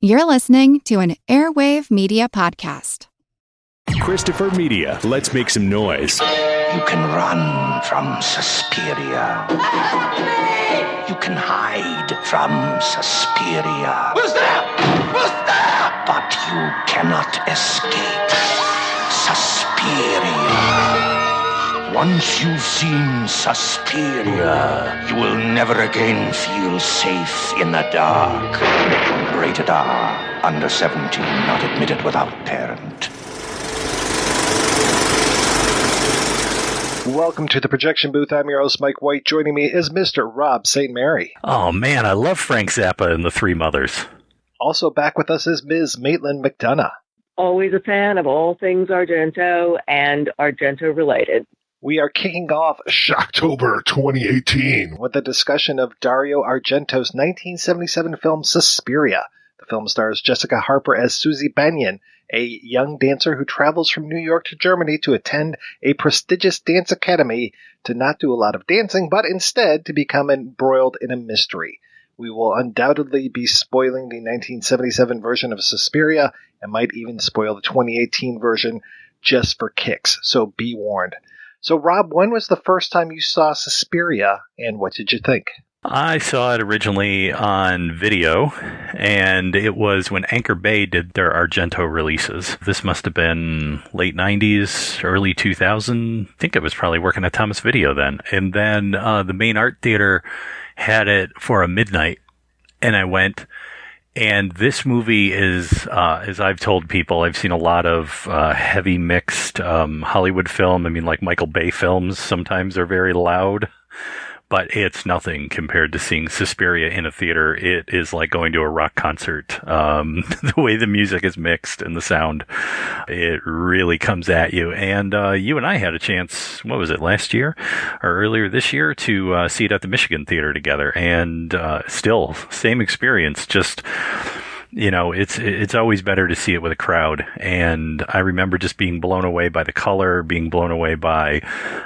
You're listening to an Airwave Media Podcast. Christopher Media, let's make some noise. You can run from Suspiria. You can hide from Suspiria. Who's there? Who's there? But you cannot escape Suspiria. Once you've seen Suspiria, you will never again feel safe in the dark. Rated R, under 17, not admitted without parent. Welcome to the projection booth. I'm your host, Mike White. Joining me is Mr. Rob St. Mary. Oh, man, I love Frank Zappa and the Three Mothers. Also back with us is Ms. Maitland McDonagh. Always a fan of all things Argento and Argento-related. We are kicking off Shocktober 2018 with a discussion of Dario Argento's 1977 film Suspiria. The film stars Jessica Harper as Suzy Banyon, a young dancer who travels from New York to Germany to attend a prestigious dance academy to not do a lot of dancing, but instead to become embroiled in a mystery. We will undoubtedly be spoiling the 1977 version of Suspiria and might even spoil the 2018 version just for kicks, so be warned. So, Rob, when was the first time you saw Suspiria, and what did you think? I saw it originally on video, and it was when Anchor Bay did their Argento releases. This must have been late 90s, early 2000. I think I was probably working at Thomas Video then. And then the main art theater had it for a midnight, and I went. And this movie is, as I've told people, I've seen a lot of heavy mixed Hollywood film. I mean, like Michael Bay films sometimes are very loud, but it's nothing compared to seeing Suspiria in a theater. It is like going to a rock concert. The way the music is mixed and the sound, it really comes at you. And you and I had a chance, what was it, last year or earlier this year, to see it at the Michigan Theater together. And still, same experience, just... You know, it's always better to see it with a crowd. And I remember just being blown away by the color, being blown away by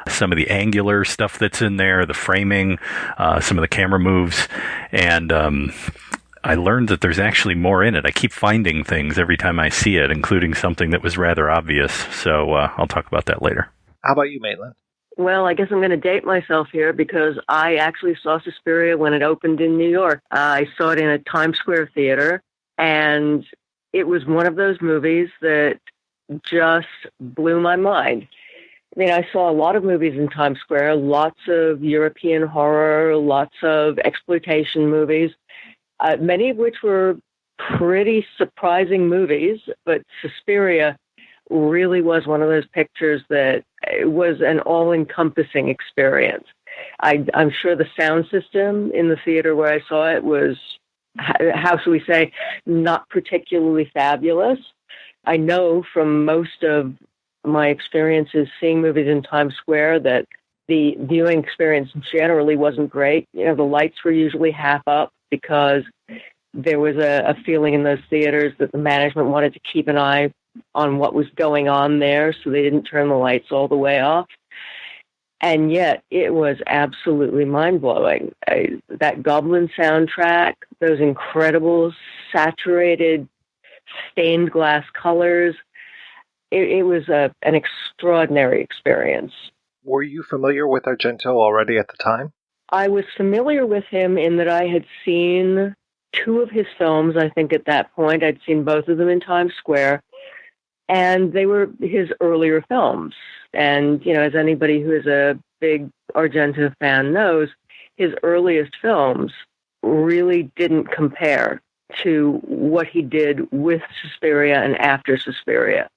some of the angular stuff that's in there, the framing, some of the camera moves. And I learned that there's actually more in it. I keep finding things every time I see it, including something that was rather obvious. So I'll talk about that later. How about you, Maitland? Well, I guess I'm going to date myself here because I actually saw Suspiria when it opened in New York. I saw it in a Times Square theater. And it was one of those movies that just blew my mind. I mean, I saw a lot of movies in Times Square, lots of European horror, lots of exploitation movies, many of which were pretty surprising movies. But Suspiria really was one of those pictures that was an all-encompassing experience. I'm sure the sound system in the theater where I saw it was, how should we say, not particularly fabulous. I know from most of my experiences seeing movies in Times Square that the viewing experience generally wasn't great. You know, the lights were usually half up because there was a feeling in those theaters that the management wanted to keep an eye on what was going on there, so they didn't turn the lights all the way off. And yet, it was absolutely mind-blowing. That Goblin soundtrack, those incredible saturated stained glass colors, it was an extraordinary experience. Were you familiar with Argento already at the time? I was familiar with him in that I had seen two of his films, I think, at that point. I'd seen both of them in Times Square, and they were his earlier films. And, you know, as anybody who is a big Argento fan knows, his earliest films really didn't compare to what he did with Suspiria and after Suspiria.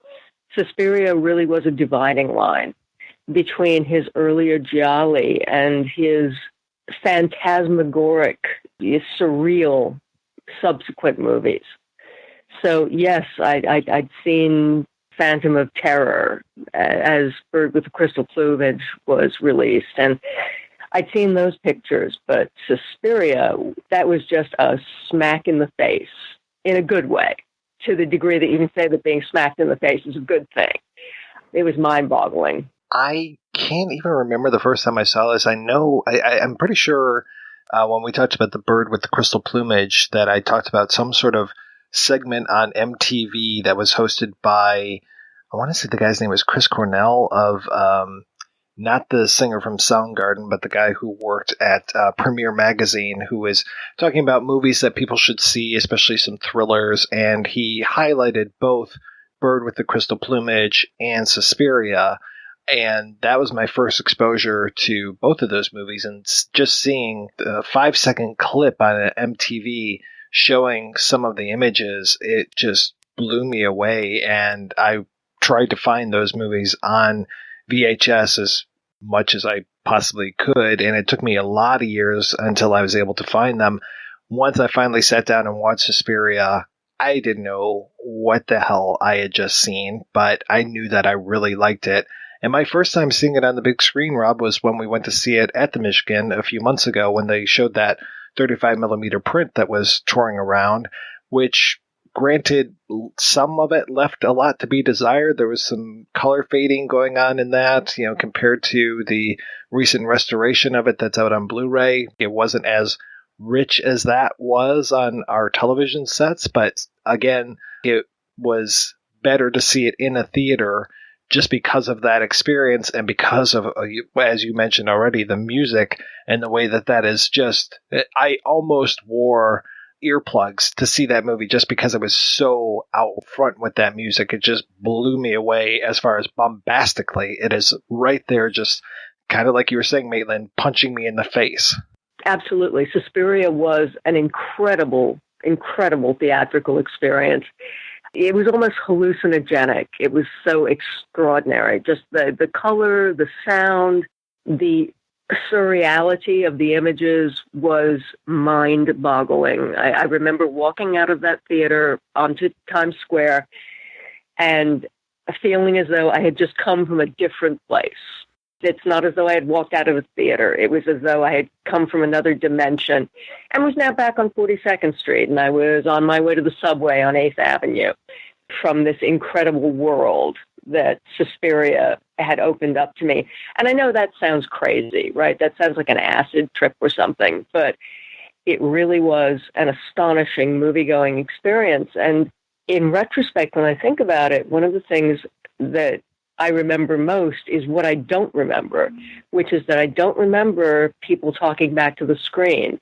Suspiria really was a dividing line between his earlier gialli and his phantasmagoric, surreal subsequent movies. So, yes, I'd seen Phantom of Terror as Bird with the Crystal Plumage was released. And I'd seen those pictures, but Suspiria, that was just a smack in the face in a good way, to the degree that you can say that being smacked in the face is a good thing. It was mind-boggling. I can't even remember the first time I saw this. I know, I'm pretty sure when we talked about the Bird with the Crystal Plumage that I talked about some sort of segment on MTV that was hosted by, I want to say the guy's name was Chris Cornell of, not the singer from Soundgarden, but the guy who worked at Premiere Magazine, who was talking about movies that people should see, especially some thrillers. And he highlighted both Bird with the Crystal Plumage and Suspiria. And that was my first exposure to both of those movies. And just seeing the 5-second clip on MTV showing some of the images, it just blew me away. And I tried to find those movies on VHS as much as I possibly could, and it took me a lot of years until I was able to find them. Once I finally sat down and watched Suspiria, I didn't know what the hell I had just seen, but I knew that I really liked it. And my first time seeing it on the big screen, Rob, was when we went to see it at the Michigan a few months ago when they showed that 35mm print that was touring around, which, granted, some of it left a lot to be desired. There was some color fading going on in that, compared to the recent restoration of it that's out on Blu-ray. It wasn't as rich as that was on our television sets, but again, it was better to see it in a theater just because of that experience and because of, as you mentioned already, the music and the way that is just, I almost wore earplugs to see that movie just because it was so out front with that music. It just blew me away as far as bombastically. It is right there, just kind of like you were saying, Maitland, punching me in the face. Absolutely. Suspiria was an incredible theatrical experience. It was almost hallucinogenic. It was so extraordinary. Just the color, the sound, the surreality of the images was mind-boggling. I remember walking out of that theater onto Times Square and feeling as though I had just come from a different place. It's not as though I had walked out of a theater. It was as though I had come from another dimension and was now back on 42nd Street, and I was on my way to the subway on 8th Avenue from this incredible world that Suspiria had opened up to me. And I know that sounds crazy, right? That sounds like an acid trip or something, but it really was an astonishing movie-going experience. And in retrospect, when I think about it, one of the things that I remember most is what I don't remember, which is that I don't remember people talking back to the screen.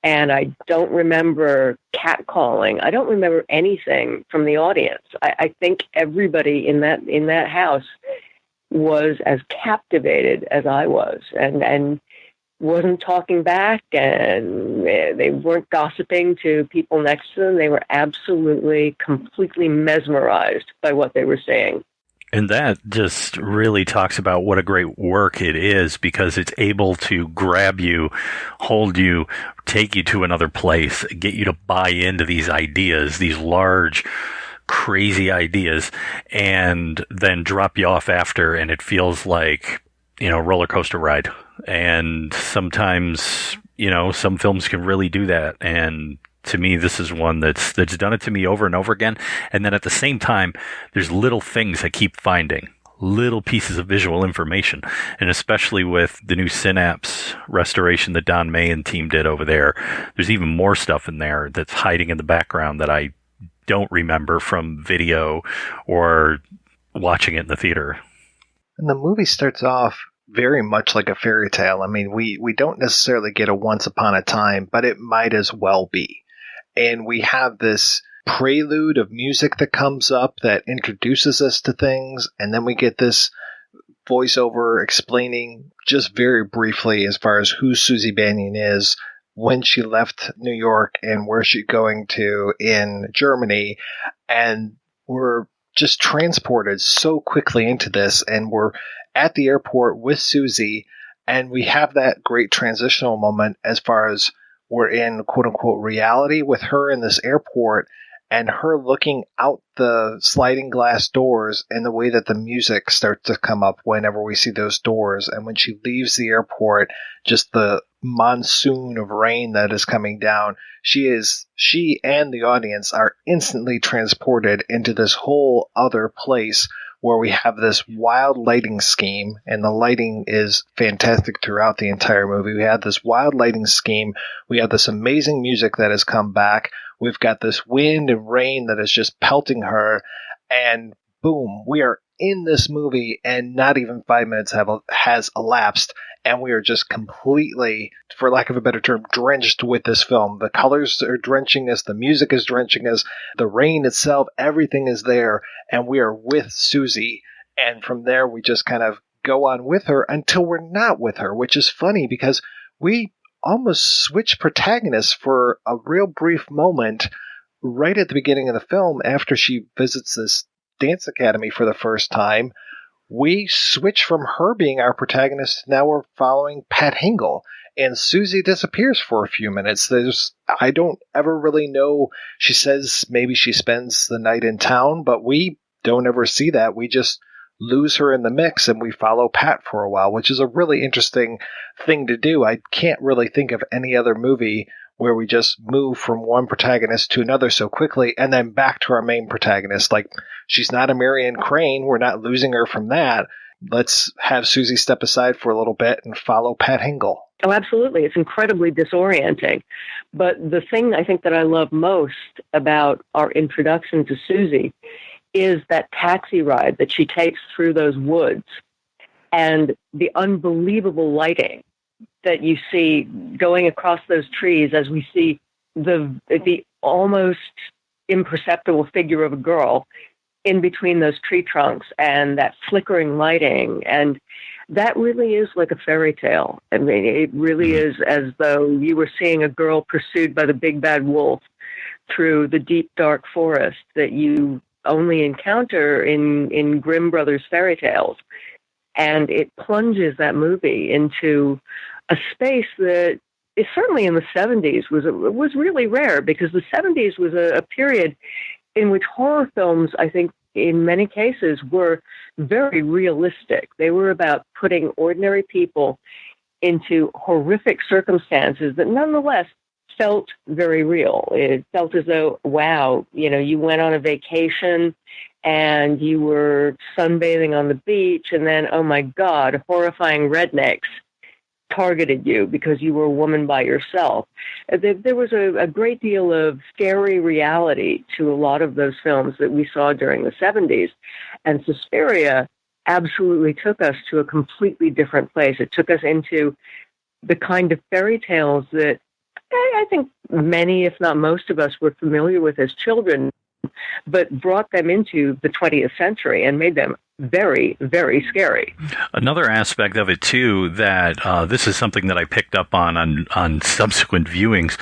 And I don't remember catcalling. I don't remember anything from the audience. I think everybody in that house was as captivated as I was, and wasn't talking back, and they weren't gossiping to people next to them. They were absolutely, completely mesmerized by what they were seeing. And that just really talks about what a great work it is, because it's able to grab you, hold you, take you to another place, get you to buy into these ideas, these large, crazy ideas, and then drop you off after, and it feels like, roller coaster ride. And sometimes, some films can really do that. And to me, this is one that's done it to me over and over again. And then at the same time, there's little things I keep finding, little pieces of visual information. And especially with the new Synapse restoration that Don May and team did over there, there's even more stuff in there that's hiding in the background that I don't remember from video or watching it in the theater. And the movie starts off very much like a fairy tale. I mean, we don't necessarily get a once upon a time, but it might as well be. And we have this prelude of music that comes up that introduces us to things. And then we get this voiceover explaining just very briefly as far as who Suzy Banyon is, when she left New York and where she's going to in Germany. And we're just transported so quickly into this. And we're at the airport with Suzy. And we have that great transitional moment as far as we're in quote unquote reality with her in this airport and her looking out the sliding glass doors and the way that the music starts to come up whenever we see those doors. And when she leaves the airport, just the monsoon of rain that is coming down, she and the audience are instantly transported into this whole other place where we have this wild lighting scheme, and the lighting is fantastic throughout the entire movie. We have this wild lighting scheme. We have this amazing music that has come back. We've got this wind and rain that is just pelting her, and boom, we are in this movie, and not even 5 minutes has elapsed, and we are just completely, for lack of a better term, drenched with this film. The colors are drenching us, the music is drenching us, the rain itself, everything is there, and we are with Suzy. And from there, we just kind of go on with her until we're not with her, which is funny because we almost switch protagonists for a real brief moment right at the beginning of the film after she visits this dance academy for the first time. We switch from her being our protagonist. Now we're following Pat Hingle, and Suzy disappears for a few minutes. I don't ever really know. She says maybe she spends the night in town, but we don't ever see that. We just lose her in the mix, and we follow Pat for a while, which is a really interesting thing to do. I can't really think of any other movie where we just move from one protagonist to another so quickly and then back to our main protagonist. Like, she's not a Marion Crane. We're not losing her from that. Let's have Suzy step aside for a little bit and follow Pat Hingle. Oh, absolutely. It's incredibly disorienting. But the thing I think that I love most about our introduction to Suzy is that taxi ride that she takes through those woods and the unbelievable lighting that you see going across those trees as we see the almost imperceptible figure of a girl in between those tree trunks, and that flickering lighting. And that really is like a fairy tale. I mean, it really is as though you were seeing a girl pursued by the big bad wolf through the deep, dark forest that you only encounter in Grimm Brothers fairy tales. And it plunges that movie into a space that is certainly in the 70s was really rare, because the 70s was a period in which horror films, I think, in many cases, were very realistic. They were about putting ordinary people into horrific circumstances that nonetheless felt very real. It felt as though, wow, you went on a vacation and you were sunbathing on the beach, and then, oh my God, horrifying rednecks targeted you because you were a woman by yourself. There was a great deal of scary reality to a lot of those films that we saw during the 70s. And Suspiria absolutely took us to a completely different place. It took us into the kind of fairy tales that I think many, if not most of us, were familiar with as children, but brought them into the 20th century and made them very, very scary. Another aspect of it, too, that this is something that I picked up on subsequent viewings,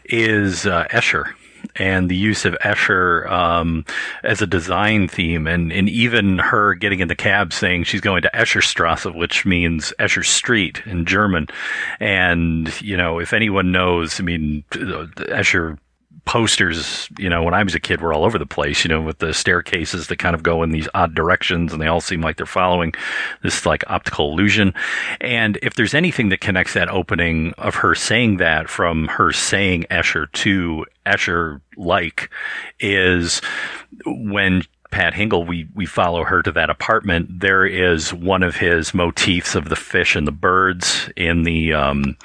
is Escher. And the use of Escher as a design theme, and even her getting in the cab saying she's going to Escherstrasse, which means Escher Street in German. And, if anyone knows, Escher posters, when I was a kid, were all over the place, with the staircases that kind of go in these odd directions, and they all seem like they're following this like optical illusion. And if there's anything that connects that opening of her saying that from her saying Escher to Escher-like, is when Pat Hingle, we follow her to that apartment. There is one of his motifs of the fish and the birds in the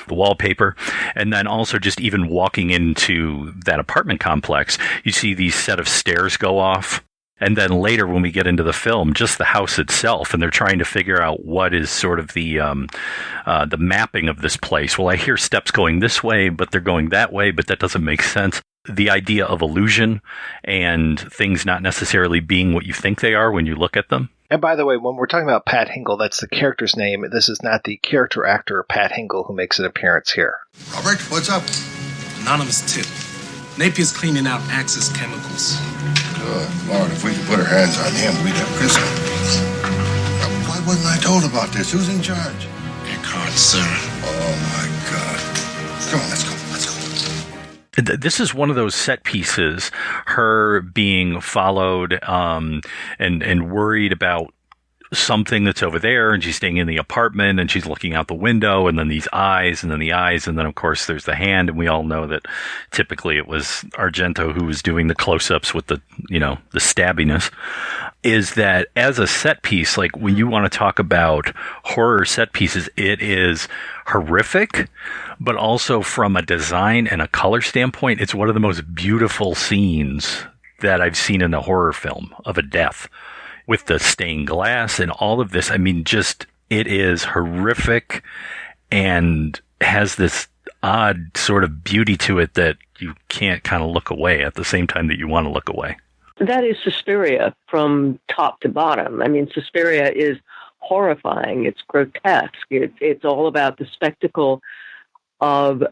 wallpaper. And then also just even walking into that apartment complex, you see these set of stairs go off. And then later when we get into the film, just the house itself, and they're trying to figure out what is sort of the mapping of this place. Well, I hear steps going this way, but they're going that way, but that doesn't make sense. The idea of illusion and things not necessarily being what you think they are when you look at them. And by the way, when we're talking about Pat Hingle, that's the character's name. This is not the character actor Pat Hingle who makes an appearance here. Robert, what's up? Anonymous tip. Napier's cleaning out Axis chemicals. Good Lord, if we could put our hands on him, we'd have prison. Why wasn't I told about this? Who's in charge? Eckhart, sir. Oh, my God. Come on, let's go. This is one of those set pieces, her being followed and worried about something that's over there, and she's staying in the apartment, and she's looking out the window, and then these eyes, and then the eyes, and then, of course, there's the hand, and we all know that typically it was Argento who was doing the close-ups with the, the stabbiness. is that as a set piece, like when you want to talk about horror set pieces, it is horrific, but also from a design and a color standpoint, it's one of the most beautiful scenes that I've seen in a horror film of a death, with the stained glass and all of this. I mean, just, it is horrific and has this odd sort of beauty to it that you can't kind of look away at the same time that you want to look away. That is Suspiria from top to bottom. I mean, Suspiria is horrifying. It's grotesque. It's all about the spectacle of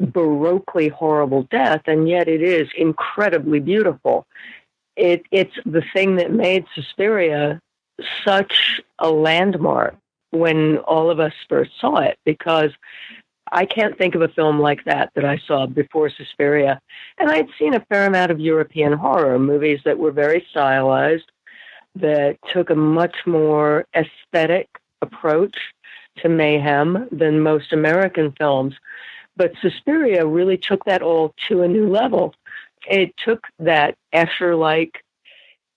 baroquely horrible death, and yet it is incredibly beautiful. It's the thing that made Suspiria such a landmark when all of us first saw it, because I can't think of a film like that I saw before Suspiria. And I'd seen a fair amount of European horror movies that were very stylized, that took a much more aesthetic approach to mayhem than most American films. But Suspiria really took that all to a new level. It took that Escher-like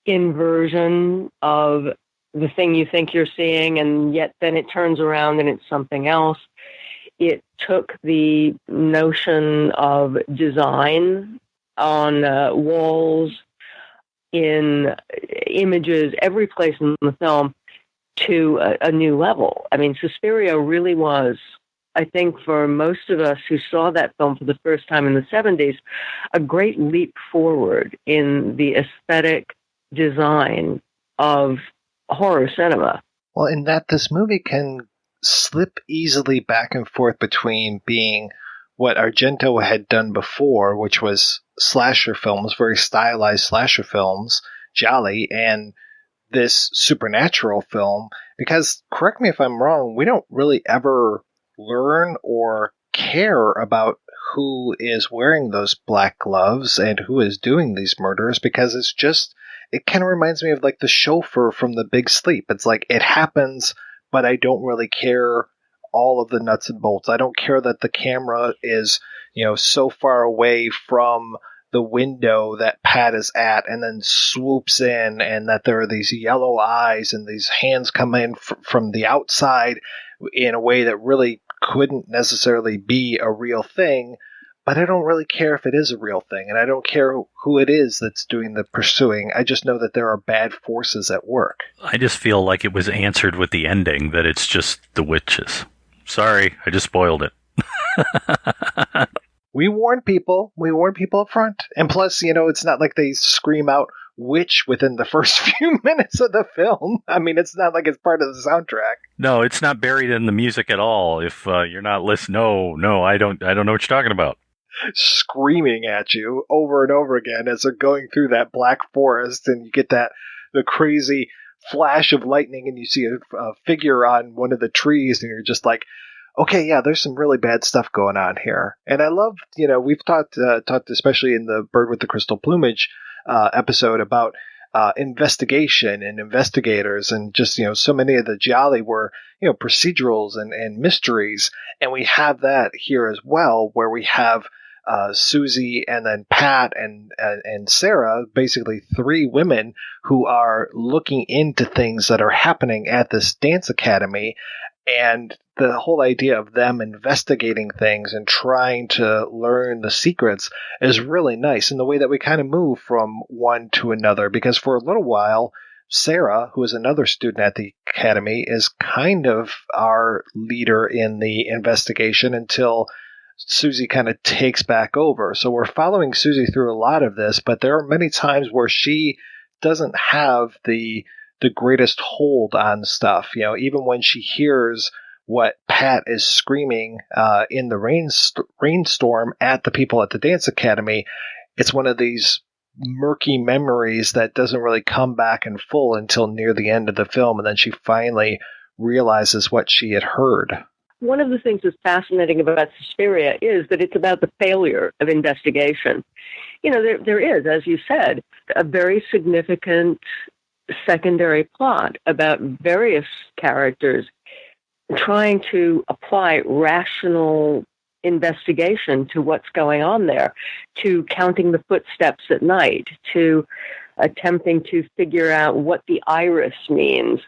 inversion of the thing you think you're seeing, and yet then it turns around and it's something else. It took the notion of design on walls, in images, every place in the film, to a new level. I mean, Suspiria really was, I think, for most of us who saw that film for the first time in the 70s, a great leap forward in the aesthetic design of horror cinema. Well, in that this movie can slip easily back and forth between being what Argento had done before, which was slasher films, very stylized slasher films, gialli, and this supernatural film, because, correct me if I'm wrong, we don't really ever learn or care about who is wearing those black gloves and who is doing these murders, because it's just, it kind of reminds me of like the chauffeur from The Big Sleep. It's like, it happens, but I don't really care all of the nuts and bolts. I don't care that the camera is, so far away from the window that Pat is at and then swoops in, and that there are these yellow eyes and these hands come in from the outside in a way that really couldn't necessarily be a real thing. But I don't really care if it is a real thing, and I don't care who it is that's doing the pursuing. I just know that there are bad forces at work. I just feel like it was answered with the ending, that it's just the witches. Sorry, I just spoiled it. We warn people. We warn people up front. And plus, it's not like they scream out witch within the first few minutes of the film. I mean, it's not like it's part of the soundtrack. No, it's not buried in the music at all. If you're not listening, no, I don't know what you're talking about. Screaming at you over and over again as they're going through that black forest, and you get the crazy flash of lightning, and you see a figure on one of the trees, and you're just like, okay, yeah, there's some really bad stuff going on here. And I love, we've talked especially in the Bird with the Crystal Plumage episode about investigation and investigators, and just, so many of the gialli were, procedurals and mysteries. And we have that here as well, where we have Suzy and then Pat and Sarah, basically three women who are looking into things that are happening at this dance academy. And the whole idea of them investigating things and trying to learn the secrets is really nice in the way that we kind of move from one to another. Because for a little while, Sarah, who is another student at the academy, is kind of our leader in the investigation until Suzy kind of takes back over. So we're following Suzy through a lot of this, but there are many times where she doesn't have the greatest hold on stuff. Even when she hears what Pat is screaming in the rainstorm at the people at the dance academy, it's one of these murky memories that doesn't really come back in full until near the end of the film, and then she finally realizes what she had heard. One of the things that's fascinating about Suspiria is that it's about the failure of investigation. There is, as you said, a very significant secondary plot about various characters trying to apply rational investigation to what's going on there, to counting the footsteps at night, to attempting to figure out what the iris means.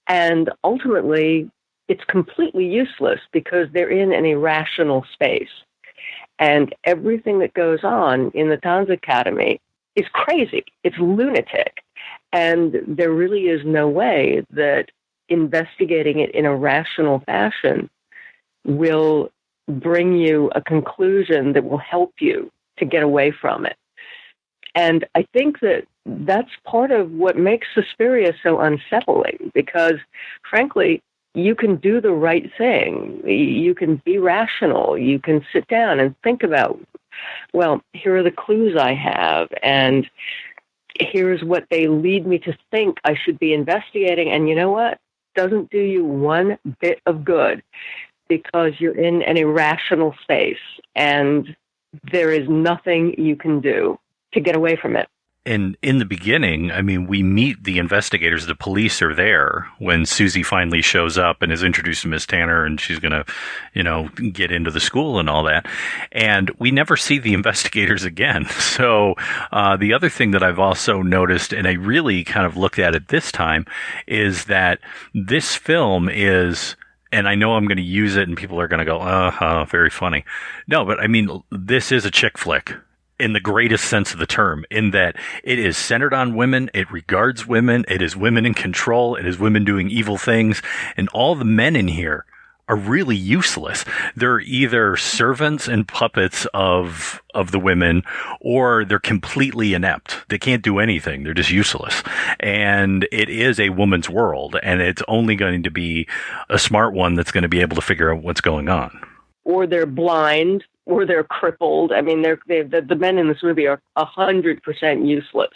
And ultimately, it's completely useless because they're in an irrational space. And everything that goes on in the Tanz Academy is crazy. It's lunatic. And there really is no way that investigating it in a rational fashion will bring you a conclusion that will help you to get away from it. And I think that that's part of what makes Suspiria so unsettling, because, frankly, you can do the right thing. You can be rational. You can sit down and think about, well, here are the clues I have, and here's what they lead me to think I should be investigating. And you know what? Doesn't do you one bit of good, because you're in an irrational space and there is nothing you can do to get away from it. And in the beginning, I mean, we meet the investigators. The police are there when Suzy finally shows up and is introduced to Miss Tanner, and she's going to, get into the school and all that. And we never see the investigators again. So the other thing that I've also noticed, and I really kind of looked at it this time, is that this film is... And I know I'm going to use it and people are going to go, very funny. No, but I mean, this is a chick flick in the greatest sense of the term, in that it is centered on women. It regards women. It is women in control. It is women doing evil things. And all the men in here are really useless. They're either servants and puppets of the women, or they're completely inept. They can't do anything. They're just useless. And it is a woman's world, and it's only going to be a smart one that's going to be able to figure out what's going on. Or they're blind, or they're crippled. I mean, the men in this movie are 100% useless.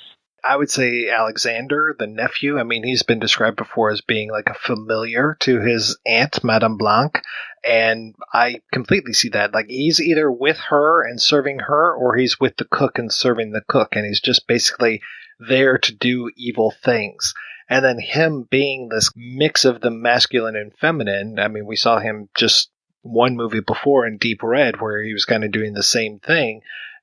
I would say Alexander, the nephew, I mean, he's been described before as being like a familiar to his aunt, Madame Blanc, and I completely see that. Like, he's either with her and serving her, or he's with the cook and serving the cook, and he's just basically there to do evil things. And then him being this mix of the masculine and feminine, I mean, we saw him just one movie before in Deep Red where he was kind of doing the same thing,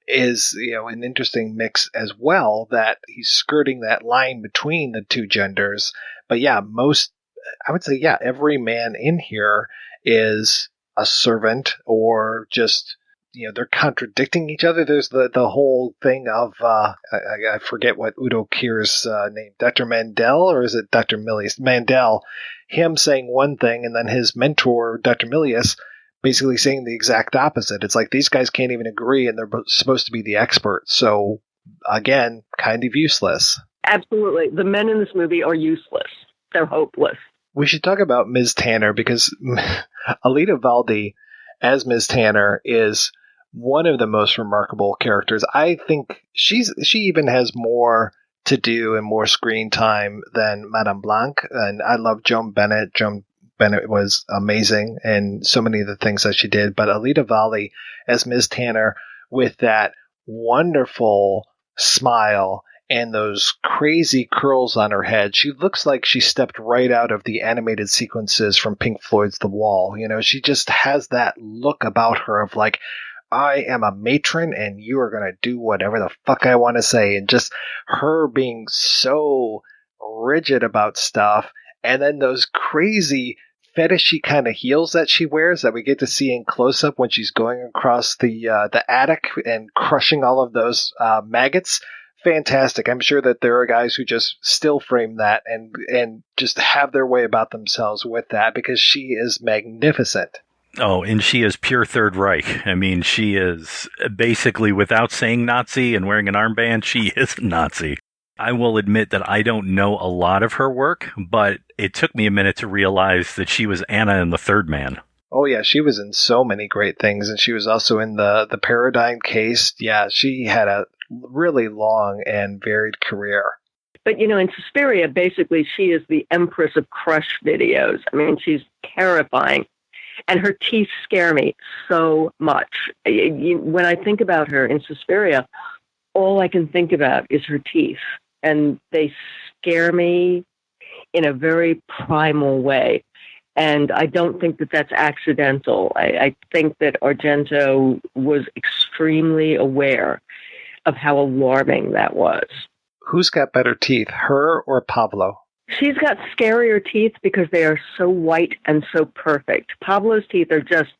is, an interesting mix as well, that he's skirting that line between the two genders. But yeah, I would say, every man in here is a servant, or just, they're contradicting each other. There's the whole thing of, I forget what Udo Kier's name, Dr. Mandel, or is it Dr. Milius? Mandel, him saying one thing, and then his mentor, Dr. Milius, basically saying the exact opposite. It's like these guys can't even agree, and they're supposed to be the experts. So, again, kind of useless. Absolutely. The men in this movie are useless. They're hopeless. We should talk about Ms. Tanner, because Alida Valdi as Ms. Tanner is one of the most remarkable characters. I think she even has more to do and more screen time than Madame Blanc. And I love Joan Bennett. Joan Bennett was amazing in so many of the things that she did. But Alida Valli as Ms. Tanner, with that wonderful smile and those crazy curls on her head, she looks like she stepped right out of the animated sequences from Pink Floyd's The Wall. She just has that look about her of like, I am a matron and you are going to do whatever the fuck I want to say. And just her being so rigid about stuff. And then those crazy fetishy kind of heels that she wears that we get to see in close up when she's going across the attic and crushing all of those maggots. Fantastic. I'm sure that there are guys who just still frame that and just have their way about themselves with that, because she is magnificent. Oh, and she is pure Third Reich. I mean, she is basically, without saying Nazi and wearing an armband, she is a Nazi. I will admit that I don't know a lot of her work, but it took me a minute to realize that she was Anna in The Third Man. Oh, yeah, she was in so many great things, and she was also in the Paradigm Case. Yeah, she had a really long and varied career. But, in Suspiria, basically, she is the Empress of Crush videos. I mean, she's terrifying. And her teeth scare me so much. When I think about her in Suspiria, all I can think about is her teeth. And they scare me in a very primal way. And I don't think that that's accidental. I think that Argento was extremely aware of how alarming that was. Who's got better teeth, her or Pablo? She's got scarier teeth because they are so white and so perfect. Pablo's teeth are just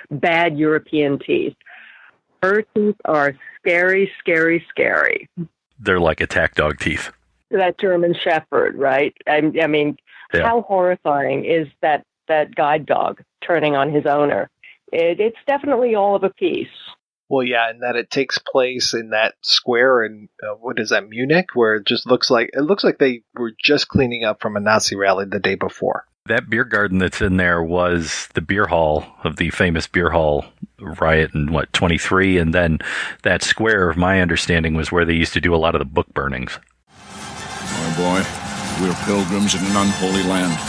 bad European teeth. Her teeth are scary, scary, scary. They're like attack dog teeth. That German Shepherd, right? I mean, yeah. How horrifying is that guide dog turning on his owner? It's definitely all of a piece. Well, yeah, and that it takes place in that square in, what is that, Munich, where it just looks like they were just cleaning up from a Nazi rally the day before. That beer garden that's in there was the beer hall of the famous beer hall riot in, 23? And then that square, my understanding, was where they used to do a lot of the book burnings. My boy, we're pilgrims in an unholy land.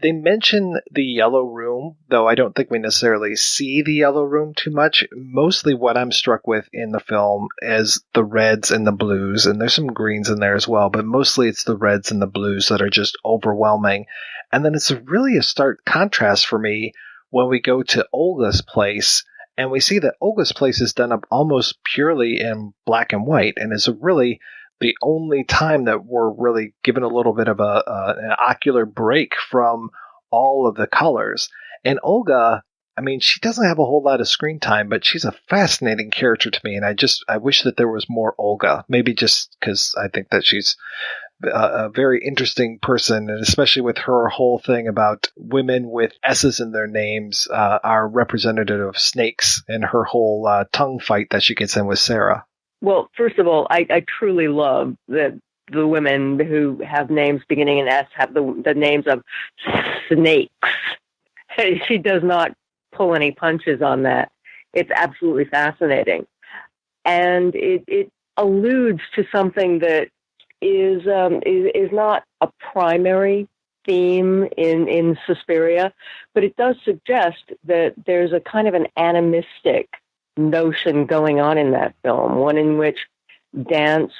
They mention the Yellow Room, though I don't think we necessarily see the Yellow Room too much. Mostly what I'm struck with in the film is the reds and the blues, and there's some greens in there as well, but mostly it's the reds and the blues that are just overwhelming. And then it's really a stark contrast for me when we go to Olga's place, and we see that Olga's place is done up almost purely in black and white, and is really the only time that we're really given a little bit of an ocular break from all of the colors. And Olga, I mean, she doesn't have a whole lot of screen time, but she's a fascinating character to me. And I wish that there was more Olga, maybe just because I think that she's a very interesting person, and especially with her whole thing about women with S's in their names are representative of snakes, and her whole tongue fight that she gets in with Sarah. Well, first of all, I truly love that the women who have names beginning in S have the names of snakes. She does not pull any punches on that. It's absolutely fascinating. And it alludes to something that is not a primary theme in Suspiria, but it does suggest that there's a kind of an animistic notion going on in that film, one in which dance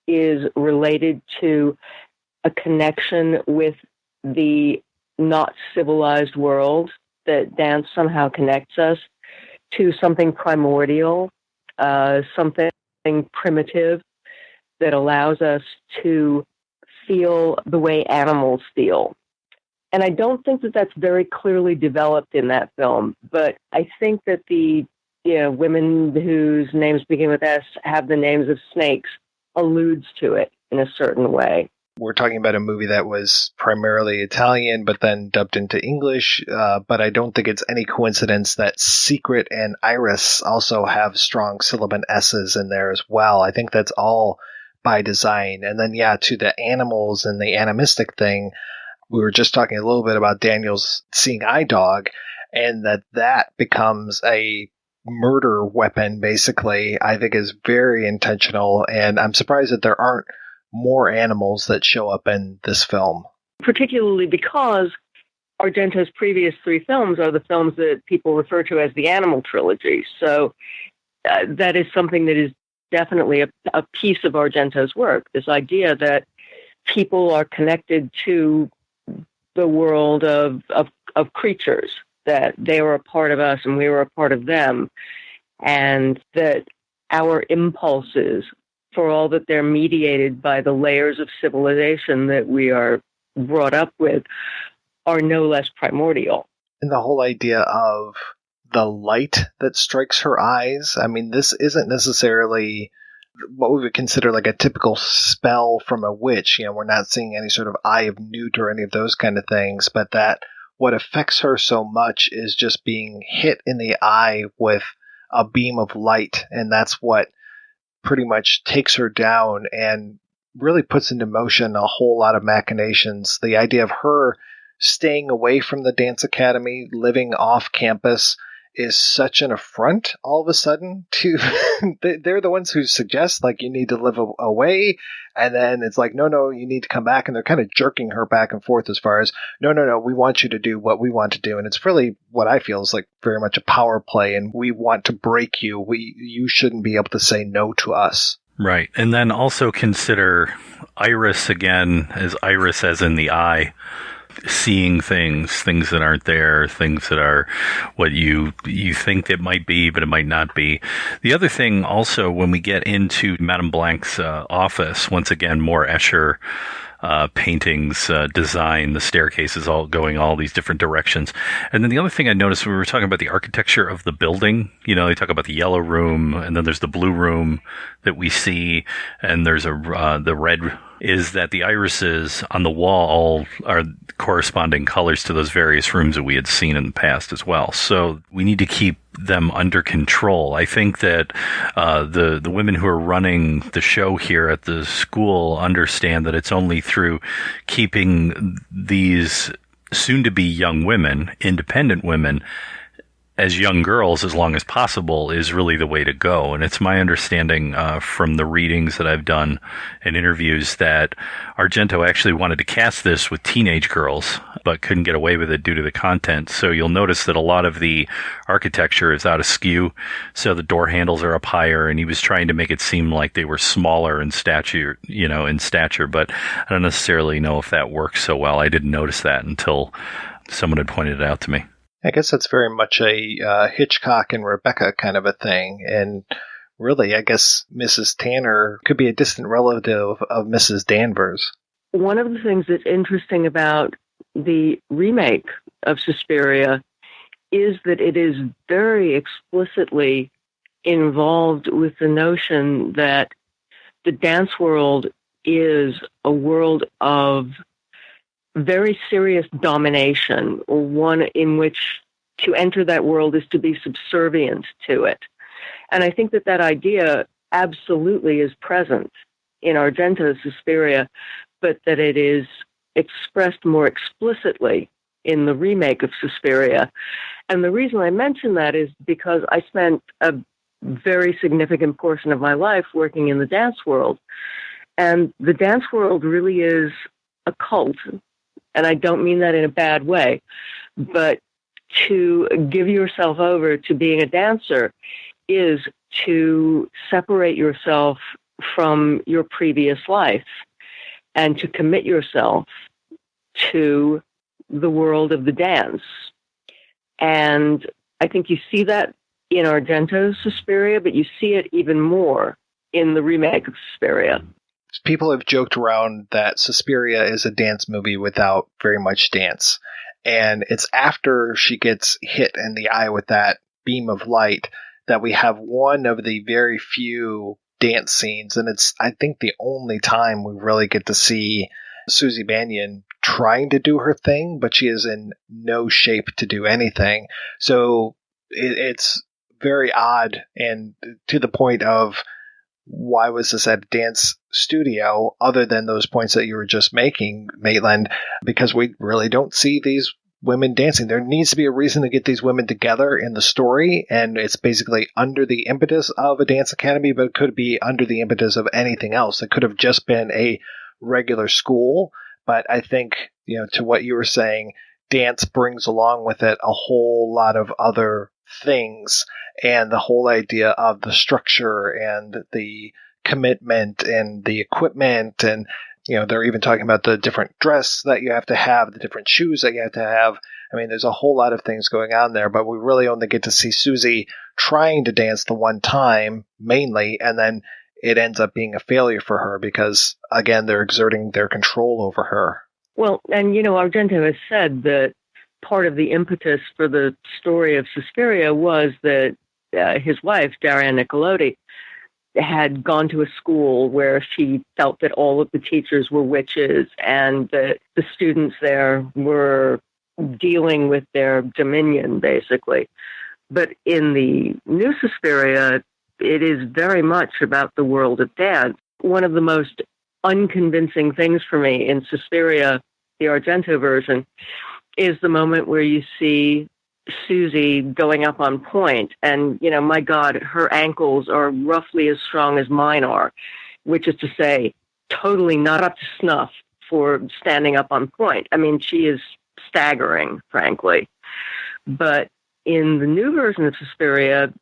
is related to a connection with the not civilized world, that dance somehow connects us to something primordial, something primitive that allows us to feel the way animals feel. And I don't think that that's very clearly developed in that film, but I think that the women whose names begin with S have the names of snakes alludes to it in a certain way. We're talking about a movie that was primarily Italian, but then dubbed into English. But I don't think it's any coincidence that Secret and Iris also have strong sibilant S's in there as well. I think that's all by design. And then, to the animals and the animistic thing, we were just talking a little bit about Daniel's seeing eye dog, and that becomes a murder weapon, basically, I think is very intentional, and I'm surprised that there aren't more animals that show up in this film. Particularly because Argento's previous 3 films are the films that people refer to as the Animal Trilogy. So that is something that is definitely a piece of Argento's work, this idea that people are connected to the world of creatures, that they were a part of us and we were a part of them, and that our impulses, for all that they're mediated by the layers of civilization that we are brought up with, are no less primordial. And the whole idea of the light that strikes her eyes, I mean, this isn't necessarily what we would consider like a typical spell from a witch. We're not seeing any sort of eye of newt or any of those kind of things, but that what affects her so much is just being hit in the eye with a beam of light, and that's what pretty much takes her down and really puts into motion a whole lot of machinations. The idea of her staying away from the dance academy, living off campus, is such an affront all of a sudden to they're the ones who suggest like you need to live away, and then it's like no you need to come back, and they're kind of jerking her back and forth as far as no we want you to do what we want to do, and it's really what I feel is like very much a power play, and we want to break you, you shouldn't be able to say no to us. Right. And then also consider Iris again as Iris as in the eye. seeing things that aren't there, things that are what you think it might be, but it might not be. The other thing also, when we get into Madame Blanc's office, once again, more Escher paintings, design, the staircases all going all these different directions. And then the other thing I noticed, we were talking about the architecture of the building. You know, they talk about the yellow room, and then there's the blue room that we see, and there's the red, is that the irises on the wall are corresponding colors to those various rooms that we had seen in the past as well. So we need to keep them under control. I think that the women who are running the show here at the school understand that it's only through keeping these soon-to-be young women, independent women, as young girls as long as possible is really the way to go. And it's my understanding from the readings that I've done and interviews that Argento actually wanted to cast this with teenage girls, but couldn't get away with it due to the content. So you'll notice that a lot of the architecture is out of skew. So the door handles are up higher, and he was trying to make it seem like they were smaller in stature, but I don't necessarily know if that works so well. I didn't notice that until someone had pointed it out to me. I guess that's very much a Hitchcock and Rebecca kind of a thing. And really, I guess Mrs. Tanner could be a distant relative of Mrs. Danvers. One of the things that's interesting about the remake of Suspiria is that it is very explicitly involved with the notion that the dance world is a world of very serious domination, or one in which to enter that world is to be subservient to it. And I think that idea absolutely is present in Argento's Suspiria, but that it is expressed more explicitly in the remake of Suspiria. And the reason I mention that is because I spent a very significant portion of my life working in the dance world. And the dance world really is a cult. And I don't mean that in a bad way, but to give yourself over to being a dancer is to separate yourself from your previous life and to commit yourself to the world of the dance. And I think you see that in Argento's Suspiria, but you see it even more in the remake of Suspiria. People have joked around that Suspiria is a dance movie without very much dance. And it's after she gets hit in the eye with that beam of light that we have one of the very few dance scenes. And it's, I think, the only time we really get to see Suzy Banyon trying to do her thing, but she is in no shape to do anything. So it's very odd, and to the point of, why was this at a dance studio, other than those points that you were just making, Maitland? Because we really don't see these women dancing. There needs to be a reason to get these women together in the story, and it's basically under the impetus of a dance academy, but it could be under the impetus of anything else. It could have just been a regular school, but I think, to what you were saying, dance brings along with it a whole lot of other things, and the whole idea of the structure and the commitment and the equipment, and they're even talking about the different dress that you have to have, the different shoes that you have to have. I mean, there's a whole lot of things going on there, but we really only get to see Suzy trying to dance the one time mainly, and then it ends up being a failure for her because, again, they're exerting their control over her. Well, and Argento has said that part of the impetus for the story of Suspiria was that his wife, Dario Argento, had gone to a school where she felt that all of the teachers were witches and that the students there were dealing with their dominion, basically. But in the new Suspiria, it is very much about the world of dance. One of the most unconvincing things for me in Suspiria, the Argento version, is the moment where you see Suzy going up on point. And, my God, her ankles are roughly as strong as mine are, which is to say, totally not up to snuff for standing up on point. I mean, she is staggering, frankly. But in the new version of Suspiria,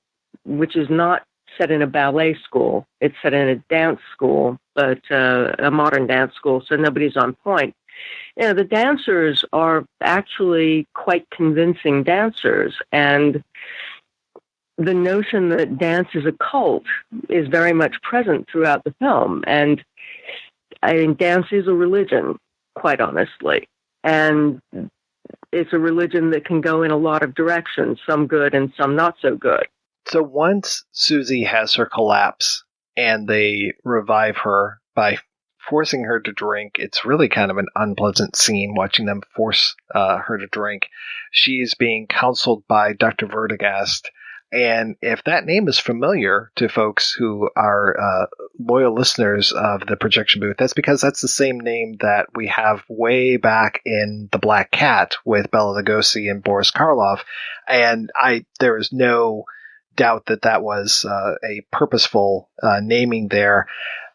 which is not set in a ballet school, it's set in a dance school, but a modern dance school, so nobody's on point. the dancers are actually quite convincing dancers, and the notion that dance is a cult is very much present throughout the film. And I think dance is a religion, quite honestly. And it's a religion that can go in a lot of directions, some good and some not so good. So once Suzy has her collapse and they revive her by forcing her to drink, it's really kind of an unpleasant scene watching them force her to drink. She's being counseled by Dr. Vertigast. And if that name is familiar to folks who are loyal listeners of the Projection Booth, that's because that's the same name that we have way back in The Black Cat with Bela Lugosi and Boris Karloff. And there is no doubt that that was a purposeful naming there.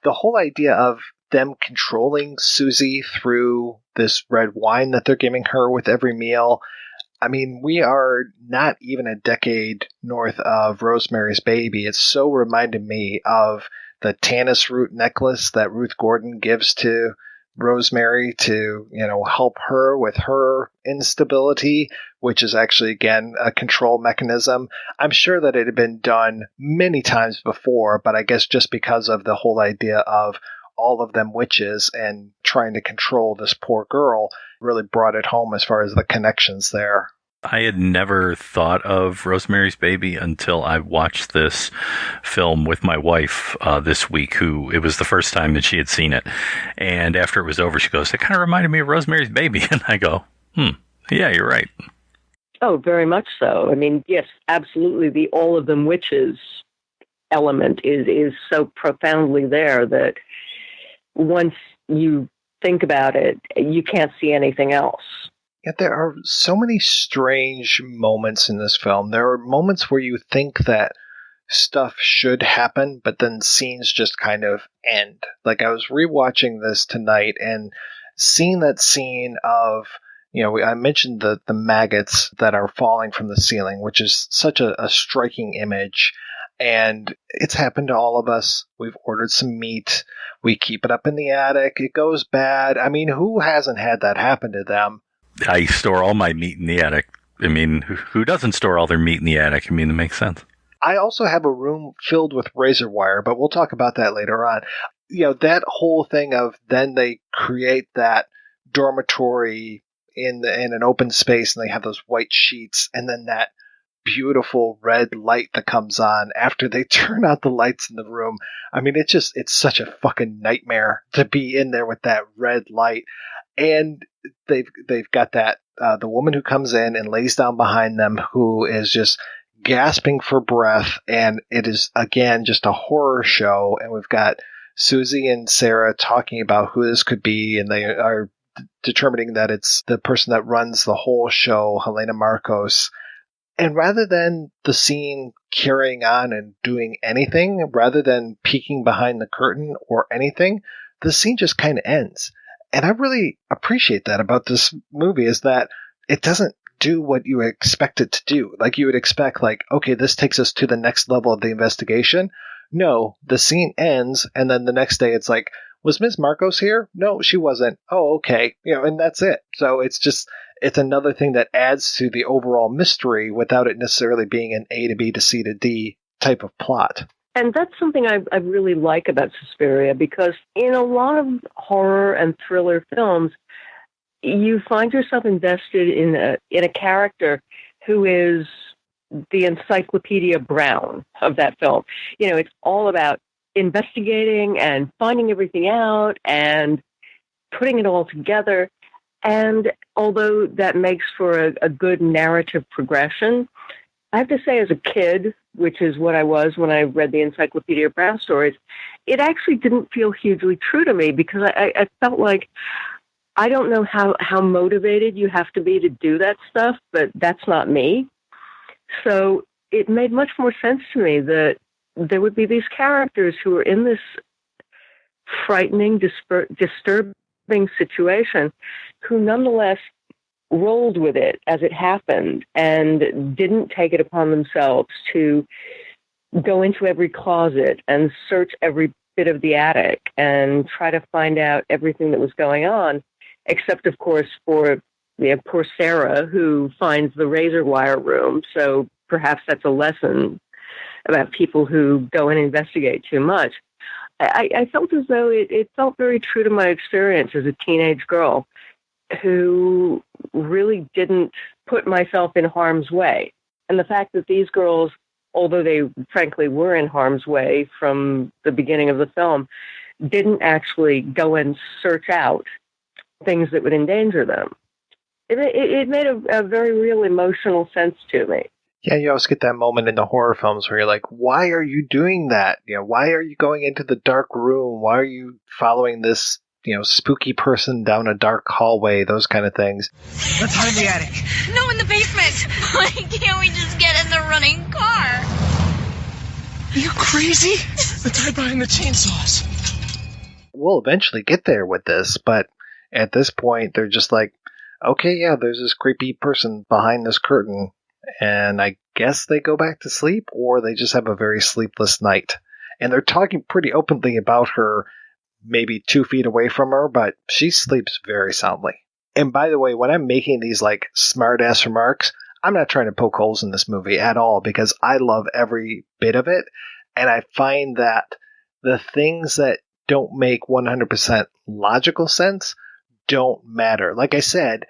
The whole idea of them controlling Suzy through this red wine that they're giving her with every meal. I mean, we are not even a decade north of Rosemary's Baby. It so reminded me of the Tannis root necklace that Ruth Gordon gives to Rosemary to, help her with her instability, which is actually, again, a control mechanism. I'm sure that it had been done many times before, but I guess just because of the whole idea of all of them witches and trying to control this poor girl really brought it home as far as the connections there. I had never thought of Rosemary's Baby until I watched this film with my wife this week, who it was the first time that she had seen it. And after it was over, she goes, it kind of reminded me of Rosemary's Baby. And I go, yeah, you're right. Oh, very much so. I mean, yes, absolutely. The all of them witches element is so profoundly there that once you think about it, you can't see anything else. Yet there are so many strange moments in this film. There are moments where you think that stuff should happen, but then scenes just kind of end. Like I was rewatching this tonight and seeing that scene of, I mentioned the maggots that are falling from the ceiling, which is such a striking image. And it's happened to all of us. We've ordered some meat. We keep it up in the attic. It goes bad. I mean, who hasn't had that happen to them? I store all my meat in the attic. I mean, who doesn't store all their meat in the attic? I mean, it makes sense. I also have a room filled with razor wire, but we'll talk about that later on. That whole thing of then they create that dormitory in an open space and they have those white sheets and then that beautiful red light that comes on after they turn out the lights in the room. I mean, it's such a fucking nightmare to be in there with that red light. And they've got that the woman who comes in and lays down behind them, who is just gasping for breath, and it is again just a horror show. And we've got Suzy and Sarah talking about who this could be, and they are determining that it's the person that runs the whole show, Helena Marcos. And rather than the scene carrying on and doing anything, rather than peeking behind the curtain or anything, the scene just kind of ends. And I really appreciate that about this movie, is that it doesn't do what you expect it to do. Like you would expect, like, okay, this takes us to the next level of the investigation. No, the scene ends, and then the next day it's like, was Ms. Marcos here? No, she wasn't. Oh, okay. And that's it. So it's another thing that adds to the overall mystery without it necessarily being an A to B to C to D type of plot. And that's something I really like about Suspiria, because in a lot of horror and thriller films, you find yourself invested in a character who is the Encyclopedia Brown of that film. It's all about investigating and finding everything out and putting it all together. And although that makes for a good narrative progression, I have to say, as a kid, which is what I was when I read the Encyclopedia Brown stories, it actually didn't feel hugely true to me, because I felt like, I don't know how motivated you have to be to do that stuff, but that's not me. So it made much more sense to me that there would be these characters who are in this frightening, disturbing situation, who nonetheless rolled with it as it happened and didn't take it upon themselves to go into every closet and search every bit of the attic and try to find out everything that was going on. except, of course, for poor Sarah, who finds the razor wire room. So perhaps that's a lesson about people who go and investigate too much. I felt as though it felt very true to my experience as a teenage girl who really didn't put myself in harm's way. And the fact that these girls, although they frankly were in harm's way from the beginning of the film, didn't actually go and search out things that would endanger them. It made a very real emotional sense to me. Yeah, you always get that moment in the horror films where you're like, why are you doing that? Why are you going into the dark room? Why are you following this, spooky person down a dark hallway? Those kind of things. Let's hide in the attic. No, in the basement. Why can't we just get in the running car? Are you crazy? Let's hide behind the chainsaws. We'll eventually get there with this, but at this point, they're just like, okay, yeah, there's this creepy person behind this curtain. And I guess they go back to sleep, or they just have a very sleepless night. And they're talking pretty openly about her maybe 2 feet away from her, but she sleeps very soundly. And by the way, when I'm making these smart-ass remarks, I'm not trying to poke holes in this movie at all, because I love every bit of it. And I find that the things that don't make 100% logical sense don't matter. Like I said,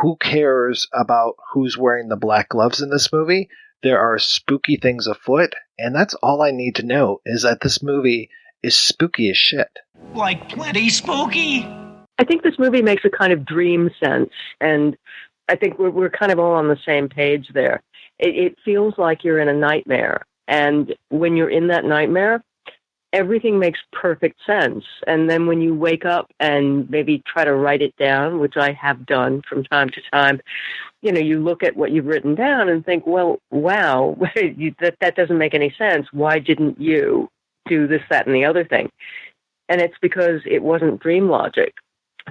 who cares about who's wearing the black gloves in this movie? There are spooky things afoot, and that's all I need to know, is that this movie is spooky as shit. Like plenty spooky? I think this movie makes a kind of dream sense, and I think we're kind of all on the same page there. It feels like you're in a nightmare, and when you're in that nightmare, everything makes perfect sense. And then when you wake up and maybe try to write it down, which I have done from time to time, you look at what you've written down and think, well, wow, that doesn't make any sense. Why didn't you do this, that, and the other thing? And it's because it wasn't dream logic.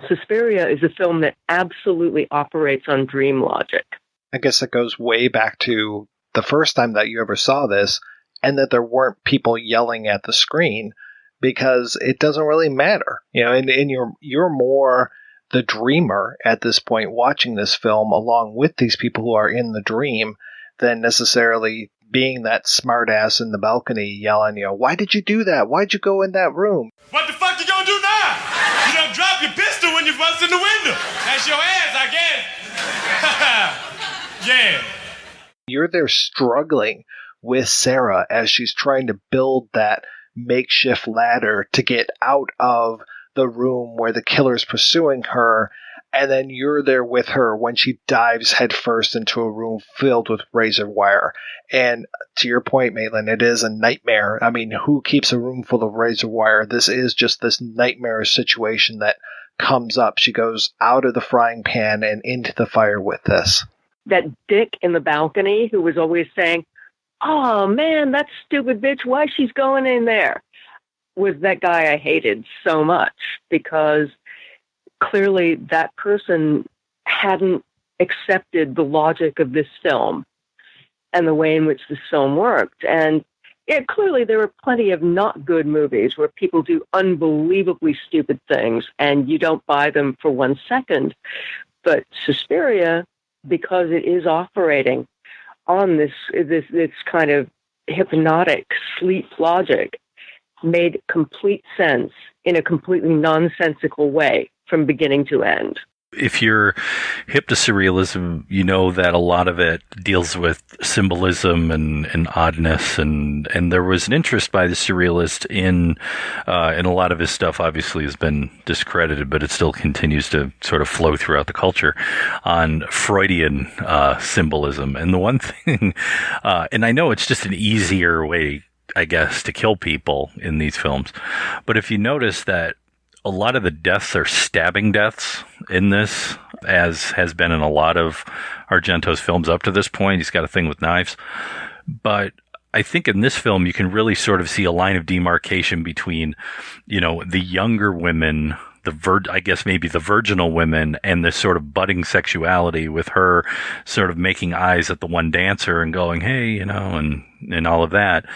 Suspiria is a film that absolutely operates on dream logic. I guess it goes way back to the first time that you ever saw this, and that there weren't people yelling at the screen, because it doesn't really matter. And you're more the dreamer at this point watching this film along with these people who are in the dream than necessarily being that smartass in the balcony yelling, why did you do that? Why'd you go in that room? What the fuck you gonna do now? You done drop your pistol when you bust in the window. That's your ass, I guess. Yeah. You're there struggling with Sarah as she's trying to build that makeshift ladder to get out of the room where the killer's pursuing her, and then you're there with her when she dives headfirst into a room filled with razor wire. And to your point, Maitland, it is a nightmare. I mean, who keeps a room full of razor wire? This is just this nightmarish situation that comes up. She goes out of the frying pan and into the fire with this. That dick in the balcony who was always saying, oh, man, that stupid bitch, why she's going in there, was that guy I hated so much, because clearly that person hadn't accepted the logic of this film and the way in which this film worked. And clearly there were plenty of not good movies where people do unbelievably stupid things and you don't buy them for 1 second. But Suspiria, because it is operating on this kind of hypnotic sleep logic, made complete sense in a completely nonsensical way from beginning to end. If you're hip to surrealism, you know that a lot of it deals with symbolism and oddness, and there was an interest by the surrealist in a lot of his stuff. Obviously has been discredited, but it still continues to sort of flow throughout the culture on Freudian symbolism. And the one thing, and I know it's just an easier way, I guess, to kill people in these films, but if you notice that a lot of the deaths are stabbing deaths in this, as has been in a lot of Argento's films up to this point. He's got a thing with knives. But I think in this film, you can really sort of see a line of demarcation between, the younger women, I guess maybe the virginal women, and this sort of budding sexuality with her sort of making eyes at the one dancer and going, hey, and all of that.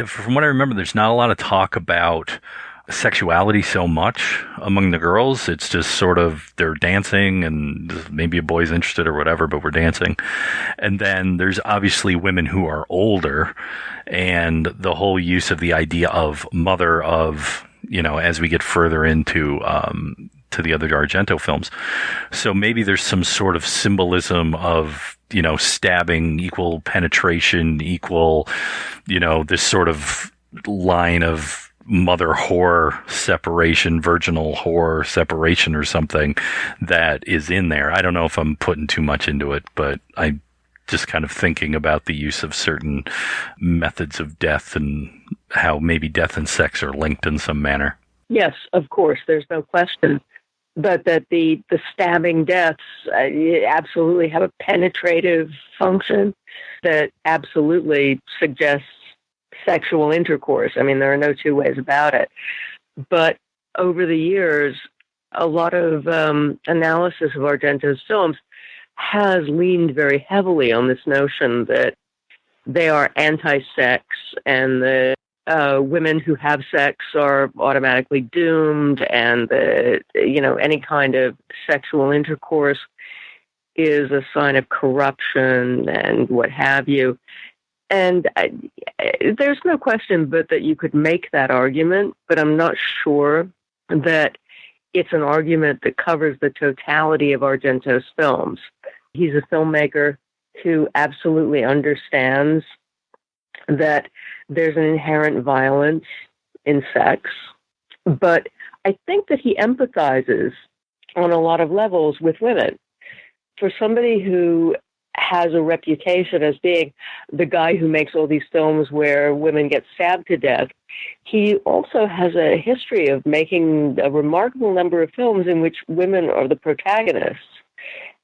From what I remember, there's not a lot of talk about sexuality so much among the girls. It's just sort of, they're dancing and maybe a boy's interested or whatever, but we're dancing. And then there's obviously women who are older, and the whole use of the idea of mother of, as we get further into to the other Argento films. So maybe there's some sort of symbolism of, stabbing, equal penetration, equal, this sort of line of mother whore separation, virginal whore separation or something that is in there. I don't know if I'm putting too much into it, but I just kind of thinking about the use of certain methods of death and how maybe death and sex are linked in some manner. Yes, of course, there's no question. But that the stabbing deaths absolutely have a penetrative function that absolutely suggests sexual intercourse. I mean, there are no two ways about it. But over the years, a lot of analysis of Argento's films has leaned very heavily on this notion that they are anti-sex and that women who have sex are automatically doomed, and that, any kind of sexual intercourse is a sign of corruption and what have you. And there's no question but that you could make that argument, but I'm not sure that it's an argument that covers the totality of Argento's films. He's a filmmaker who absolutely understands that there's an inherent violence in sex, but I think that he empathizes on a lot of levels with women. For somebody who has a reputation as being the guy who makes all these films where women get stabbed to death, he also has a history of making a remarkable number of films in which women are the protagonists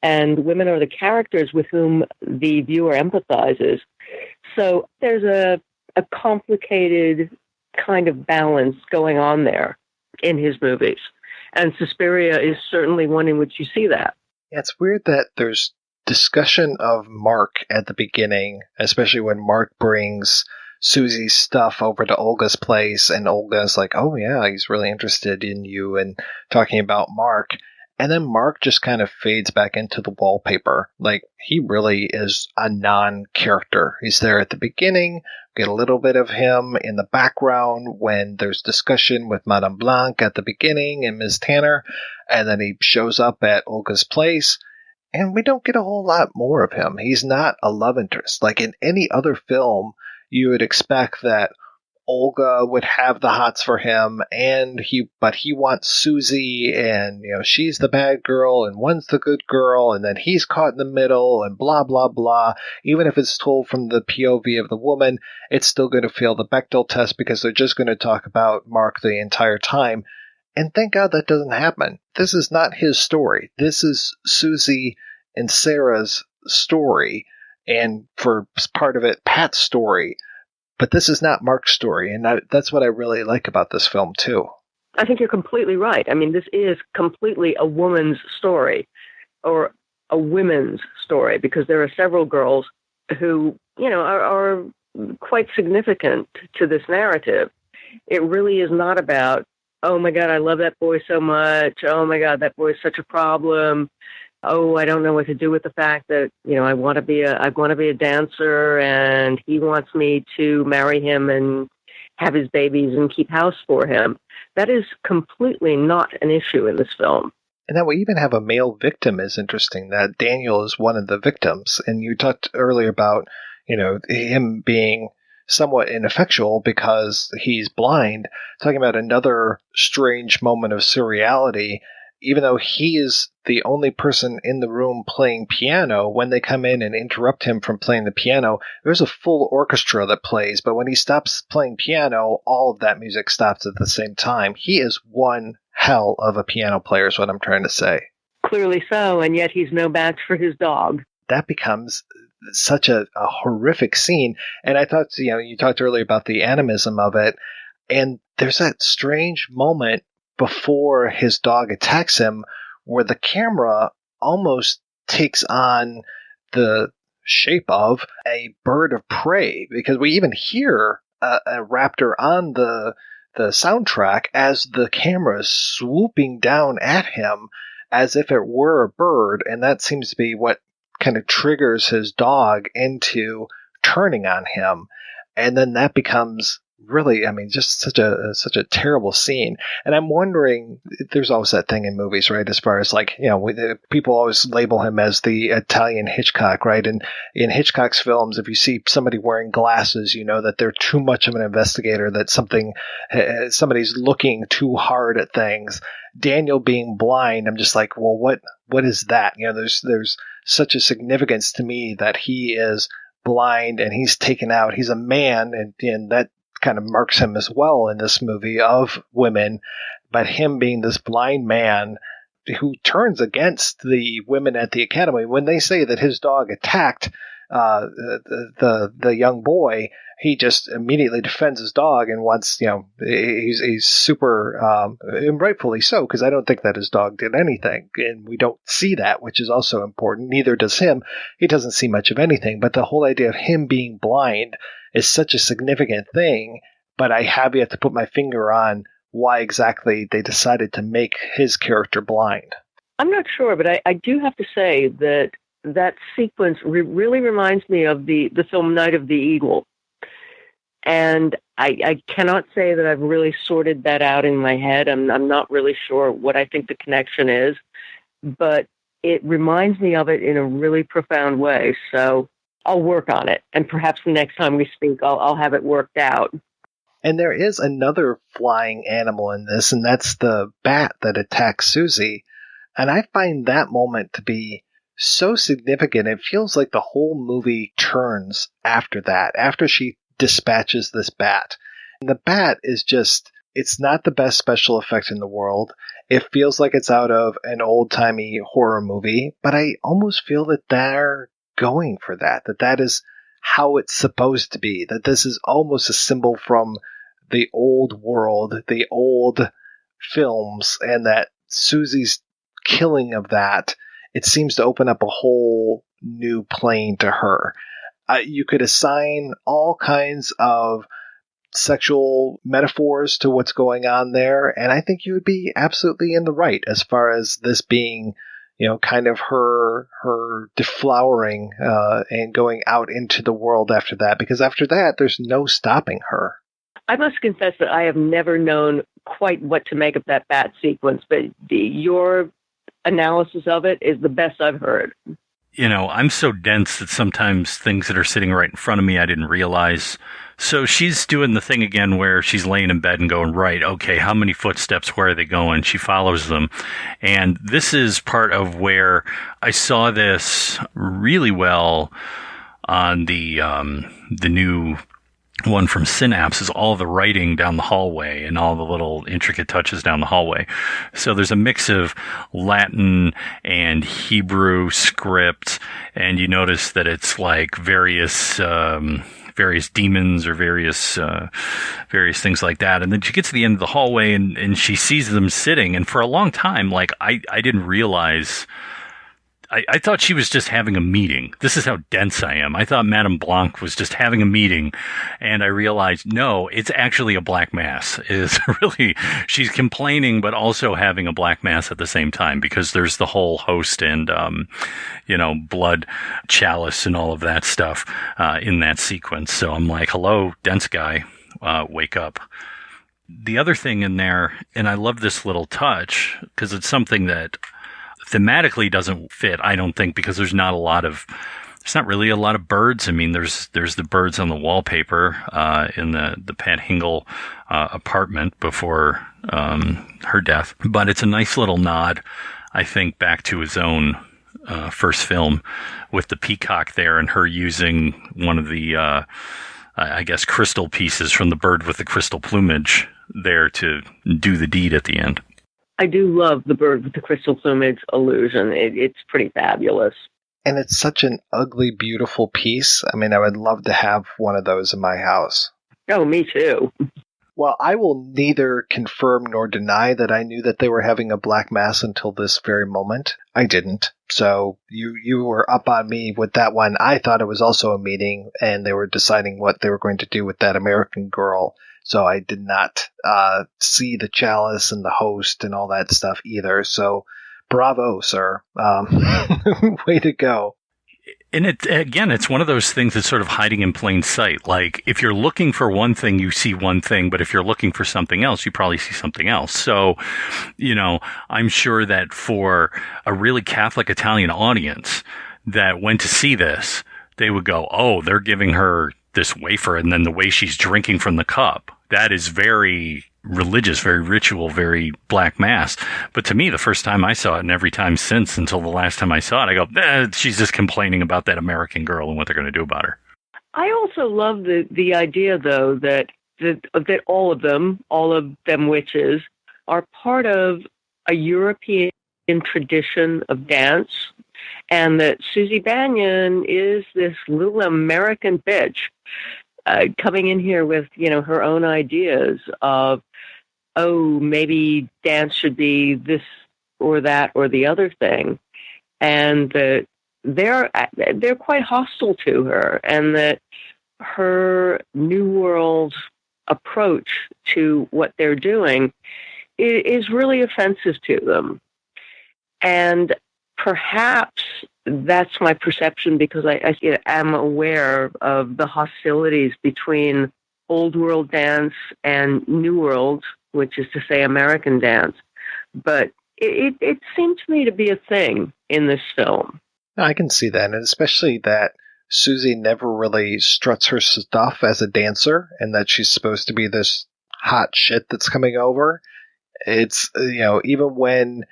and women are the characters with whom the viewer empathizes. So there's a complicated kind of balance going on there in his movies. And Suspiria is certainly one in which you see that. Yeah, it's weird that there's discussion of Mark at the beginning, especially when Mark brings Suzy's stuff over to Olga's place, and Olga's like, oh yeah, he's really interested in you, and talking about Mark. And then Mark just kind of fades back into the wallpaper. Like, he really is a non-character. He's there at the beginning, get a little bit of him in the background when there's discussion with Madame Blanc at the beginning and Ms. Tanner, and then he shows up at Olga's place, and we don't get a whole lot more of him. He's not a love interest. Like in any other film, you would expect that Olga would have the hots for him, but he wants Suzy, and she's the bad girl and one's the good girl, and then he's caught in the middle, and blah blah blah. Even if it's told from the POV of the woman, it's still going to fail the Bechdel test because they're just going to talk about Mark the entire time. And thank God that doesn't happen. This is not his story. This is Suzy and Sarah's story, and for part of it, Pat's story. But this is not Mark's story, and that's what I really like about this film, too. I think you're completely right. I mean, this is completely a woman's story, or a women's story, because there are several girls who, are quite significant to this narrative. It really is not about, oh my God, I love that boy so much. Oh my God, that boy's such a problem. Oh, I don't know what to do with the fact that, I want to be a dancer, and he wants me to marry him and have his babies and keep house for him. That is completely not an issue in this film. And that we even have a male victim is interesting, that Daniel is one of the victims. And you talked earlier about, him being somewhat ineffectual because he's blind, talking about another strange moment of surreality. Even though he is the only person in the room playing piano, when they come in and interrupt him from playing the piano, there's a full orchestra that plays, but when he stops playing piano, all of that music stops at the same time. He is one hell of a piano player is what I'm trying to say. Clearly so, and yet he's no match for his dog. That becomes such a horrific scene, and I thought, you talked earlier about the animism of it, and there's that strange moment before his dog attacks him, where the camera almost takes on the shape of a bird of prey, because we even hear a raptor on the the soundtrack as the camera is swooping down at him as if it were a bird, and that seems to be what kind of triggers his dog into turning on him. And then that becomes really, I mean, just such a terrible scene. And I'm wondering, there's always that thing in movies, right? As far as like, you know, people always label him as the Italian Hitchcock, right? And in Hitchcock's films, if you see somebody wearing glasses, you know that they're too much of an investigator, that somebody's looking too hard at things. Daniel being blind, I'm just like, well, what is that? You know, there's such a significance to me that he is blind and he's taken out. He's a man, and that kind of marks him as well in this movie of women, but him being this blind man who turns against the women at the academy. When they say that his dog attacked the young boy, he just immediately defends his dog and wants, you know, he's super, and rightfully so, because I don't think that his dog did anything, and we don't see that, which is also important. Neither does him. He doesn't see much of anything, but the whole idea of him being blind is such a significant thing, but I have yet to put my finger on why exactly they decided to make his character blind. I'm not sure, but I do have to say that sequence really reminds me of the film Night of the Eagle. And I cannot say that I've really sorted that out in my head. I'm not really sure what I think the connection is, but it reminds me of it in a really profound way. So I'll work on it. And perhaps the next time we speak, I'll have it worked out. And there is another flying animal in this, and that's the bat that attacks Suzy. And I find that moment to be so significant. It feels like the whole movie turns after that, after she dispatches this bat. And the bat is just, it's not the best special effect in the world. It feels like it's out of an old-timey horror movie, but I almost feel that they're going for that is how it's supposed to be, that this is almost a symbol from the old world, the old films, and that Suzy's killing of that, it seems to open up a whole new plane to her. You could assign all kinds of sexual metaphors to what's going on there, and I think you would be absolutely in the right as far as this being, you know, kind of her deflowering and going out into the world after that, because after that, there's no stopping her. I must confess that I have never known quite what to make of that bat sequence, but your analysis of it is the best I've heard. You know, I'm so dense that sometimes things that are sitting right in front of me I didn't realize. So she's doing the thing again where she's laying in bed and going, right, okay, how many footsteps, where are they going? She follows them. And this is part of where I saw this really well on the new one from Synapse, is all the writing down the hallway and all the little intricate touches down the hallway. So there's a mix of Latin and Hebrew script, and you notice that it's like various demons or various things like that. And then she gets to the end of the hallway and she sees them sitting. And for a long time, like I didn't realize, I thought she was just having a meeting. This is how dense I am. I thought Madame Blanc was just having a meeting, and I realized, no, it's actually a black mass. Is really, she's complaining, but also having a black mass at the same time, because there's the whole host and, blood chalice and all of that stuff, in that sequence. So I'm like, hello, dense guy, wake up. The other thing in there, and I love this little touch, because it's something that thematically doesn't fit, I don't think, because there's not really a lot of birds. I mean, there's the birds on the wallpaper in the Pat Hingle apartment before her death. But it's a nice little nod, I think, back to his own first film with the peacock there and her using one of the, crystal pieces from the bird with the crystal plumage there to do the deed at the end. I do love the bird with the crystal plumage illusion. It's pretty fabulous. And it's such an ugly, beautiful piece. I mean, I would love to have one of those in my house. Oh, me too. Well, I will neither confirm nor deny that I knew that they were having a black mass until this very moment. I didn't. So you were up on me with that one. I thought it was also a meeting, and they were deciding what they were going to do with that American Girl So I did not see the chalice and the host and all that stuff either. So bravo, sir. Way to go. And it's one of those things that's sort of hiding in plain sight. Like, if you're looking for one thing, you see one thing, but if you're looking for something else, you probably see something else. So, I'm sure that for a really Catholic Italian audience that went to see this, they would go, oh, they're giving her this wafer, and then the way she's drinking from the cup, that is very religious, very ritual, very black mass. But to me, the first time I saw it, and every time since until the last time I saw it, I go, she's just complaining about that American girl and what they're going to do about her. I also love the idea, though, that all of them witches are part of a European tradition of dance, and that Suzy Banyon is this little American bitch coming in here with, her own ideas of, oh, maybe dance should be this or that or the other thing, and that they're quite hostile to her, and that her New World approach to what they're doing is really offensive to them. And perhaps that's my perception, because I am aware of the hostilities between Old World dance and New World, which is to say American dance. But it seemed to me to be a thing in this film. I can see that, and especially that Suzy never really struts her stuff as a dancer, and that she's supposed to be this hot shit that's coming over. It's, even when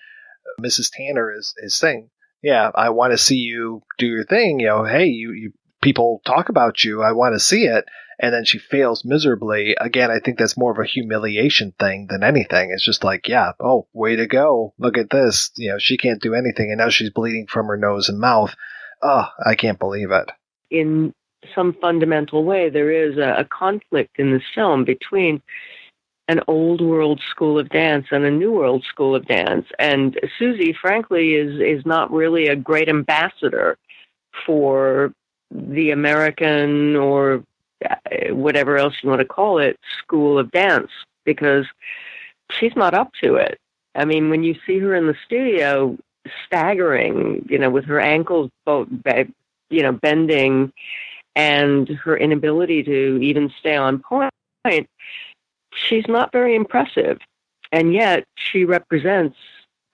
Mrs. Tanner is saying, yeah, I want to see you do your thing, hey, you people talk about you, I want to see it, and then she fails miserably. Again, I think that's more of a humiliation thing than anything. It's just like, yeah, oh, way to go, look at this, she can't do anything, and now she's bleeding from her nose and mouth. Oh, I can't believe it. In some fundamental way, there is a conflict in this film between an old world school of dance and a new world school of dance. And Suzy, frankly, is not really a great ambassador for the American, or whatever else you want to call it, school of dance, because she's not up to it. I mean, when you see her in the studio staggering, with her ankles both, bending, and her inability to even stay on point, she's not very impressive, and yet she represents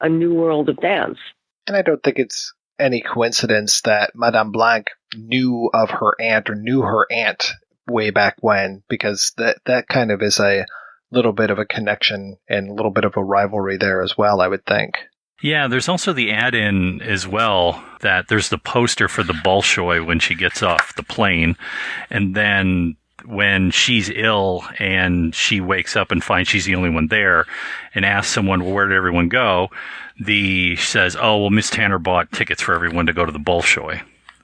a new world of dance. And I don't think it's any coincidence that Madame Blanc knew of her aunt, or knew her aunt way back when, because that kind of is a little bit of a connection and a little bit of a rivalry there as well, I would think. Yeah, there's also the add-in as well, that there's the poster for the Bolshoi when she gets off the plane, and then when she's ill and she wakes up and finds she's the only one there and asks someone, well, where did everyone go? She says, oh, well, Miss Tanner bought tickets for everyone to go to the Bolshoi,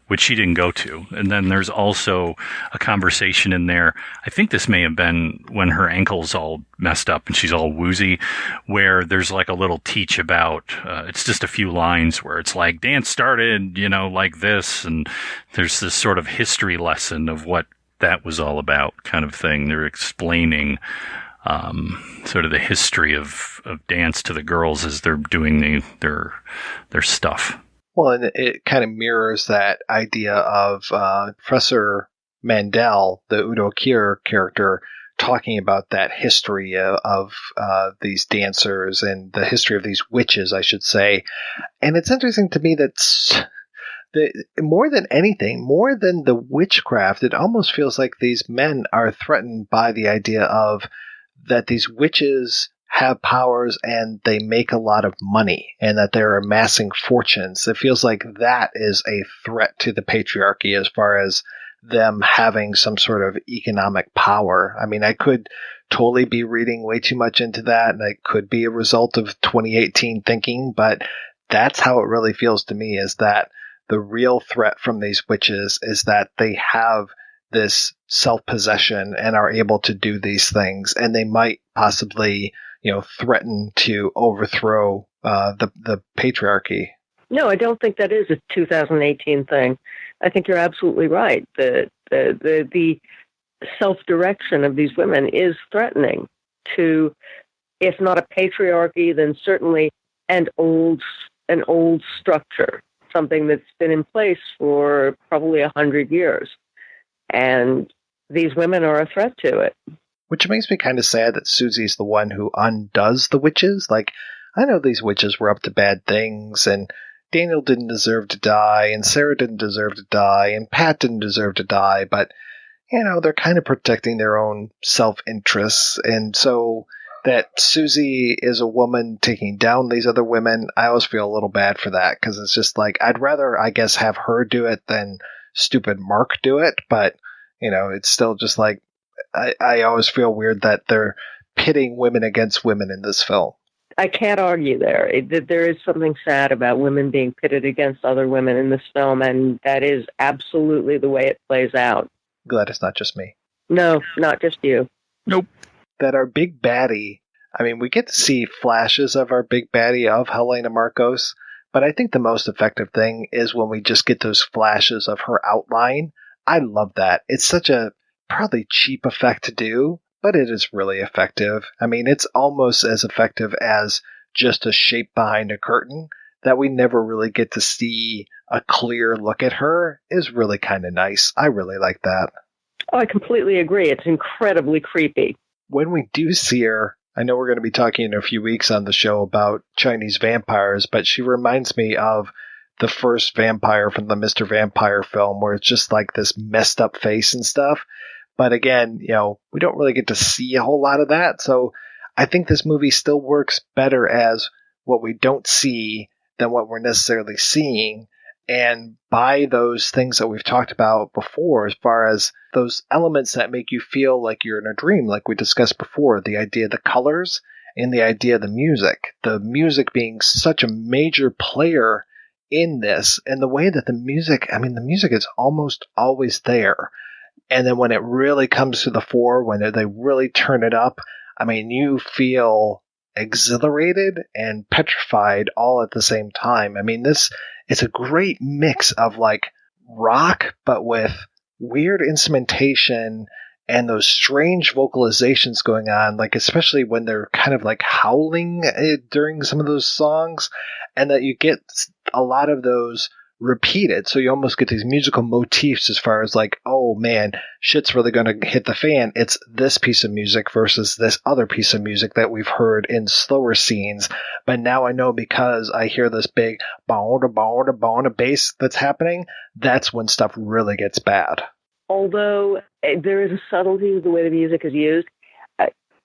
which she didn't go to. And then there's also a conversation in there, I think this may have been when her ankle's all messed up and she's all woozy, where there's like a little teach about, it's just a few lines where it's like, dance started, like this. And there's this sort of history lesson of what that was all about, kind of thing. They're explaining sort of the history of dance to the girls as they're doing their stuff. Well, and it kind of mirrors that idea of Professor Mandel, the Udo Kier character, talking about that history of these dancers and the history of these witches, I should say. And it's interesting to me that more than anything, more than the witchcraft, it almost feels like these men are threatened by the idea of that these witches have powers and they make a lot of money and that they're amassing fortunes. It feels like that is a threat to the patriarchy as far as them having some sort of economic power. I mean, I could totally be reading way too much into that, and it could be a result of 2018 thinking, but that's how it really feels to me, is that the real threat from these witches is that they have this self-possession and are able to do these things, and they might possibly, threaten to overthrow the patriarchy. No, I don't think that is a 2018 thing. I think you're absolutely right. The self-direction of these women is threatening to, if not a patriarchy, then certainly an old structure, something that's been in place for probably 100 years. And these women are a threat to it. Which makes me kind of sad that Susie's the one who undoes the witches. Like, I know these witches were up to bad things, and Daniel didn't deserve to die, and Sarah didn't deserve to die, and Pat didn't deserve to die, but, they're kind of protecting their own self-interests, and so that Suzy is a woman taking down these other women, I always feel a little bad for that, because it's just like, I'd rather, I guess, have her do it than stupid Mark do it, but, it's still just like, I always feel weird that they're pitting women against women in this film. I can't argue there. There is something sad about women being pitted against other women in this film, and that is absolutely the way it plays out. Glad it's not just me. No, not just you. Nope. That our big baddie, we get to see flashes of our big baddie of Helena Markos, but I think the most effective thing is when we just get those flashes of her outline. I love that. It's such a probably cheap effect to do, but it is really effective. It's almost as effective as just a shape behind a curtain. That we never really get to see a clear look at her is really kind of nice. I really like that. Oh, I completely agree. It's incredibly creepy. When we do see her, I know we're going to be talking in a few weeks on the show about Chinese vampires, but she reminds me of the first vampire from the Mr. Vampire film, where it's just like this messed up face and stuff. But again, we don't really get to see a whole lot of that. So I think this movie still works better as what we don't see than what we're necessarily seeing. And by those things that we've talked about before, as far as those elements that make you feel like you're in a dream, like we discussed before, the idea of the colors and the idea of the music being such a major player in this, and the way that the music is almost always there. And then when it really comes to the fore, when they really turn it up, you feel exhilarated and petrified all at the same time. It's a great mix of like rock, but with weird instrumentation and those strange vocalizations going on, like especially when they're kind of like howling during some of those songs, and that you get a lot of those repeated, so you almost get these musical motifs as far as like, oh man, shit's really going to hit the fan. It's this piece of music versus this other piece of music that we've heard in slower scenes, but now I know because I hear this big bass that's happening, that's when stuff really gets bad. Although there is a subtlety to the way the music is used,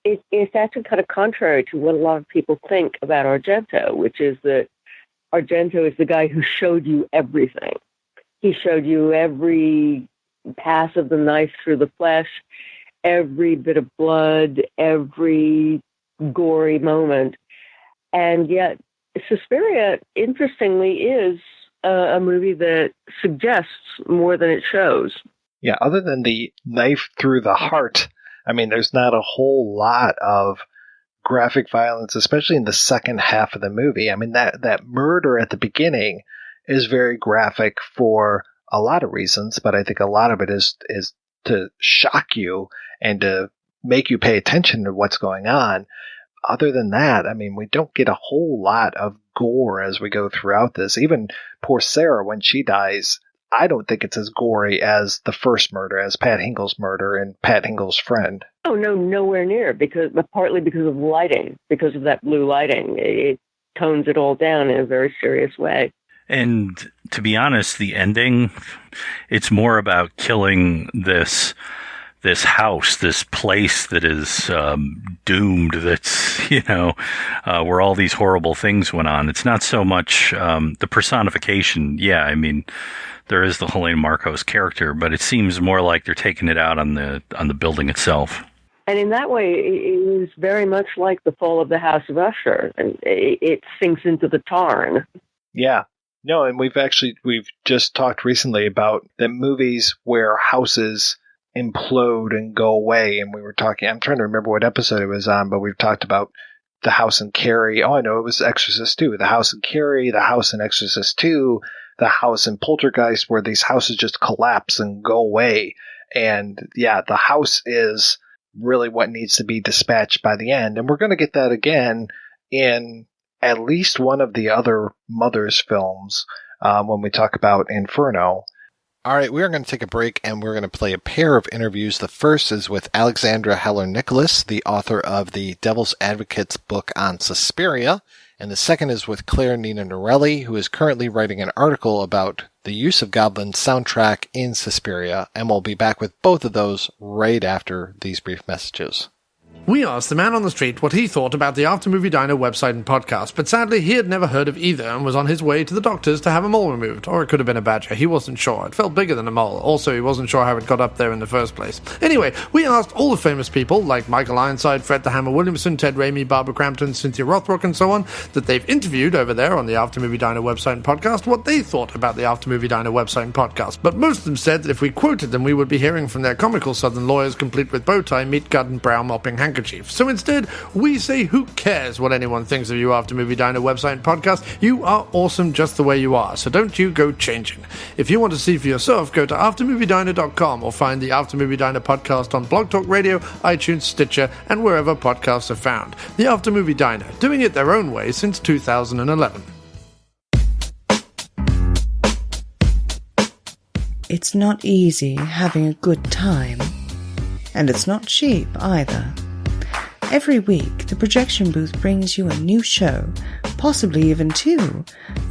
it's actually kind of contrary to what a lot of people think about Argento, which is that Argento is the guy who showed you everything. He showed you every pass of the knife through the flesh, every bit of blood, every gory moment. And yet, Suspiria, interestingly, is a movie that suggests more than it shows. Yeah, other than the knife through the heart, there's not a whole lot of graphic violence, especially in the second half of the movie. That murder at the beginning is very graphic for a lot of reasons, but I think a lot of it is to shock you and to make you pay attention to what's going on. Other than that, we don't get a whole lot of gore as we go throughout this. Even poor Sarah, when she dies, I don't think it's as gory as the first murder, as Pat Hingle's murder and Pat Hingle's friend. Oh, no, nowhere near, partly because of lighting, because of that blue lighting. It tones it all down in a very serious way. And to be honest, the ending, it's more about killing this house, this place that is doomed, that's, where all these horrible things went on. It's not so much the personification. Yeah, there is the Helena Markos character, but it seems more like they're taking it out on the building itself. And in that way, it is very much like the fall of the House of Usher. And it sinks into the tarn. Yeah. No, and we've just talked recently about the movies where houses implode and go away. And we were talking, I'm trying to remember what episode it was on, but we've talked about the house in Carrie. Oh, I know, it was Exorcist 2. The house in Carrie, the house in Exorcist 2, the house in Poltergeist, where these houses just collapse and go away. And yeah, the house is really what needs to be dispatched by the end. And we're going to get that again in at least one of the other Mother's films when we talk about Inferno. All right, we're going to take a break and we're going to play a pair of interviews. The first is with Alexandra Heller-Nicholas, the author of the Devil's Advocate's book on Suspiria. And the second is with Clare Nina-Norelli, who is currently writing an article about the use of Goblin's soundtrack in Suspiria. And we'll be back with both of those right after these brief messages. We asked the man on the street what he thought about the After Movie Diner website and podcast, but sadly he had never heard of either and was on his way to the doctor's to have a mole removed. Or it could have been a badger, he wasn't sure. It felt bigger than a mole. Also, he wasn't sure how it got up there in the first place. Anyway, we asked all the famous people, like Michael Ironside, Fred the Hammer Williamson, Ted Raimi, Barbara Crampton, Cynthia Rothrock, and so on, that they've interviewed over there on the After Movie Diner website and podcast, what they thought about the After Movie Diner website and podcast. But most of them said that if we quoted them, we would be hearing from their comical southern lawyers complete with bow tie, meat gut, and brow mopping handkerchief. So instead, we say who cares what anyone thinks of you After Movie Diner website and podcast. You are awesome just the way you are, so don't you go changing. If you want to see for yourself, go to aftermoviediner.com or find the After Movie Diner podcast on Blog Talk Radio, iTunes, Stitcher, and wherever podcasts are found. The After Movie Diner, doing it their own way since 2011. It's not easy having a good time, and it's not cheap either. Every week, the Projection Booth brings you a new show, possibly even two,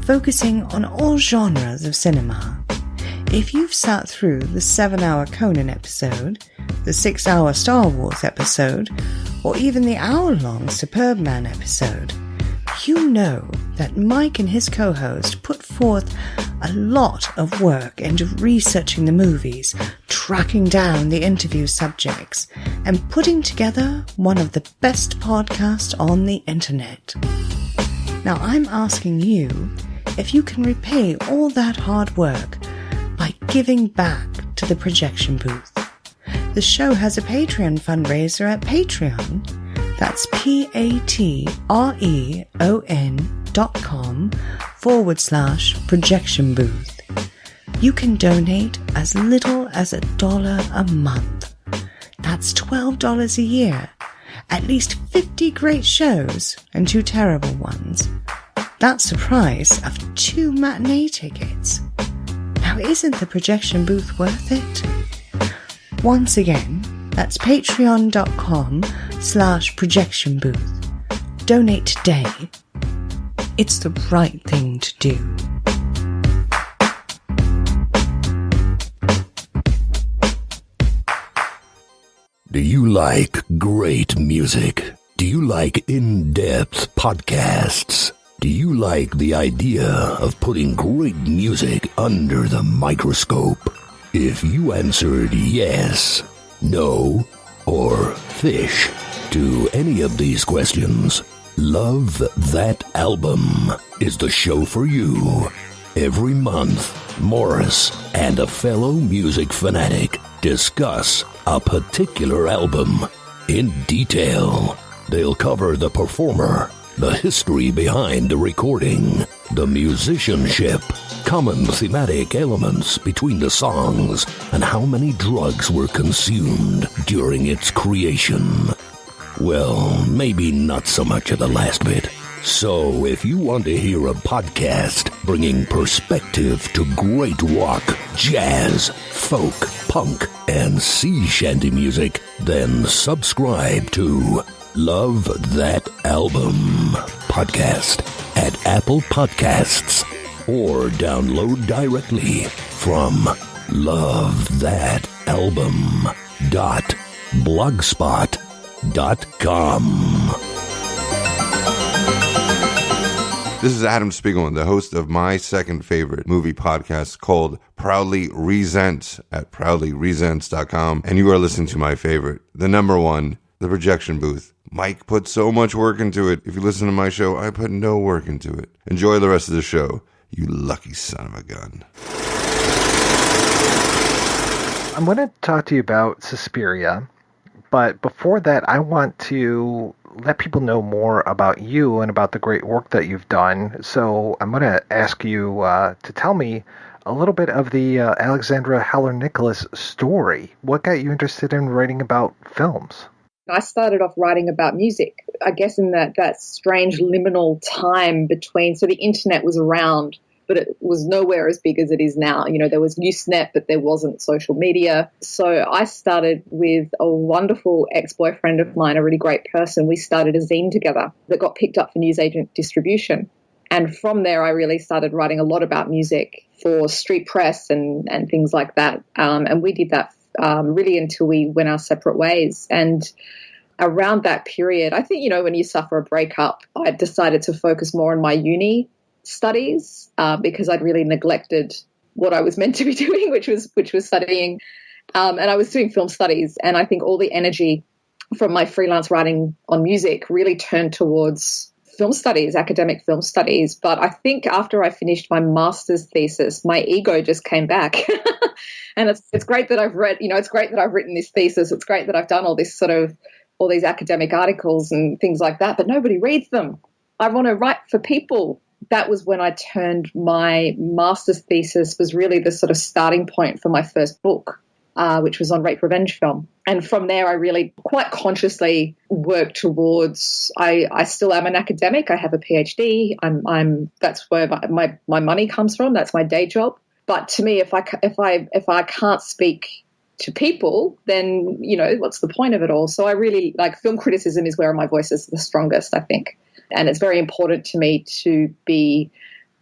focusing on all genres of cinema. If you've sat through the 7-hour Conan episode, the 6-hour Star Wars episode, or even the hour-long Superman episode, you know that Mike and his co-host put forth a lot of work into researching the movies, tracking down the interview subjects, and putting together one of the best podcasts on the internet. Now I'm asking you if you can repay all that hard work by giving back to the Projection Booth. The show has a Patreon fundraiser at Patreon. That's patreon.com/Projection Booth. You can donate as little as $1 a month. That's $12 a year. At least 50 great shows and 2 terrible ones. That's the price of 2 matinee tickets. Now isn't the Projection Booth worth it? Once again, that's patreon.com/Projection Booth. Donate today. It's the right thing to do. Do you like great music? Do you like in-depth podcasts? Do you like the idea of putting great music under the microscope? If you answered yes, no, or fish to any of these questions, Love That Album is the show for you. Every month, Morris and a fellow music fanatic discuss a particular album in detail. They'll cover the performer, the history behind the recording, the musicianship, common thematic elements between the songs, and how many drugs were consumed during its creation. Well, maybe not so much of the last bit. So, if you want to hear a podcast bringing perspective to great rock, jazz, folk, punk, and sea shanty music, then subscribe to Love That Album podcast at Apple Podcasts or download directly from lovethatalbum.blogspot.com. This is Adam Spiegelman, the host of my second favorite movie podcast called Proudly Resents at proudlyresents.com. And you are listening to my favorite, the number one, The Projection Booth. Mike put so much work into it. If you listen to my show, I put no work into it. Enjoy the rest of the show, you lucky son of a gun. I'm going to talk to you about Suspiria, but before that, I want to let people know more about you and about the great work that you've done. So I'm going to ask you to tell me a little bit of the Alexandra Heller-Nicholas story. What got you interested in writing about films? I started off writing about music, I guess in that strange liminal time between, so the internet was around, but it was nowhere as big as it is now. You know, there was Usenet, but there wasn't social media. So I started with a wonderful ex-boyfriend of mine, a really great person. We started a zine together that got picked up for newsagent distribution. And from there, I really started writing a lot about music for street press and things like that. And we did that really until we went our separate ways. And around that period, I think, you know, when you suffer a breakup, I decided to focus more on my uni studies because I'd really neglected what I was meant to be doing, which was studying. And I was doing film studies. And I think all the energy from my freelance writing on music really turned towards film studies, academic film studies. But I think after I finished my master's thesis, my ego just came back. And it's great that I've read, you know, it's great that I've written this thesis. It's great that I've done all these academic articles and things like that, but nobody reads them. I want to write for people. That was when I turned my master's thesis was really the sort of starting point for my first book, which was on rape revenge film. And from there, I really quite consciously worked towards, I still am an academic. I have a PhD. That's where my money comes from. That's my day job. But to me, if I can't speak to people, then, you know, what's the point of it all? So I really like film criticism is where my voice is the strongest, I think. And it's very important to me to be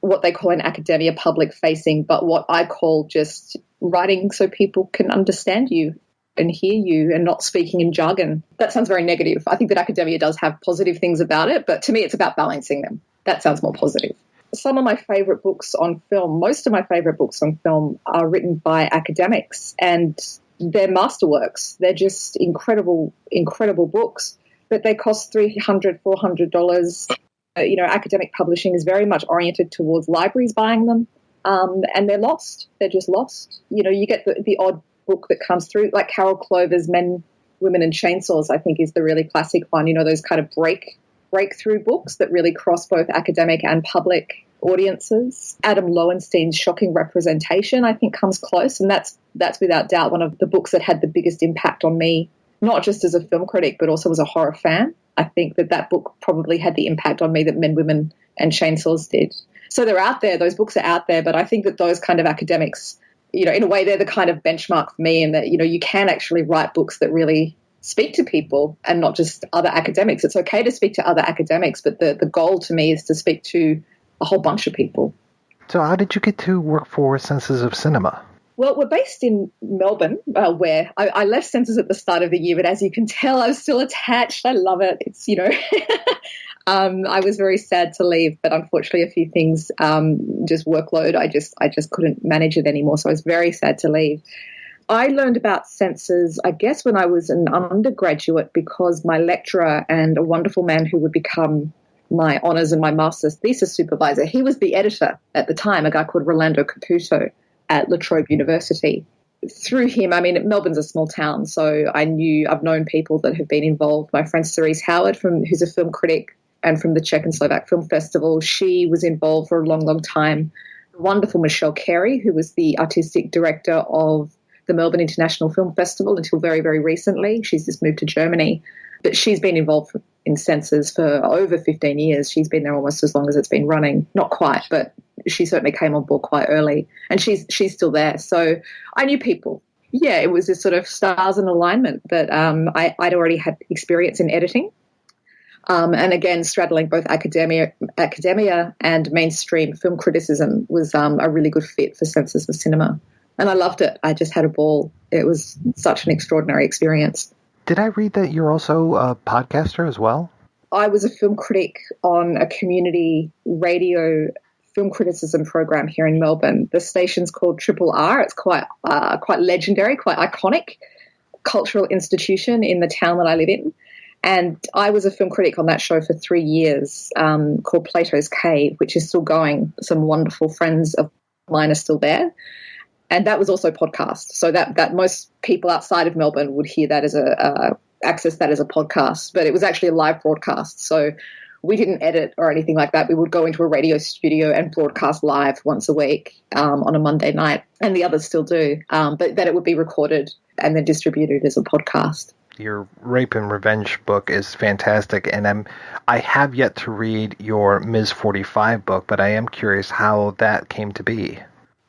what they call in academia public facing, but what I call just writing so people can understand you and hear you and not speaking in jargon. That sounds very negative. I think that academia does have positive things about it, but to me it's about balancing them. That sounds more positive. Some of my favorite books on film, most of my favorite books on film are written by academics, and they're masterworks. They're just incredible, incredible books, but they cost $300, $400. You know, academic publishing is very much oriented towards libraries buying them, and they're lost. They're just lost. You know, you get the odd book that comes through, like Carol Clover's Men, Women and Chainsaws, I think is the really classic one. You know, those kind of breakthrough books that really cross both academic and public audiences. Adam Lowenstein's Shocking Representation, I think, comes close, and that's without doubt one of the books that had the biggest impact on me, not just as a film critic, but also as a horror fan. I think that book probably had the impact on me that Men, Women and Chainsaws did. So they're out there, those books are out there, but I think that those kind of academics, you know, in a way they're the kind of benchmark for me, and that, you know, you can actually write books that really speak to people and not just other academics. It's okay to speak to other academics, but the goal to me is to speak to a whole bunch of people. So how did you get to work for Senses of Cinema? Well, we're based in Melbourne, where I left Senses at the start of the year, but as you can tell, I'm still attached. I love it. It's, you know, I was very sad to leave, but unfortunately a few things, just workload, I just couldn't manage it anymore. So I was very sad to leave. I learned about Senses, I guess, when I was an undergraduate, because my lecturer and a wonderful man who would become my honours and my master's thesis supervisor, he was the editor at the time, a guy called Rolando Caputo at La Trobe University. Through him, I mean, Melbourne's a small town, so I've known people that have been involved. My friend Cerise Howard, who's a film critic and from the Czech and Slovak Film Festival, she was involved for a long, long time. The wonderful Michelle Carey, who was the artistic director of the Melbourne International Film Festival until very, very recently. She's just moved to Germany. But she's been involved in Senses for over 15 years. She's been there almost as long as it's been running. Not quite, but she certainly came on board quite early. And she's still there. So I knew people. Yeah, it was this sort of stars in alignment that I'd already had experience in editing. And again, straddling both academia and mainstream film criticism was a really good fit for Senses of Cinema. And I loved it. I just had a ball. It was such an extraordinary experience. Did I read that you're also a podcaster as well? I was a film critic on a community radio film criticism program here in Melbourne. The station's called Triple R. It's quite legendary, quite iconic cultural institution in the town that I live in. And I was a film critic on that show for 3 years, called Plato's Cave, which is still going. Some wonderful friends of mine are still there. And that was also podcast, so that most people outside of Melbourne would hear that as access that as a podcast, but it was actually a live broadcast. So We didn't edit or anything like that. We would go into a radio studio and broadcast live once a week on a Monday night, and the others still do, but that it would be recorded and then distributed as a podcast. Your rape and revenge book is fantastic, and I have yet to read your Ms. 45 book, but I am curious how that came to be.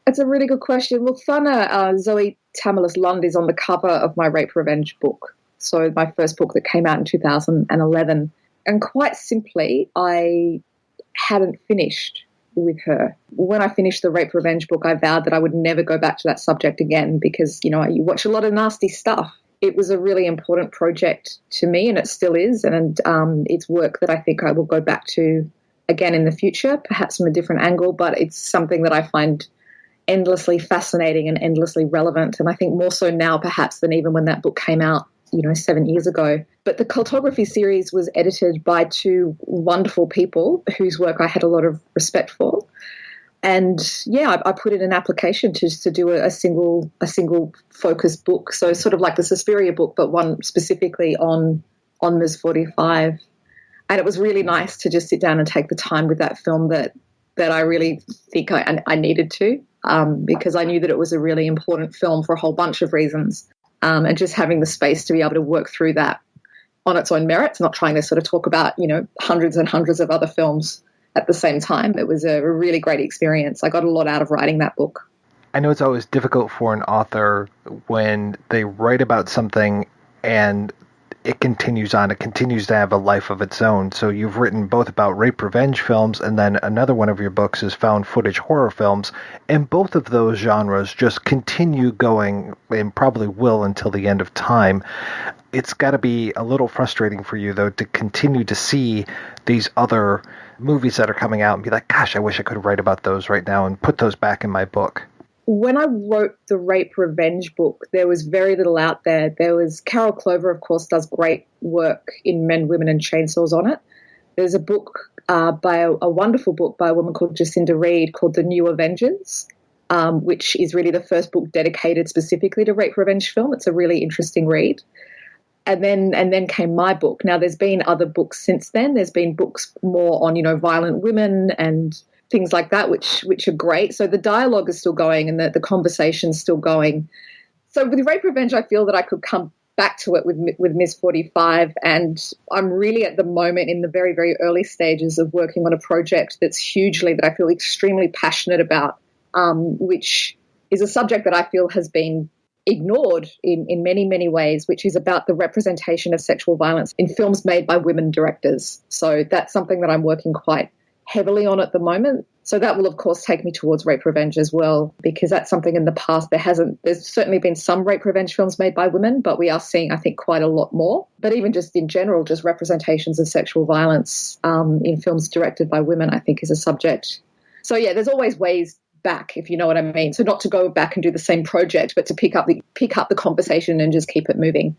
It's a really good question. Well, Thana, Zoe Tamalis Lund is on the cover of my rape revenge book, so my first book that came out in 2011. And quite simply, I hadn't finished with her. When I finished the rape revenge book, I vowed that I would never go back to that subject again because, you watch a lot of nasty stuff. It was a really important project to me, and it still is. And it's work that I think I will go back to again in the future, perhaps from a different angle, but it's something that I find endlessly fascinating and endlessly relevant. And I think more so now perhaps than even when that book came out, 7 years ago. But the Cultography series was edited by two wonderful people whose work I had a lot of respect for. And I put in an application to do a single focused book. So sort of like the Suspiria book, but one specifically on Ms. 45. And it was really nice to just sit down and take the time with that film that I really think I needed to, because I knew that it was a really important film for a whole bunch of reasons. And just having the space to be able to work through that on its own merits, not trying to sort of talk about, hundreds and hundreds of other films at the same time. It was a really great experience. I got a lot out of writing that book. I know it's always difficult for an author when they write about something and it continues on. It continues to have a life of its own. So you've written both about rape revenge films, and then another one of your books is found footage horror films. And both of those genres just continue going and probably will until the end of time. It's got to be a little frustrating for you, though, to continue to see these other movies that are coming out and be like, gosh, I wish I could write about those right now and put those back in my book. When I wrote the rape revenge book, there was very little out there. There was Carol Clover, of course, does great work in Men, Women and Chainsaws on it. There's a book by a wonderful book by a woman called Jacinda Reed called The New Avengers, which is really the first book dedicated specifically to rape revenge film. It's a really interesting read. And then came my book. Now, there's been other books since then. There's been books more on, violent women and things like that, which are great. So the dialogue is still going and the conversation's still going. So with rape revenge, I feel that I could come back to it with Ms. 45, and I'm really at the moment in the very, very early stages of working on a project that I feel extremely passionate about, which is a subject that I feel has been ignored in many, many ways, which is about the representation of sexual violence in films made by women directors. So that's something that I'm working quite heavily on at the moment. So that will, of course, take me towards rape revenge as well, because that's something in the past there's certainly been some rape revenge films made by women, but we are seeing, I think, quite a lot more. But even just in general, just representations of sexual violence in films directed by women, I think, is a subject. So yeah, there's always ways back, if you know what I mean. So not to go back and do the same project, but to pick up the conversation and just keep it moving.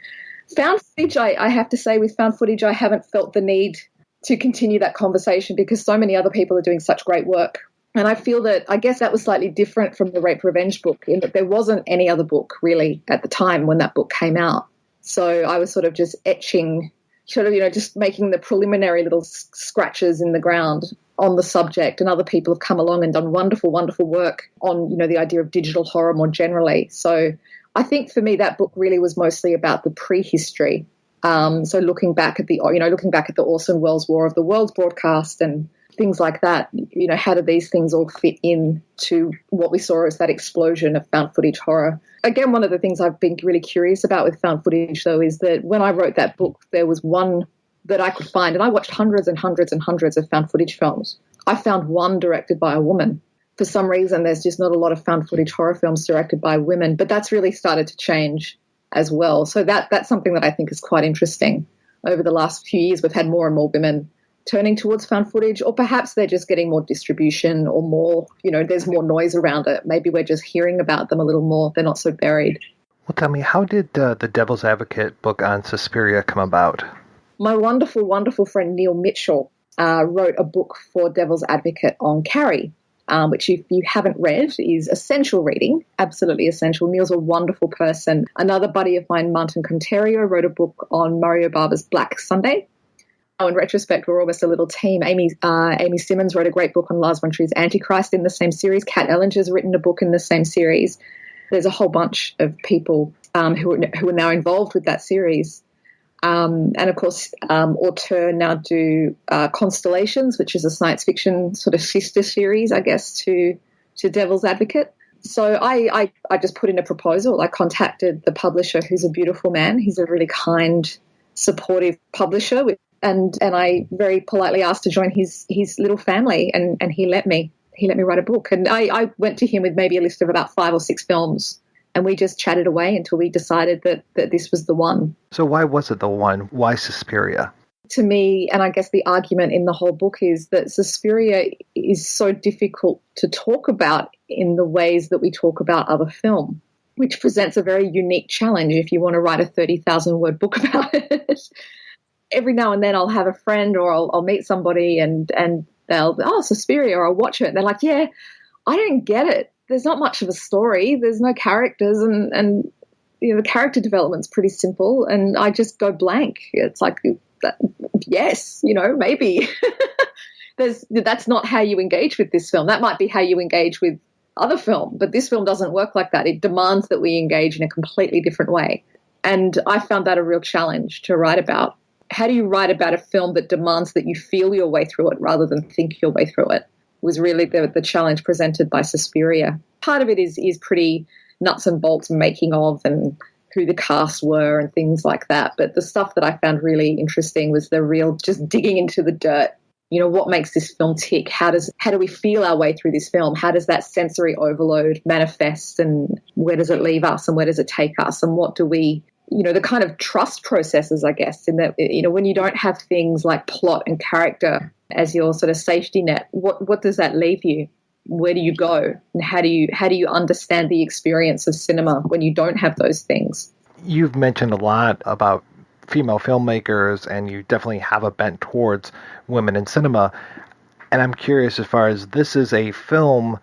Found footage, I have to say, with found footage, I haven't felt the need to continue that conversation because so many other people are doing such great work. And I guess that was slightly different from the Rape Revenge book in that there wasn't any other book really at the time when that book came out. So I was sort of just etching, just making the preliminary little scratches in the ground on the subject, and other people have come along and done wonderful, wonderful work on, the idea of digital horror more generally. So I think for me that book really was mostly about the prehistory. So looking back at the Orson Welles War of the Worlds broadcast and things like that, how do these things all fit in to what we saw as that explosion of found footage horror? Again, one of the things I've been really curious about with found footage, though, is that when I wrote that book, there was one that I could find, and I watched hundreds and hundreds and hundreds of found footage films. I found one directed by a woman. For some reason, there's just not a lot of found footage horror films directed by women, but that's really started to change as well. So that's something that I think is quite interesting. Over the last few years, we've had more and more women turning towards found footage, or perhaps they're just getting more distribution or more, there's more noise around it. Maybe we're just hearing about them a little more. They're not so buried. Well, tell me, how did the Devil's Advocate book on Suspiria come about? My wonderful, wonderful friend Neil Mitchell wrote a book for Devil's Advocate on Carrie, which if you haven't read is essential reading, absolutely essential. Neil's a wonderful person. Another buddy of mine, Martin Conterio, wrote a book on Mario Bava's Black Sunday. in retrospect, we're almost a little team. Amy Simmons wrote a great book on Lars von Trier's Antichrist in the same series. Kat Ellinger's written a book in the same series. There's a whole bunch of people who are now involved with that series. And, of course, Auteur now do Constellations, which is a science fiction sort of sister series, I guess, to Devil's Advocate. So I just put in a proposal. I contacted the publisher, who's a beautiful man. He's a really kind, supportive publisher, and I very politely asked to join his little family, and he let me. He let me write a book. And I went to him with maybe a list of about 5 or 6 films, and we just chatted away until we decided that this was the one. So why was it the one? Why Suspiria? To me, and I guess the argument in the whole book is that Suspiria is so difficult to talk about in the ways that we talk about other film, which presents a very unique challenge if you want to write a 30,000-word book about it. Every now and then I'll have a friend or I'll meet somebody and they'll, Suspiria, or I'll watch it. And they're like, yeah, I don't get it. There's not much of a story. There's no characters and the character development's pretty simple. And I just go blank. It's like, yes, maybe. That's not how you engage with this film. That might be how you engage with other film, but this film doesn't work like that. It demands that we engage in a completely different way. And I found that a real challenge to write about. How do you write about a film that demands that you feel your way through it rather than think your way through it? Was really the challenge presented by Suspiria. Part of it is pretty nuts and bolts making of and who the cast were and things like that. But the stuff that I found really interesting was the real just digging into the dirt. What makes this film tick? How do we feel our way through this film? How does that sensory overload manifest, and where does it leave us and where does it take us? And what do we, the kind of trust processes, I guess, in that, when you don't have things like plot and character as your sort of safety net, what does that leave you? Where do you go? And how do you understand the experience of cinema when you don't have those things? You've mentioned a lot about female filmmakers, and you definitely have a bent towards women in cinema. And I'm curious, as far as this is a film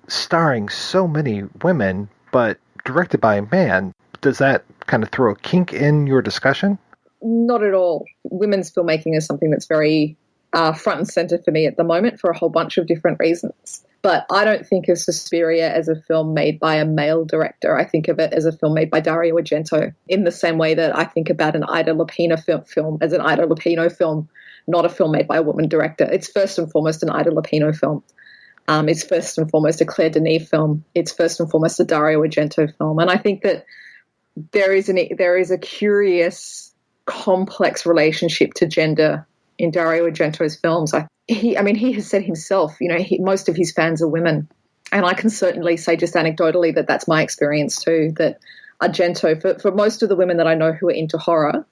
starring so many women, but directed by a man, does that kind of throw a kink in your discussion? Not at all. Women's filmmaking is something that's very front and center for me at the moment for a whole bunch of different reasons. But I don't think of Suspiria as a film made by a male director. I think of it as a film made by Dario Argento, in the same way that I think about an Ida Lupino film as an Ida Lupino film, not a film made by a woman director. It's first and foremost an Ida Lupino film. It's first and foremost a Clare Denis film. It's first and foremost a Dario Argento film. And I think that there is a curious, complex relationship to gender in Dario Argento's films. He has said himself, most of his fans are women. And I can certainly say just anecdotally that that's my experience too, that Argento, for most of the women that I know who are into horror,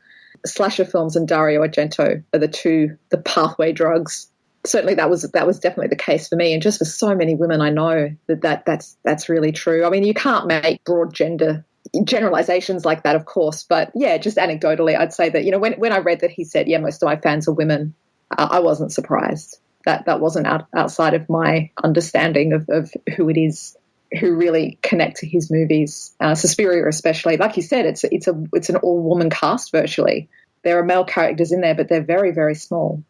slasher films and Dario Argento are the pathway drugs. Certainly that was definitely the case for me. And just for so many women I know that's really true. I mean, you can't make broad gender generalizations like that, of course, but yeah, just anecdotally, I'd say that, when I read that he said, yeah, most of my fans are women, I wasn't surprised. That wasn't outside of my understanding of who it is who really connect to his movies. Suspiria especially, like you said, it's an all-woman cast virtually. There are male characters in there, but they're very, very small.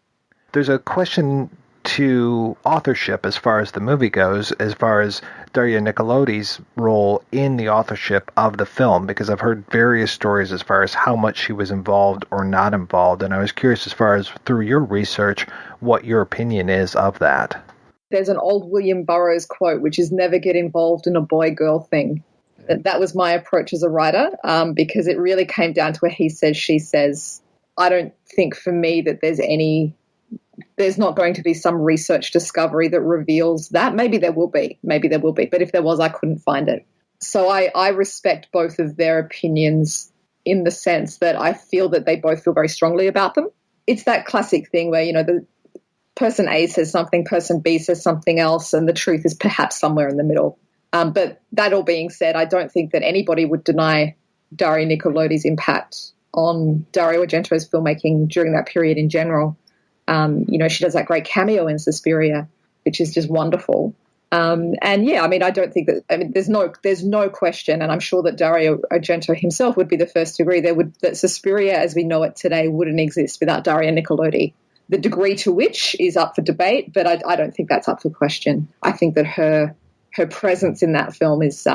There's a question to authorship as far as the movie goes, as far as Dario Nicolodi's role in the authorship of the film, because I've heard various stories as far as how much she was involved or not involved, and I was curious as far as, through your research, what your opinion is of that. There's an old William Burroughs quote, which is never get involved in a boy-girl thing. That was my approach as a writer, because it really came down to a he says, she says. I don't think for me that there's not going to be some research discovery that reveals that. Maybe there will be, but if there was, I couldn't find it. So I respect both of their opinions in the sense that I feel that they both feel very strongly about them. It's that classic thing where, the person A says something, person B says something else, and the truth is perhaps somewhere in the middle. But that all being said, I don't think that anybody would deny Dario Nicolodi's impact on Dario Argento's filmmaking during that period in general. She does that great cameo in Suspiria, which is just wonderful. And yeah, I mean, I don't think that. I mean, there's no question, and I'm sure that Dario Argento himself would be the first to agree that Suspiria, as we know it today, wouldn't exist without Dario Nicolodi. The degree to which is up for debate, but I don't think that's up for question. I think that her presence in that film is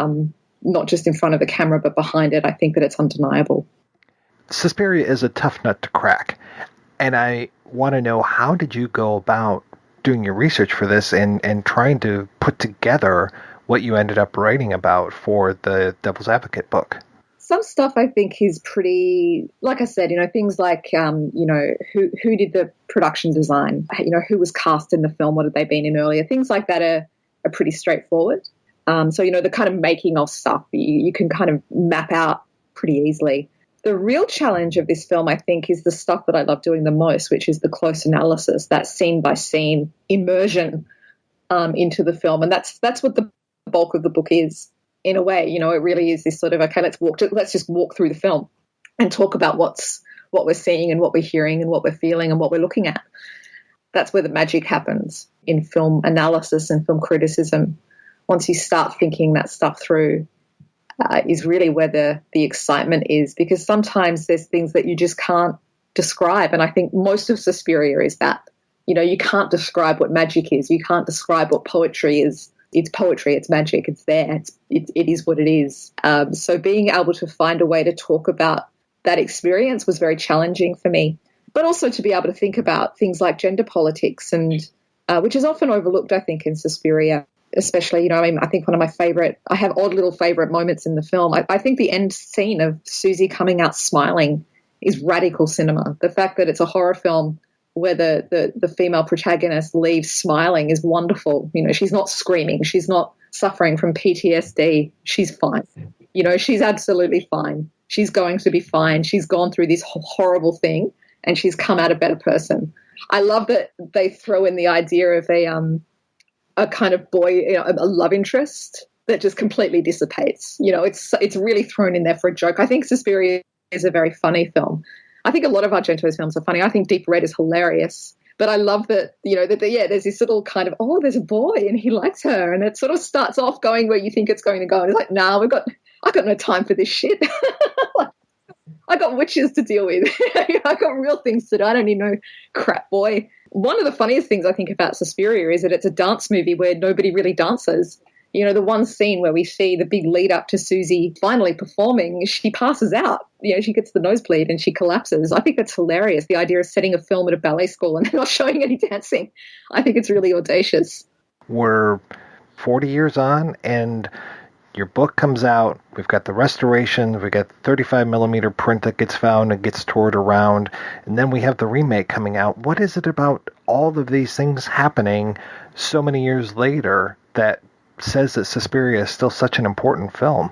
not just in front of the camera, but behind it. I think that it's undeniable. Suspiria is a tough nut to crack, and I want to know, how did you go about doing your research for this and trying to put together what you ended up writing about for the Devil's Advocate book? Some stuff I think is pretty, like I said, things like, who did the production design, who was cast in the film, what had they been in earlier, things like that are pretty straightforward. So, the kind of making of stuff you can kind of map out pretty easily. The real challenge of this film, I think, is the stuff that I love doing the most, which is the close analysis, that scene-by-scene immersion into the film. And that's what the bulk of the book is, in a way. It really is this sort of, okay, let's just walk through the film and talk about what we're seeing and what we're hearing and what we're feeling and what we're looking at. That's where the magic happens in film analysis and film criticism. Once you start thinking that stuff through, is really where the excitement is, because sometimes there's things that you just can't describe. And I think most of Suspiria is that. You can't describe what magic is. You can't describe what poetry is. It's poetry, it's magic, it's there. It is what it is. So being able to find a way to talk about that experience was very challenging for me. But also to be able to think about things like gender politics, and which is often overlooked, I think, in Suspiria. Especially, I think one of my I have odd little favorite moments in the film. I think the end scene of Suzy coming out smiling is radical cinema. The fact that it's a horror film where the female protagonist leaves smiling is wonderful. She's not screaming. She's not suffering from PTSD. She's fine. She's absolutely fine. She's going to be fine. She's gone through this horrible thing and she's come out a better person. I love that they throw in the idea of a kind of boy, a love interest that just completely dissipates. It's really thrown in there for a joke. I think Suspiria is a very funny film. I think a lot of Argento's films are funny. I think Deep Red is hilarious. But I love that, there's this little kind of, there's a boy and he likes her. And it sort of starts off going where you think it's going to go. And it's like, nah, I've got no time for this shit. I got witches to deal with. I got real things to do. I don't need no crap boy. One of the funniest things I think about Suspiria is that it's a dance movie where nobody really dances. The one scene where we see the big lead up to Suzy finally performing, she passes out. She gets the nosebleed and she collapses. I think that's hilarious. The idea of setting a film at a ballet school and not showing any dancing. I think it's really audacious. We're 40 years on and your book comes out. We've got the restoration. We've got the 35 millimeter print that gets found and gets toured around. And then we have the remake coming out. What is it about all of these things happening so many years later that says that Suspiria is still such an important film?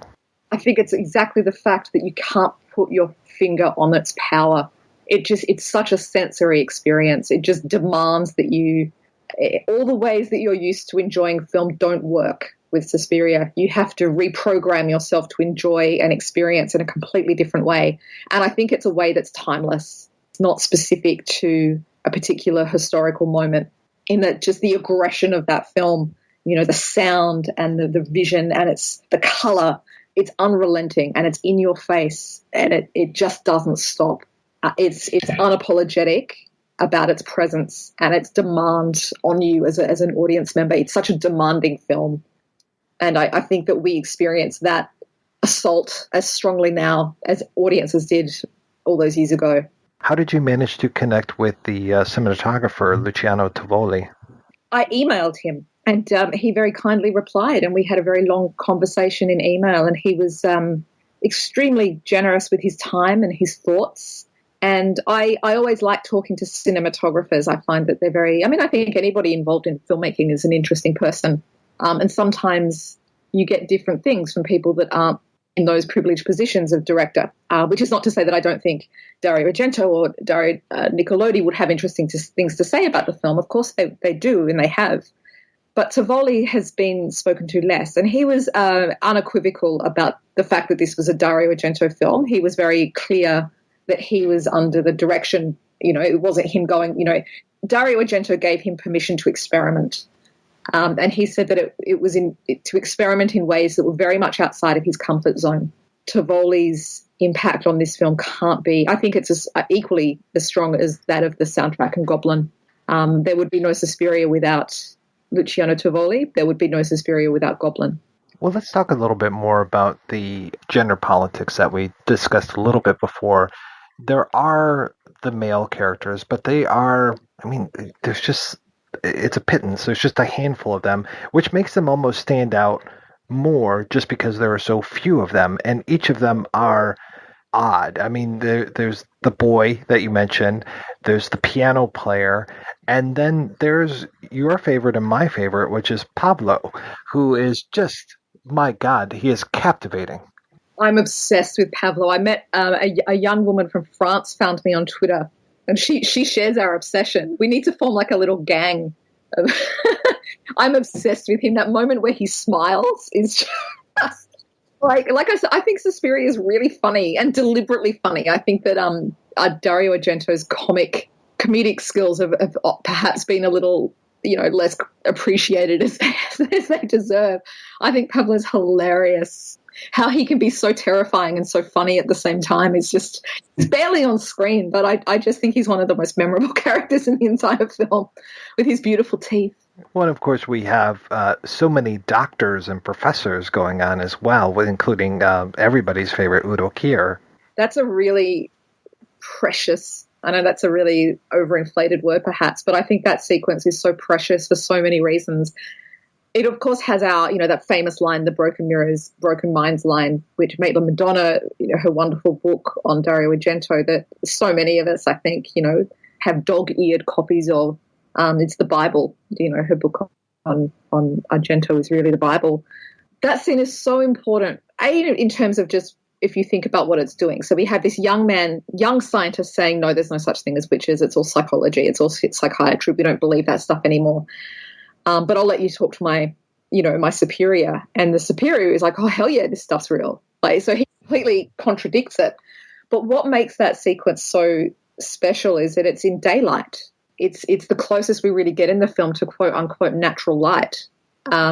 I think it's exactly the fact that you can't put your finger on its power. It's such a sensory experience. It just demands that all the ways that you're used to enjoying film don't work with Suspiria. You have to reprogram yourself to enjoy an experience in a completely different way. And I think it's a way that's timeless. It's not specific to a particular historical moment, in that just the aggression of that film, the sound and the vision and it's the color, it's unrelenting and it's in your face and it just doesn't stop. It's unapologetic about its presence and its demand on you as an audience member. It's such a demanding film. And I think that we experience that assault as strongly now as audiences did all those years ago. How did you manage to connect with the cinematographer, Luciano Tovoli? I emailed him and he very kindly replied, and we had a very long conversation in email, and he was extremely generous with his time and his thoughts. And I always like talking to cinematographers. I find that they're I think anybody involved in filmmaking is an interesting person. And sometimes you get different things from people that aren't in those privileged positions of director, which is not to say that I don't think Dario Argento or Dario Nicolodi would have interesting things to say about the film. Of course they do, and they have. But Tovoli has been spoken to less, and he was unequivocal about the fact that this was a Dario Argento film. He was very clear that he was under the direction, it wasn't him going, Dario Argento gave him permission to experiment. And he said that it was to experiment in ways that were very much outside of his comfort zone. Tivoli's impact on this film can't be, I think it's equally as strong as that of the soundtrack and Goblin. There would be no Suspiria without Luciano Tivoli. There would be no Suspiria without Goblin. Well, let's talk a little bit more about the gender politics that we discussed a little bit before. There are the male characters, but they are, there's just, it's a pittance. There's just a handful of them, which makes them almost stand out more just because there are so few of them, and each of them are odd. There's the boy that you mentioned, there's the piano player, and then there's your favorite and my favorite, which is Pablo, who is just, my God, he is captivating. I'm obsessed with Pablo. I met a young woman from France, found me on Twitter, and she shares our obsession. We need to form like a little gang. I'm obsessed with him. That moment where he smiles is just like I said, I think Suspiria is really funny and deliberately funny. I think that Dario Argento's comedic skills have perhaps been a little, less appreciated as they deserve. I think Pablo's hilarious. How he can be so terrifying and so funny at the same time is just, it's barely on screen, but I just think he's one of the most memorable characters in the entire film with his beautiful teeth. Well, of course, we have so many doctors and professors going on as well, including everybody's favorite Udo Kier. That's a really precious, I know that's a really overinflated word perhaps, but I think that sequence is so precious for so many reasons. It, of course, has our, that famous line, the broken mirrors, broken minds line, which Maitland McDonagh, her wonderful book on Dario Argento that so many of us, I think, have dog-eared copies of. It's the Bible. Her book on Argento is really the Bible. That scene is so important, in terms of just if you think about what it's doing. So we have this young scientist saying, no, there's no such thing as witches. It's all psychology. It's all psychiatry. We don't believe that stuff anymore. But I'll let you talk to my superior. And the superior is like, oh, hell yeah, this stuff's real. So he completely contradicts it. But what makes that sequence so special is that it's in daylight. It's the closest we really get in the film to quote unquote natural light.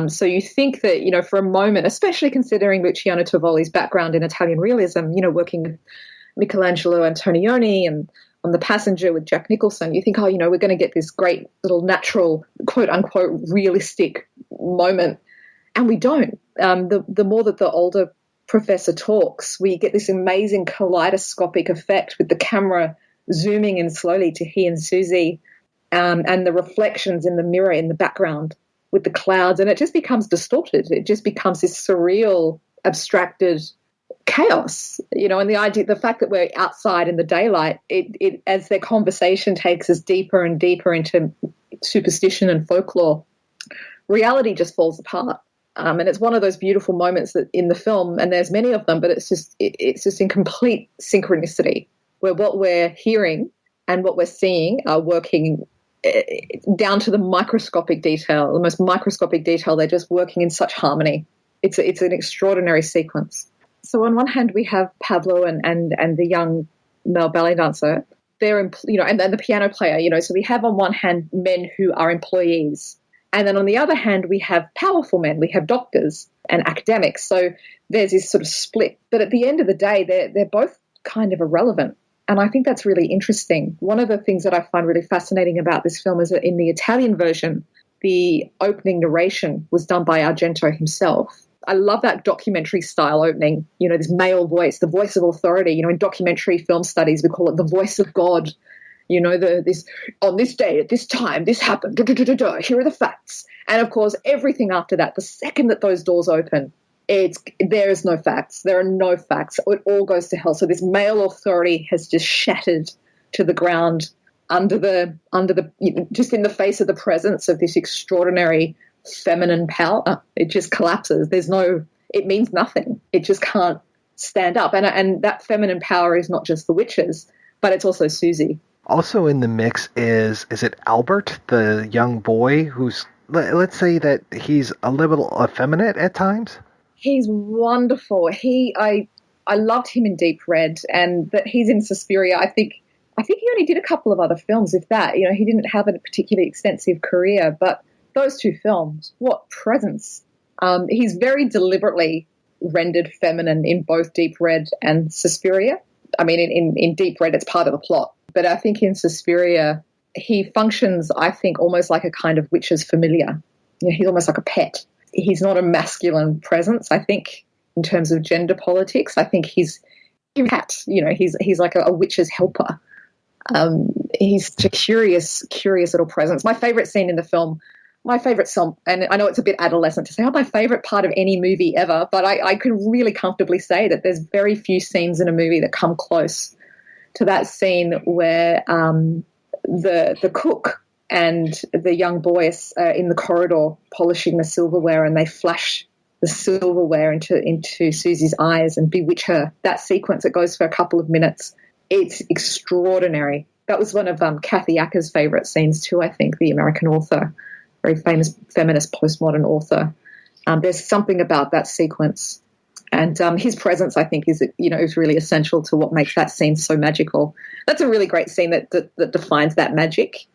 So you think that, for a moment, especially considering Luciano Tivoli's background in Italian realism, working with Michelangelo Antonioni and on The Passenger with Jack Nicholson, you think, we're going to get this great little natural, quote-unquote, realistic moment. And we don't. The more that the older professor talks, we get this amazing kaleidoscopic effect with the camera zooming in slowly to he and Suzy and the reflections in the mirror in the background with the clouds. And it just becomes distorted. It just becomes this surreal, abstracted chaos, and the fact that we're outside in the daylight, it as their conversation takes us deeper and deeper into superstition and folklore, reality just falls apart. And it's one of those beautiful moments that in the film, and there's many of them, but it's just in complete synchronicity where what we're hearing and what we're seeing are working down to the microscopic detail, the most microscopic detail. They're just working in such harmony. It's an extraordinary sequence. So on one hand, we have Pablo and the young male ballet dancer. They're, and then the piano player, so we have on one hand men who are employees. And then on the other hand, we have powerful men. We have doctors and academics. So there's this sort of split. But at the end of the day, they're both kind of irrelevant. And I think that's really interesting. One of the things that I find really fascinating about this film is that in the Italian version, the opening narration was done by Argento himself. I love that documentary style opening, this male voice, the voice of authority. In documentary film studies, we call it the voice of God. This on this day at this time, this happened. Here are the facts. And of course, everything after that, the second that those doors open, there is no facts. There are no facts. It all goes to hell. So this male authority has just shattered to the ground under the just in the face of the presence of this extraordinary feminine power. It just collapses. It means nothing. It just can't stand up. And that feminine power is not just the witches, but it's also Suzy. Also in the mix is it Albert, the young boy who's, let's say that he's a little effeminate at times? He's wonderful. I loved him in Deep Red, and that he's in Suspiria. I think he only did a couple of other films, if that. He didn't have a particularly extensive career, but those two films, what presence. He's very deliberately rendered feminine in both Deep Red and Suspiria. I mean, in Deep Red, it's part of the plot. But I think in Suspiria, he functions, I think, almost like a kind of witch's familiar. You know, he's almost like a pet. He's not a masculine presence, I think, in terms of gender politics. I think he's a cat. You know, he's like a witch's helper. He's a curious little presence. My favourite scene in the film, my favourite song, and I know it's a bit adolescent to say, my favourite part of any movie ever, but I can really comfortably say that there's very few scenes in a movie that come close to that scene where the cook and the young boy are in the corridor polishing the silverware, and they flash the silverware into Susie's eyes and bewitch her. That sequence, it goes for a couple of minutes. It's extraordinary. That was one of Kathy Acker's favourite scenes too, I think, the American author, very famous feminist postmodern author. There's something about that sequence. And his presence, I think, is really essential to what makes that scene so magical. That's a really great scene that defines that magic.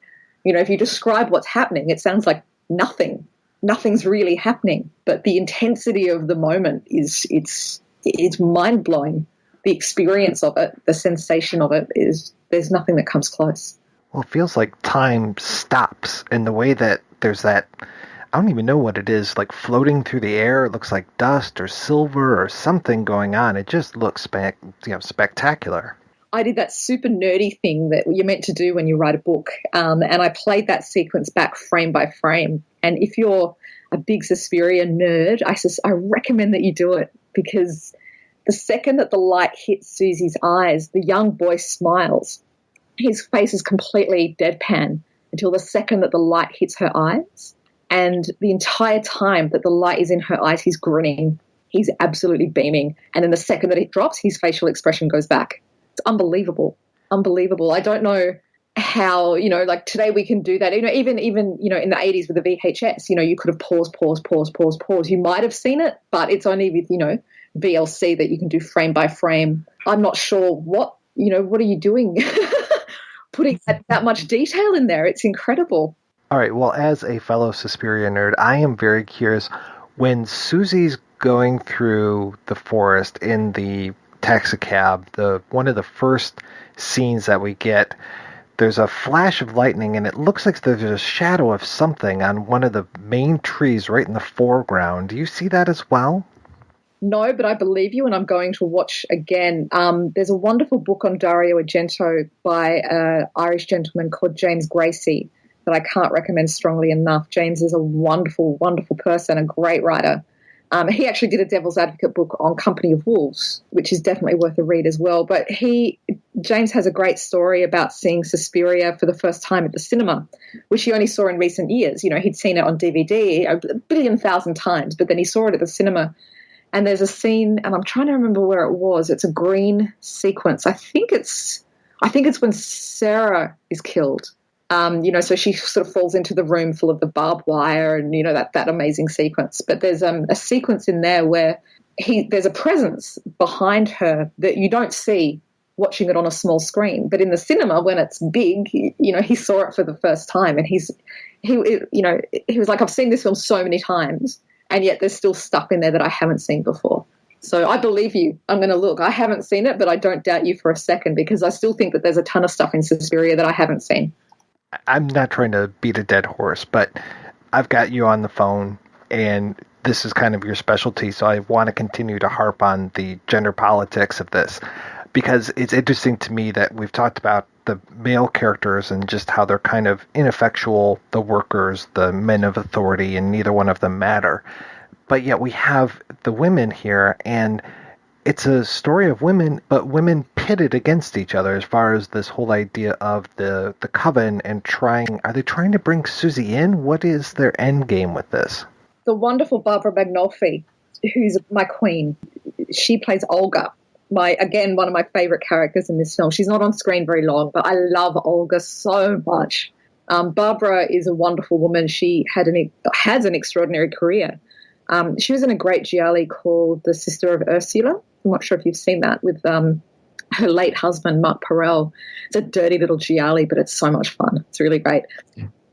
You know, if you describe what's happening, it sounds like nothing. Nothing's really happening. But the intensity of the moment it's mind-blowing. The experience of it, the sensation of it, there's nothing that comes close. Well, it feels like time stops in the way that there's that, I don't even know what it is, like floating through the air. It looks like dust or silver or something going on. It just looks spectacular. I did that super nerdy thing that you're meant to do when you write a book, and I played that sequence back frame by frame. And if you're a big Suspiria nerd, I recommend that you do it, because the second that the light hits Susie's eyes, the young boy smiles. His face is completely deadpan until the second that the light hits her eyes. And the entire time that the light is in her eyes, he's grinning. He's absolutely beaming. And then the second that it drops, his facial expression goes back. It's unbelievable. Unbelievable. I don't know how, like today we can do that. Even in the 80s with the VHS, you could have pause. You might have seen it, but it's only with, VLC that you can do frame by frame. I'm not sure what are you doing putting that much detail in there? It's incredible. All right, well, as a fellow Suspiria nerd, I am very curious. When Susie's going through the forest in the taxicab, one of the first scenes that we get, there's a flash of lightning, and it looks like there's a shadow of something on one of the main trees right in the foreground. Do you see that as well? No, but I believe you, and I'm going to watch again. There's a wonderful book on Dario Argento by an Irish gentleman called James Gracie that I can't recommend strongly enough. James is a wonderful, wonderful person, a great writer. He actually did a Devil's Advocate book on Company of Wolves, which is definitely worth a read as well. But James has a great story about seeing Suspiria for the first time at the cinema, which he only saw in recent years. He'd seen it on DVD a billion thousand times, but then he saw it at the cinema. And there's a scene, and I'm trying to remember where it was. It's a green sequence. I think it's when Sarah is killed. So she sort of falls into the room full of the barbed wire, and that amazing sequence. But there's a sequence in there where there's a presence behind her that you don't see watching it on a small screen. But in the cinema, when it's big, he saw it for the first time, and he was like, I've seen this film so many times, and yet there's still stuff in there that I haven't seen before. So I believe you. I'm going to look. I haven't seen it, but I don't doubt you for a second, because I still think that there's a ton of stuff in Suspiria that I haven't seen. I'm not trying to beat a dead horse, but I've got you on the phone, and this is kind of your specialty, so I want to continue to harp on the gender politics of this, because it's interesting to me that we've talked about the male characters and just how they're kind of ineffectual, the workers, the men of authority, and neither one of them matter. But yet we have the women here, and it's a story of women, but women pitted against each other as far as this whole idea of the coven and are they trying to bring Susie in? What is their end game with this? The wonderful Barbara Magnolfi, who's my queen, she plays Olga. One of my favorite characters in this film. She's not on screen very long, but I love Olga so much. Barbara is a wonderful woman. She has an extraordinary career. She was in a great giallo called The Sister of Ursula. I'm not sure if you've seen that, with her late husband, Mark Perel. It's a dirty little giallo, but it's so much fun. It's really great.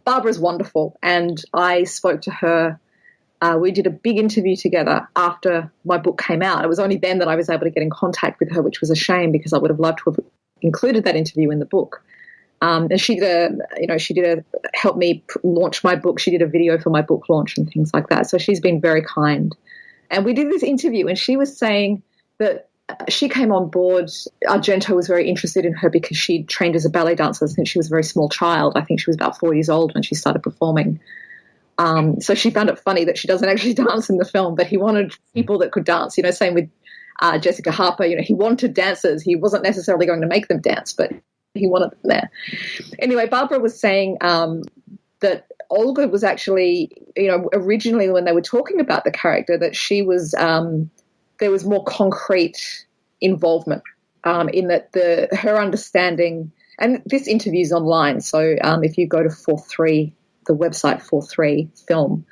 Barbara's wonderful, and I spoke to her. We did a big interview together after my book came out. It was only then that I was able to get in contact with her, which was a shame because I would have loved to have included that interview in the book. And she did help me launch my book. She did a video for my book launch and things like that. So she's been very kind. And we did this interview, and she was saying that she came on board. Argento was very interested in her because she trained as a ballet dancer since she was a very small child. I think she was about 4 years old when she started performing. So she found it funny that she doesn't actually dance in the film, but he wanted people that could dance. Same with Jessica Harper. He wanted dancers. He wasn't necessarily going to make them dance, but he wanted them there. Anyway, Barbara was saying that Olga was actually, originally when they were talking about the character, that she was there was more concrete involvement in that her understanding. And this interview's online, so if you go to 4.3, the website 4.3 film,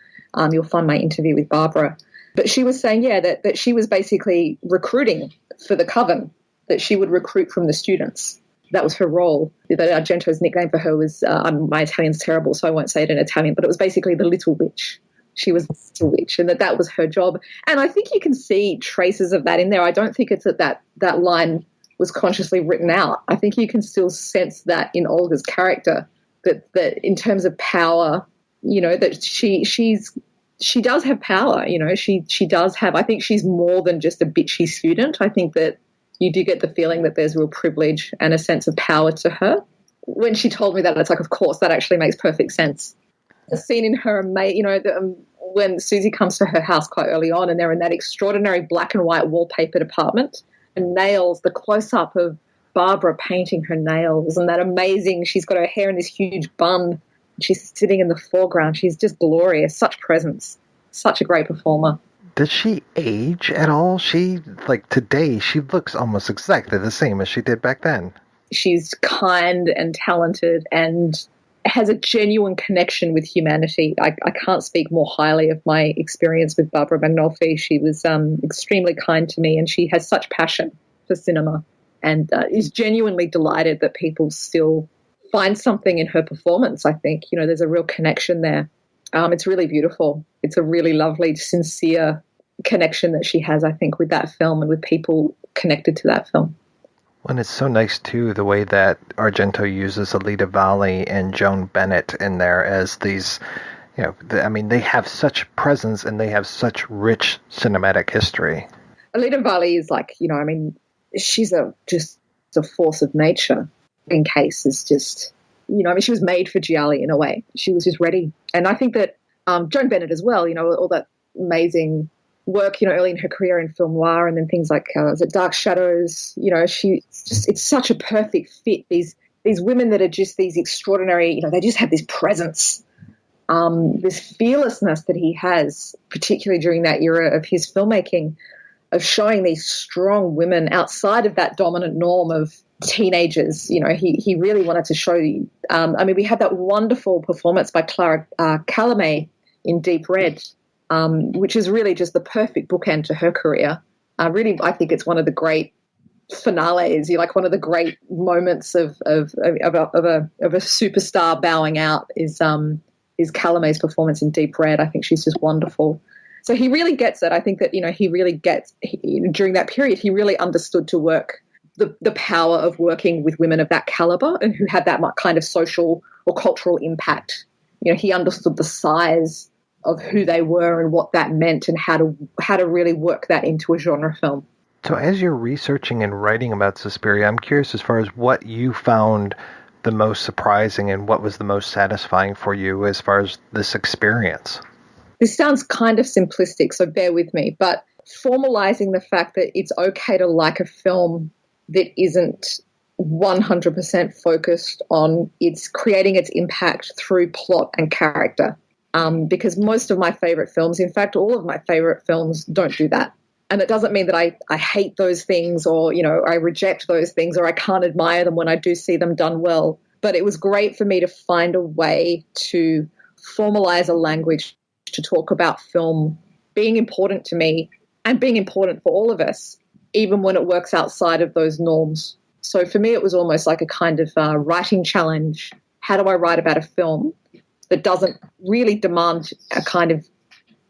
you'll find my interview with Barbara. But she was saying, that she was basically recruiting for the coven, that she would recruit from the students. That was her role. That Argento's nickname for her was, my Italian's terrible, so I won't say it in Italian, but it was basically the little witch. She was the little witch, and that was her job. And I think you can see traces of that in there. I don't think it's that line was consciously written out. I think you can still sense that in Olga's character, that in terms of power, that she does have power. She does have. I think she's more than just a bitchy student. I think that you do get the feeling that there's real privilege and a sense of power to her. When she told me that, it's like, of course, that actually makes perfect sense. The scene in her, when Suzy comes to her house quite early on, and they're in that extraordinary black and white wallpapered apartment, and nails, the close-up of Barbara painting her nails, and that amazing, she's got her hair in this huge bun. She's sitting in the foreground. She's just glorious, such presence, such a great performer. Does she age at all? Today, she looks almost exactly the same as she did back then. She's kind and talented and has a genuine connection with humanity. I can't speak more highly of my experience with Barbara Magnolfi. She was extremely kind to me, and she has such passion for cinema, and is genuinely delighted that people still find something in her performance. I think, there's a real connection there. It's really beautiful. It's a really lovely, sincere connection that she has, I think, with that film and with people connected to that film. And it's so nice, too, the way that Argento uses Alida Valli and Joan Bennett in there as these, they have such presence and they have such rich cinematic history. Alida Valli is she's just a force of nature. In Case is just, she was made for Gialli in a way. She was just ready. And I think that Joan Bennett as well, all that amazing work, early in her career in film noir, and then things like Dark Shadows, it's such a perfect fit. These women that are just these extraordinary, they just have this presence, this fearlessness that he has, particularly during that era of his filmmaking, of showing these strong women outside of that dominant norm of teenagers. He really wanted to show you. We had that wonderful performance by Clara Calamé in Deep Red, which is really just the perfect bookend to her career. I think it's one of the great finales. One of the great moments of a superstar bowing out is Calamé's performance in Deep Red. I think she's just wonderful. So he really gets it. I think that he really gets during that period. He really understood to work the power of working with women of that caliber and who had that kind of social or cultural impact. He understood the size of who they were and what that meant and how to really work that into a genre film. So as you're researching and writing about Suspiria, I'm curious as far as what you found the most surprising and what was the most satisfying for you as far as this experience. This sounds kind of simplistic, so bear with me, but formalizing the fact that it's okay to like a film that isn't 100% focused on its creating its impact through plot and character. Because most of my favorite films, in fact, all of my favorite films don't do that. And it doesn't mean that I hate those things or, I reject those things or I can't admire them when I do see them done well. But it was great for me to find a way to formalize a language to talk about film being important to me and being important for all of us, even when it works outside of those norms. So for me, it was almost like a kind of writing challenge. How do I write about a film that doesn't really demand a kind of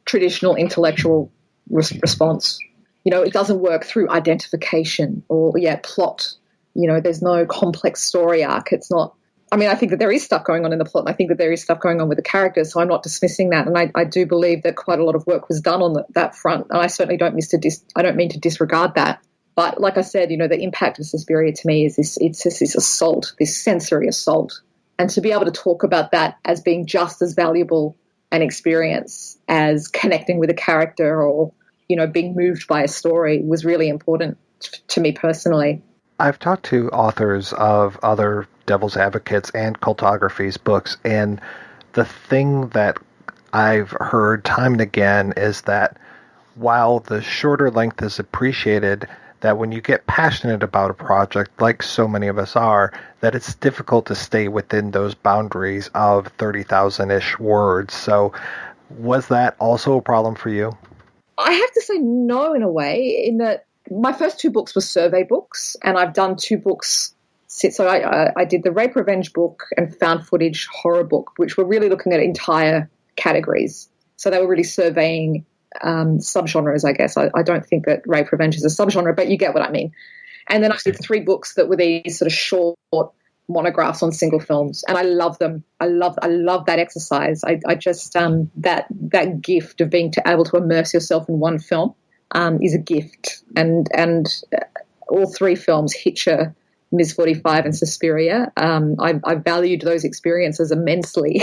traditional intellectual response. It doesn't work through identification or, plot. There's no complex story arc. It's not, I think that there is stuff going on in the plot, and I think that there is stuff going on with the characters, so I'm not dismissing that. And I do believe that quite a lot of work was done on that front, and I certainly don't mean to disregard that. But like I said, the impact of Suspiria to me is this assault, this sensory assault. And to be able to talk about that as being just as valuable an experience as connecting with a character or, being moved by a story was really important to me personally. I've talked to authors of other Devil's Advocates and Cultography's books, and the thing that I've heard time and again is that while the shorter length is appreciated, that when you get passionate about a project, like so many of us are, that it's difficult to stay within those boundaries of 30,000-ish words. So was that also a problem for you? I have to say no, in a way, in that my first 2 books were survey books, and I've done 2 books. So I did the Rape Revenge book and found footage horror book, which were really looking at entire categories. So they were really surveying subgenres, I guess. I don't think that Rape Revenge is a subgenre, but you get what I mean. And then I did 3 books that were these sort of short monographs on single films, and I love them. I love that exercise. I just that gift of being able to immerse yourself in one film is a gift. And all 3 films, Hitcher, Ms. 45 and Suspiria, I valued those experiences immensely.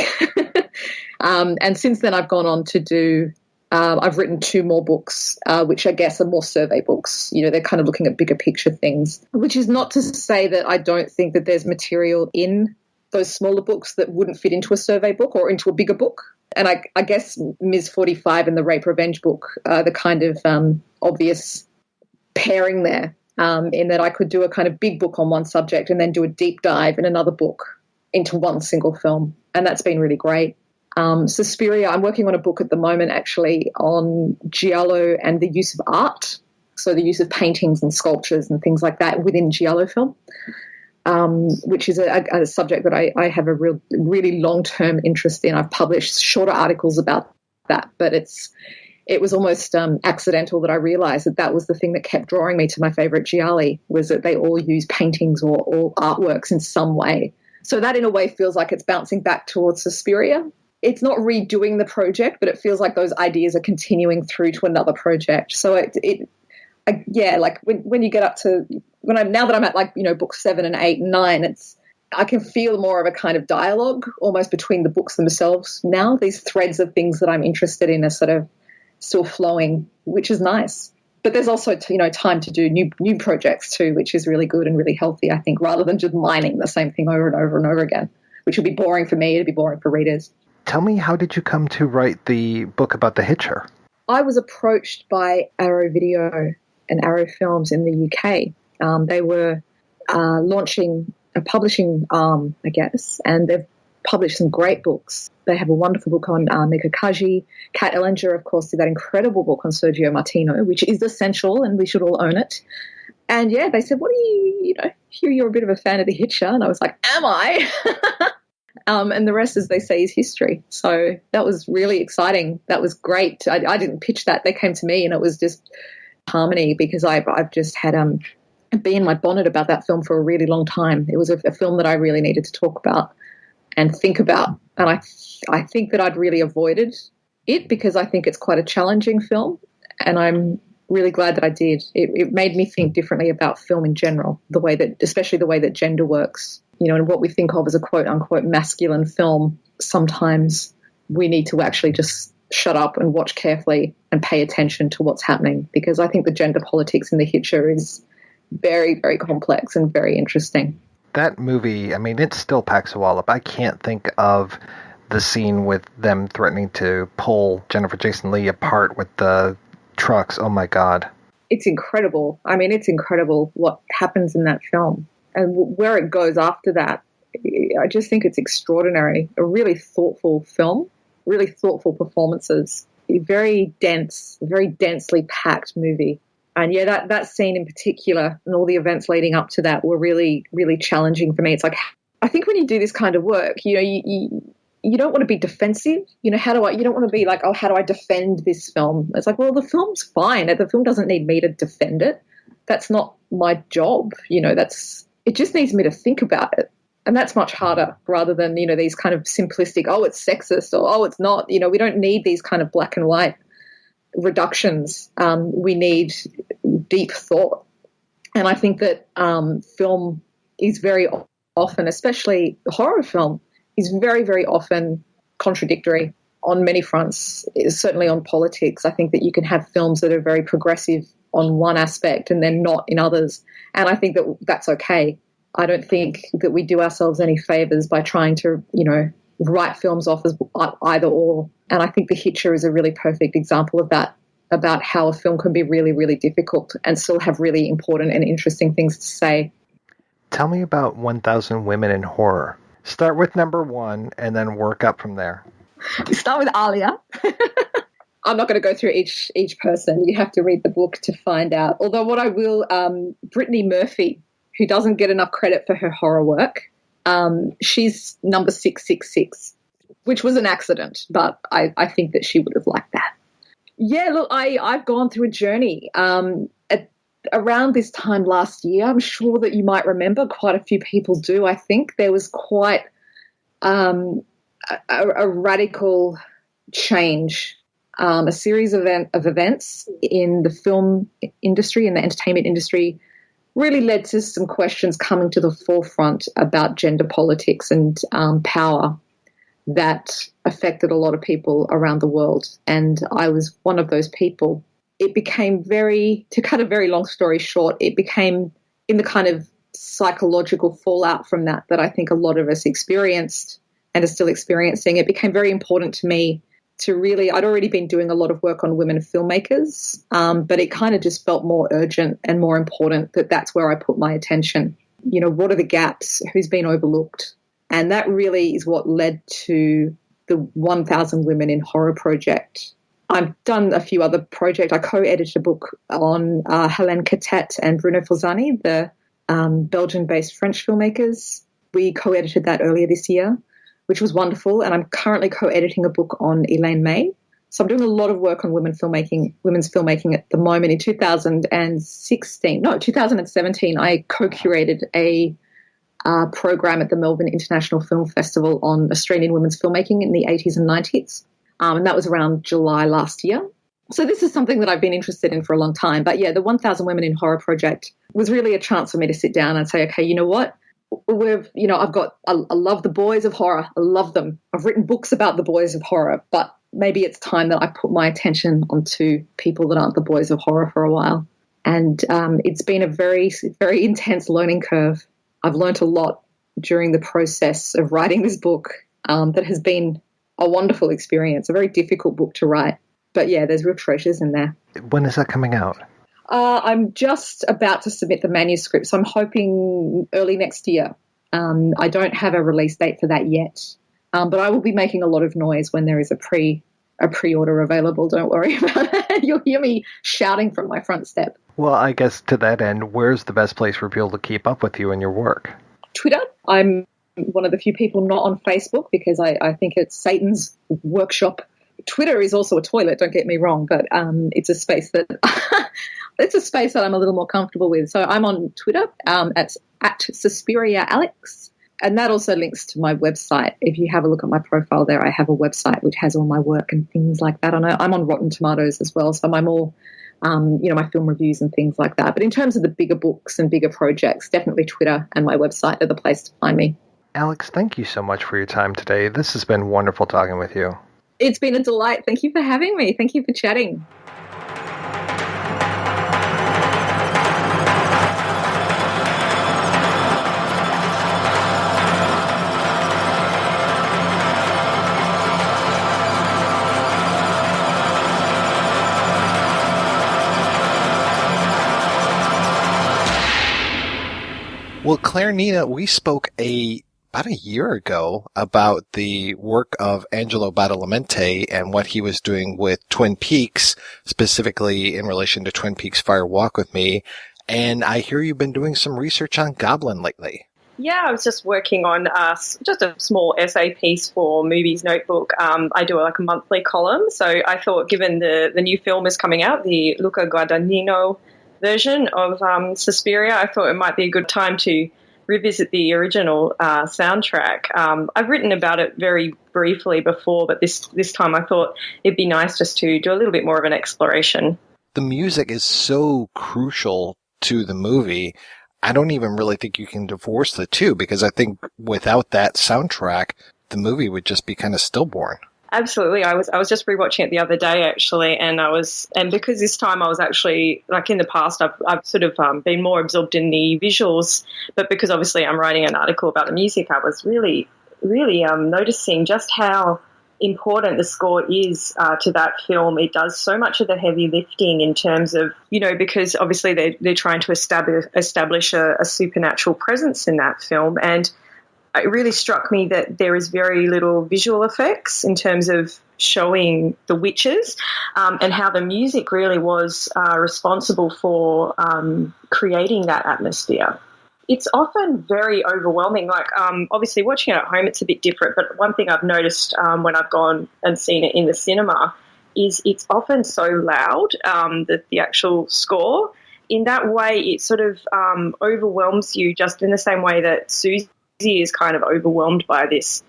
And since then I've gone on to do I've written 2 more books, which I guess are more survey books. They're kind of looking at bigger picture things, which is not to say that I don't think that there's material in those smaller books that wouldn't fit into a survey book or into a bigger book. And I guess Ms. 45 and the Rape Revenge book are the kind of obvious pairing there, in that I could do a kind of big book on one subject and then do a deep dive in another book into one single film. And that's been really great. Suspiria, I'm working on a book at the moment actually on giallo and the use of art, so the use of paintings and sculptures and things like that within giallo film, which is a subject that I have a really long-term interest in. I've published shorter articles about that, but it was almost accidental that I realised that was the thing that kept drawing me to my favourite gialli, was that they all use paintings or artworks in some way. So that in a way feels like it's bouncing back towards Suspiria. It's not redoing the project, but it feels like those ideas are continuing through to another project. So like when you get up to now that I'm at book 7 and 8 and 9, I can feel more of a kind of dialogue almost between the books themselves now. These threads of things that I'm interested in are sort of still flowing, which is nice. But there's also time to do new projects too, which is really good and really healthy, I think, rather than just mining the same thing over and over and over again, which would be boring for me. It'd be boring for readers. Tell me, how did you come to write the book about the Hitcher? I was approached by Arrow Video and Arrow Films in the UK. They were launching a publishing arm, I guess, and they've published some great books. They have a wonderful book on Mika Kaji. Kat Ellinger, of course, did that incredible book on Sergio Martino, which is essential, and we should all own it. And, yeah, they said, what do you hear you're a bit of a fan of the Hitcher? And I was like, am I? And the rest, as they say, is history. So that was really exciting. That was great. I didn't pitch that. They came to me, and it was just harmony, because I've just had been in my bonnet about that film for a really long time. It was a film that I really needed to talk about and think about. And I think that I'd really avoided it because I think it's quite a challenging film, and I'm really glad that I did. It made me think differently about film in general, especially the way that gender works. And what we think of as a quote-unquote masculine film, sometimes we need to actually just shut up and watch carefully and pay attention to what's happening, because I think the gender politics in The Hitcher is very, very complex and very interesting. That movie, it still packs a wallop. I can't think of the scene with them threatening to pull Jennifer Jason Leigh apart with the trucks. Oh, my God. It's incredible. It's incredible what happens in that film. And where it goes after that, I just think it's extraordinary. A really thoughtful film, really thoughtful performances, a very dense, very densely packed movie. And yeah, that scene in particular and all the events leading up to that were really, really challenging for me. It's like, I think when you do this kind of work, you you don't want to be defensive. You don't want to be like, oh, how do I defend this film? It's like, well, the film's fine. The film doesn't need me to defend it. That's not my job. It just needs me to think about it. And that's much harder rather than, these kind of simplistic, oh, it's sexist or, oh, it's not. We don't need these kind of black and white reductions. We need deep thought. And I think that film is very often, especially horror film, is very, very often contradictory on many fronts, certainly on politics. I think that you can have films that are very progressive on one aspect and then not in others. And I think that that's okay. I don't think that we do ourselves any favors by trying to, write films off as either or. And I think The Hitcher is a really perfect example of that, about how a film can be really, really difficult and still have really important and interesting things to say. Tell me about 1,000 Women in Horror. Start with number 1 and then work up from there. You start with Alia. I'm not going to go through each person. You have to read the book to find out. Although what I will, Brittany Murphy, who doesn't get enough credit for her horror work, she's number 666, which was an accident, but I think that she would have liked that. Yeah, look, I've gone through a journey. Around this time last year, I'm sure that you might remember, quite a few people do, I think, there was quite a radical change, a series of events in the film industry and the entertainment industry really led to some questions coming to the forefront about gender politics and power that affected a lot of people around the world. And I was one of those people. It became to cut a very long story short, it became in the kind of psychological fallout from that I think a lot of us experienced and are still experiencing. It became very important to me to really, I'd already been doing a lot of work on women filmmakers, but it kind of just felt more urgent and more important that that's where I put my attention. What are the gaps? Who's been overlooked? And that really is what led to the 1,000 Women in Horror project. I've done a few other projects. I co-edited a book on Hélène Catet and Bruno Forzani, the Belgian-based French filmmakers. We co-edited that earlier this year, which was wonderful. And I'm currently co-editing a book on Elaine May. So I'm doing a lot of work on women's filmmaking at the moment. In 2017, I co-curated a program at the Melbourne International Film Festival on Australian women's filmmaking in the 80s and 90s. And that was around July last year. So this is something that I've been interested in for a long time. But yeah, the 1,000 Women in Horror project was really a chance for me to sit down and say, okay, you know what? I love the boys of horror. I love them. I've written books about the boys of horror, but maybe it's time that I put my attention onto people that aren't the boys of horror for a while. And it's been a very, very intense learning curve. I've learned a lot during the process of writing this book that has been a wonderful experience, a very difficult book to write. But yeah, there's real treasures in there. When is that coming out? I'm just about to submit the manuscript, so I'm hoping early next year. I don't have a release date for that yet, but I will be making a lot of noise when there is a pre-order available. Don't worry about it. You'll hear me shouting from my front step. Well, I guess to that end, where's the best place for people to keep up with you and your work? Twitter. I'm one of the few people not on Facebook because I think it's Satan's workshop. Twitter is also a toilet, don't get me wrong, but it's a space that I'm a little more comfortable with. So I'm on Twitter at Suspiria Alex, and that also links to my website. If you have a look at my profile there, I have a website which has all my work and things like that on it. I'm on Rotten Tomatoes as well, so I'm all my film reviews and things like that. But in terms of the bigger books and bigger projects, definitely Twitter and my website are the place to find me. Alex, thank you so much for your time today. This has been wonderful talking with you. It's been a delight. Thank you for having me. Thank you for chatting. Well, Clare Nina, we spoke about a year ago about the work of Angelo Badalamenti and what he was doing with Twin Peaks, specifically in relation to Twin Peaks Fire Walk with Me. And I hear you've been doing some research on Goblin lately. Yeah, I was just working on just a small essay piece for Movies Notebook. I do a monthly column, so I thought given the new film is coming out, the Luca Guadagnino version of Suspiria, I thought it might be a good time to revisit the original soundtrack. I've written about it very briefly before, but this time I thought it'd be nice just to do a little bit more of an exploration. The music is so crucial to the movie. I don't even really think you can divorce the two, because I think without that soundtrack, the movie would just be kind of stillborn. Absolutely. I was just rewatching it the other day, actually, and because this time I was actually, in the past, I've sort of been more absorbed in the visuals, but because obviously I'm writing an article about the music, I was really, really noticing just how important the score is to that film. It does so much of the heavy lifting in terms of, because obviously they're trying to establish a supernatural presence in that film, and it really struck me that there is very little visual effects in terms of showing the witches, and how the music really was responsible for creating that atmosphere. It's often very overwhelming. Obviously watching it at home, it's a bit different. But one thing I've noticed when I've gone and seen it in the cinema is it's often so loud, the actual score. In that way, it sort of overwhelms you, just in the same way that Suzy is kind of overwhelmed by this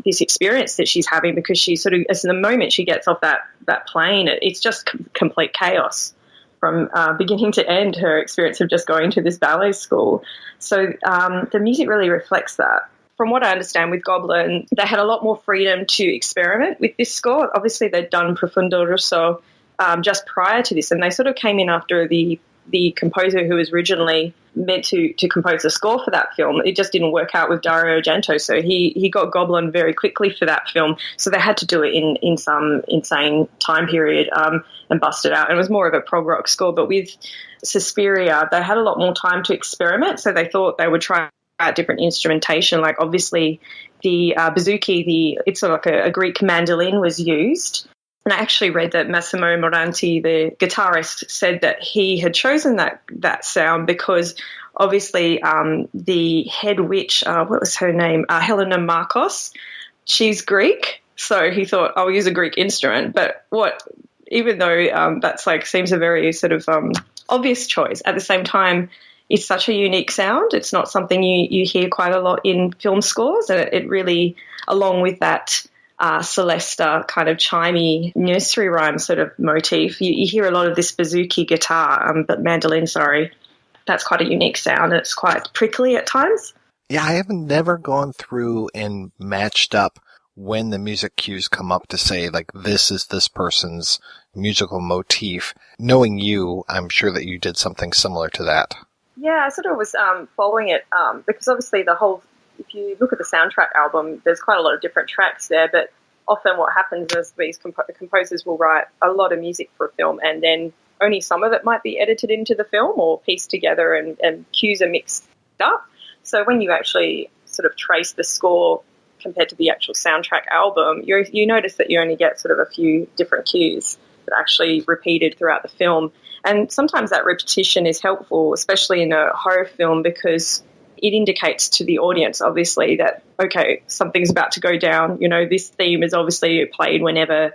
experience that she's having, because she sort of, as the moment she gets off that plane, it's just complete chaos. From beginning to end, her experience of just going to this ballet school. So the music really reflects that. From what I understand with Goblin, they had a lot more freedom to experiment with this score. Obviously, they'd done Profondo Rosso just prior to this, and they sort of came in after the composer who was originally meant to compose the score for that film. It just didn't work out with Dario Argento, so he got Goblin very quickly for that film. So they had to do it in some insane time period and bust it out. And it was more of a prog rock score. But with Suspiria, they had a lot more time to experiment, so they thought they would try out different instrumentation. Like obviously the bouzouki, it's sort of like a Greek mandolin was used. And I actually read that Massimo Moranti, the guitarist, said that he had chosen that sound because obviously the head witch, what was her name? Helena Markos, she's Greek. So he thought, I'll use a Greek instrument. But even though that's seems a very sort of obvious choice, at the same time, it's such a unique sound. It's not something you hear quite a lot in film scores. And it really, along with that Celesta kind of chimey nursery rhyme sort of motif, you hear a lot of this bouzouki guitar, but mandolin, sorry. That's quite a unique sound, and it's quite prickly at times. Yeah, I have never gone through and matched up when the music cues come up to say, this is this person's musical motif. Knowing you, I'm sure that you did something similar to that. Yeah, I sort of was following it because obviously if you look at the soundtrack album, there's quite a lot of different tracks there, but often what happens is these composers will write a lot of music for a film, and then only some of it might be edited into the film or pieced together, and cues are mixed up. So when you actually sort of trace the score compared to the actual soundtrack album, you notice that you only get sort of a few different cues that are actually repeated throughout the film. And sometimes that repetition is helpful, especially in a horror film, because it indicates to the audience, obviously, that, okay, something's about to go down. This theme is obviously played whenever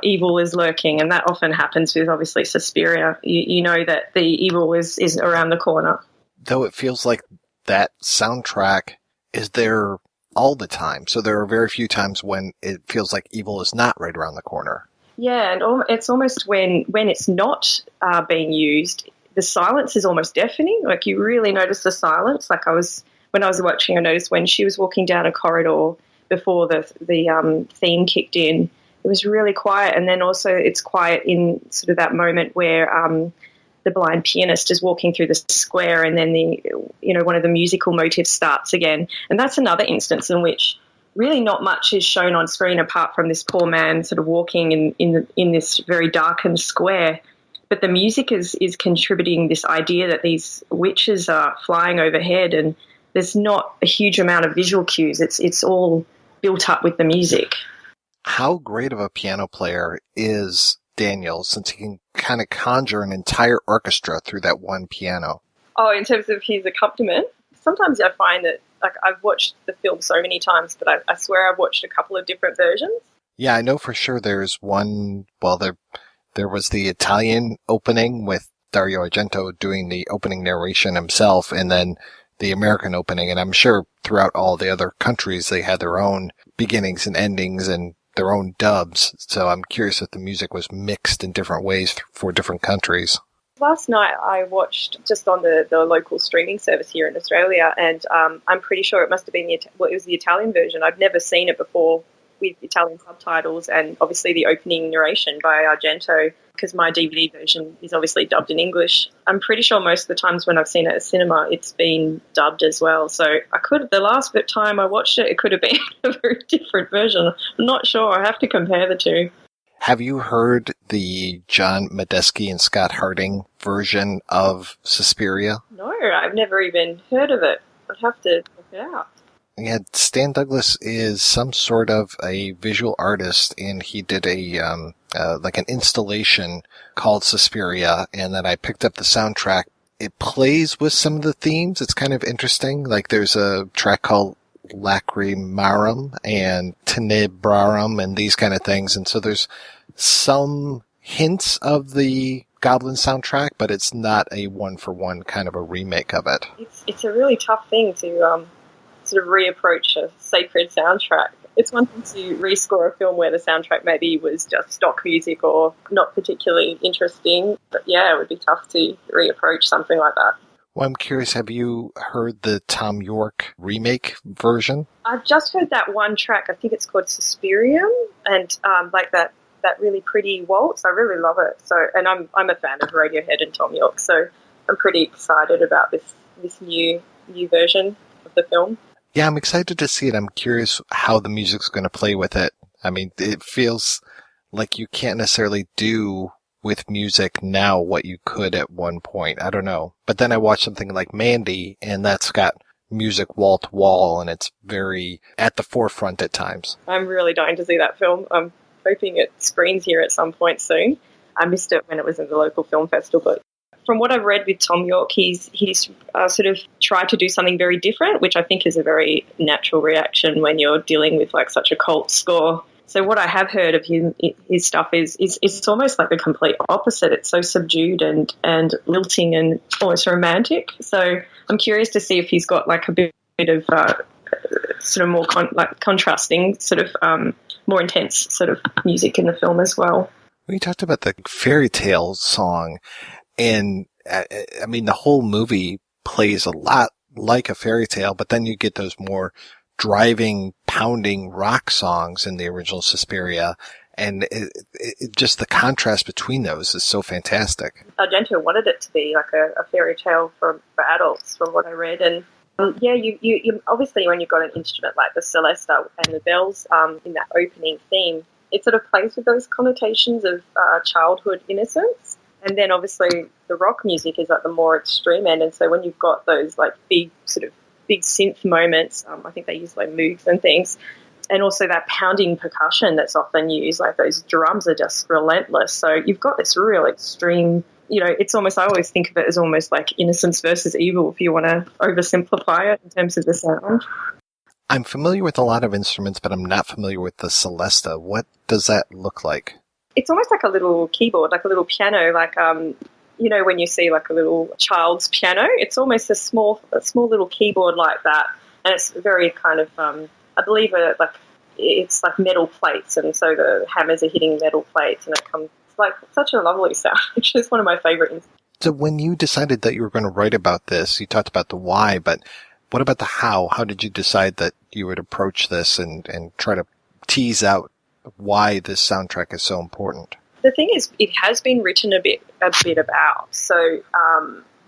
evil is lurking, and that often happens with, obviously, Suspiria. You know that the evil is around the corner. Though it feels like that soundtrack is there all the time, so there are very few times when it feels like evil is not right around the corner. Yeah, and it's almost when it's not being used, the silence is almost deafening. You really notice the silence. When I was watching, I noticed when she was walking down a corridor before the theme kicked in, it was really quiet. And then also it's quiet in sort of that moment where the blind pianist is walking through the square, and then one of the musical motifs starts again. And that's another instance in which really not much is shown on screen apart from this poor man sort of walking in this very darkened square. But the music is contributing this idea that these witches are flying overhead, and there's not a huge amount of visual cues. It's all built up with the music. How great of a piano player is Daniel, since he can kind of conjure an entire orchestra through that one piano? Oh, in terms of his accompaniment? sometimes I find that, like, I've watched the film so many times, but I swear I've watched a couple of different versions. Yeah, I know for sure there's one, well, there was the Italian opening with Dario Argento doing the opening narration himself, and then the American opening, and I'm sure throughout all the other countries they had their own beginnings and endings and their own dubs, so I'm curious if the music was mixed in different ways for different countries. Last night I watched just on the local streaming service here in Australia, and I'm pretty sure it must have been it was the Italian version. I've never seen it before with Italian subtitles and obviously the opening narration by Argento, because my DVD version is obviously dubbed in English. I'm pretty sure most of the times when I've seen it at cinema, it's been dubbed as well. So the last time I watched it, it could have been a very different version. I'm not sure. I have to compare the two. Have you heard the John Medeski and Scott Harding version of Suspiria? No, I've never even heard of it. I'd have to check it out. Yeah, Stan Douglas is some sort of a visual artist, and he did like an installation called Suspiria, and then I picked up the soundtrack. It plays with some of the themes. It's kind of interesting. Like there's a track called Lacrimarum and Tenebrarum and these kind of things, and so there's some hints of the Goblin soundtrack, but it's not a one-for-one kind of a remake of it. It's a really tough thing to sort of reapproach a sacred soundtrack. It's one thing to rescore a film where the soundtrack maybe was just stock music or not particularly interesting, but yeah, it would be tough to reapproach something like that. Well, I'm curious, have you heard the Tom York remake version? I've just heard that one track, I think it's called Suspiria, and like that really pretty waltz. I really love it. So, and I'm a fan of Radiohead and Tom York, so I'm pretty excited about this new version of the film. Yeah, I'm excited to see it. I'm curious how the music's going to play with it. I mean, it feels like you can't necessarily do with music now what you could at one point. I don't know. But then I watched something like Mandy, and that's got music wall to wall, and it's very at the forefront at times. I'm really dying to see that film. I'm hoping it screens here at some point soon. I missed it when it was in the local film festival, but from what I've read with Tom York, he's sort of tried to do something very different, which I think is a very natural reaction when you're dealing with like such a cult score. So what I have heard of his stuff is it's almost like the complete opposite. It's so subdued and lilting and almost romantic. So I'm curious to see if he's got like a bit of sort of more contrasting, sort of more intense sort of music in the film as well. We talked about the fairy tale song. And, I mean, the whole movie plays a lot like a fairy tale, but then you get those more driving, pounding rock songs in the original Suspiria, and just the contrast between those is so fantastic. Argento wanted it to be like a fairy tale for adults, from what I read, and yeah, you obviously when you've got an instrument like the celesta and the bells in that opening theme, it sort of plays with those connotations of childhood innocence. And then obviously the rock music is at the more extreme end. And so when you've got those like big synth moments, I think they use like moogs and things, and also that pounding percussion that's often used, like those drums are just relentless. So you've got this real extreme, it's almost, I always think of it as almost like innocence versus evil if you want to oversimplify it in terms of the sound. I'm familiar with a lot of instruments, but I'm not familiar with the celesta. What does that look like? It's almost like a little keyboard, like a little piano, like, when you see like a little child's piano, it's almost a small little keyboard like that. And it's very kind of, I believe it's like metal plates. And so the hammers are hitting metal plates, and it comes like such a lovely sound, which is one of my favorite. So when you decided that you were going to write about this, you talked about the why, but what about the how? How did you decide that you would approach this and try to tease out why this soundtrack is so important? The thing is, it has been written a bit about. So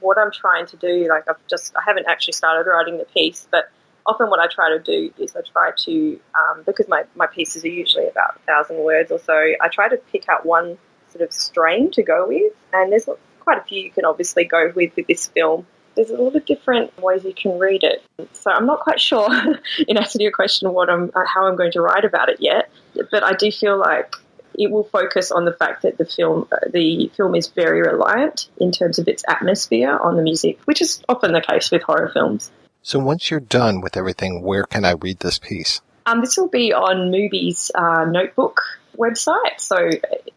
what I'm trying to do, like I haven't actually started writing the piece, but often what I try to do is I try to, because my pieces are usually about 1,000 words or so, I try to pick out one sort of strain to go with, and there's quite a few you can obviously go with this film. There's a lot of different ways you can read it. So I'm not quite sure, in answer to your question, how I'm going to write about it yet. But I do feel like it will focus on the fact that the film is very reliant in terms of its atmosphere on the music, which is often the case with horror films. So once you're done with everything, where can I read this piece? This will be on Mubi's Notebook website. So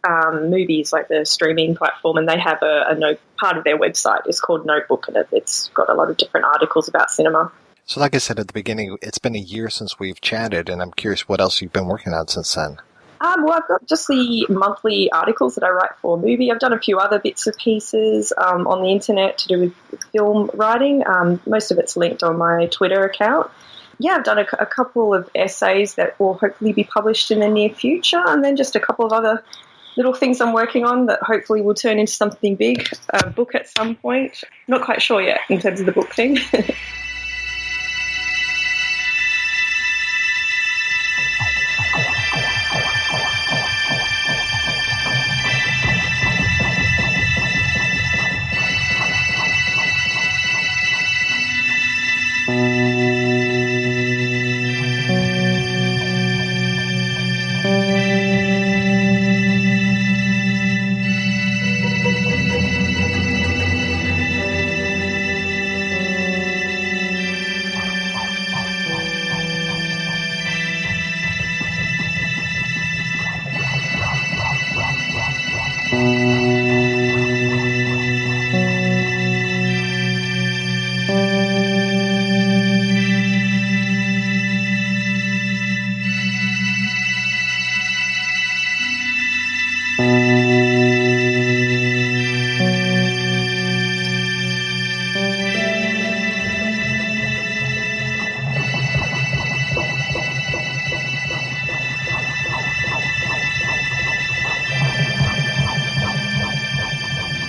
Mubi is like the streaming platform, and they have a note part of their website is called Notebook, and it's got a lot of different articles about cinema. So like I said at the beginning, it's been a year since we've chatted, and I'm curious what else you've been working on since then. Well, I've got just the monthly articles that I write for Mubi. I've done a few other bits and pieces on the internet to do with film writing. Most of it's linked on my Twitter account. Yeah, I've done a couple of essays that will hopefully be published in the near future, and then just a couple of other little things I'm working on that hopefully will turn into something big, a book at some point. Not quite sure yet in terms of the book thing.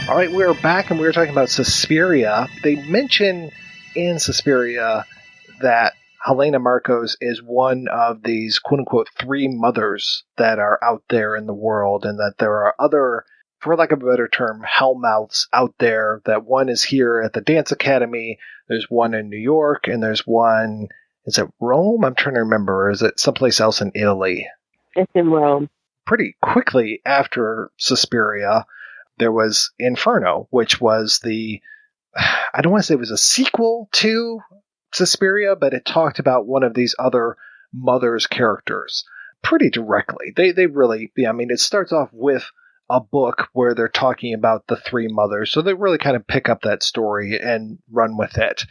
All right, we're back, and we were talking about Suspiria. They mention in Suspiria that Helena Marcos is one of these quote-unquote three mothers that are out there in the world, and that there are other, for lack of a better term, hellmouths out there. That one is here at the Dance Academy, there's one in New York, and there's one, is it Rome? I'm trying to remember, or is it someplace else in Italy? It's in Rome. Pretty quickly after Suspiria, there was Inferno, which was I don't want to say it was a sequel to Suspiria, but it talked about one of these other mother's characters pretty directly. They really, it starts off with a book where they're talking about the three mothers, so they really kind of pick up that story and run with it.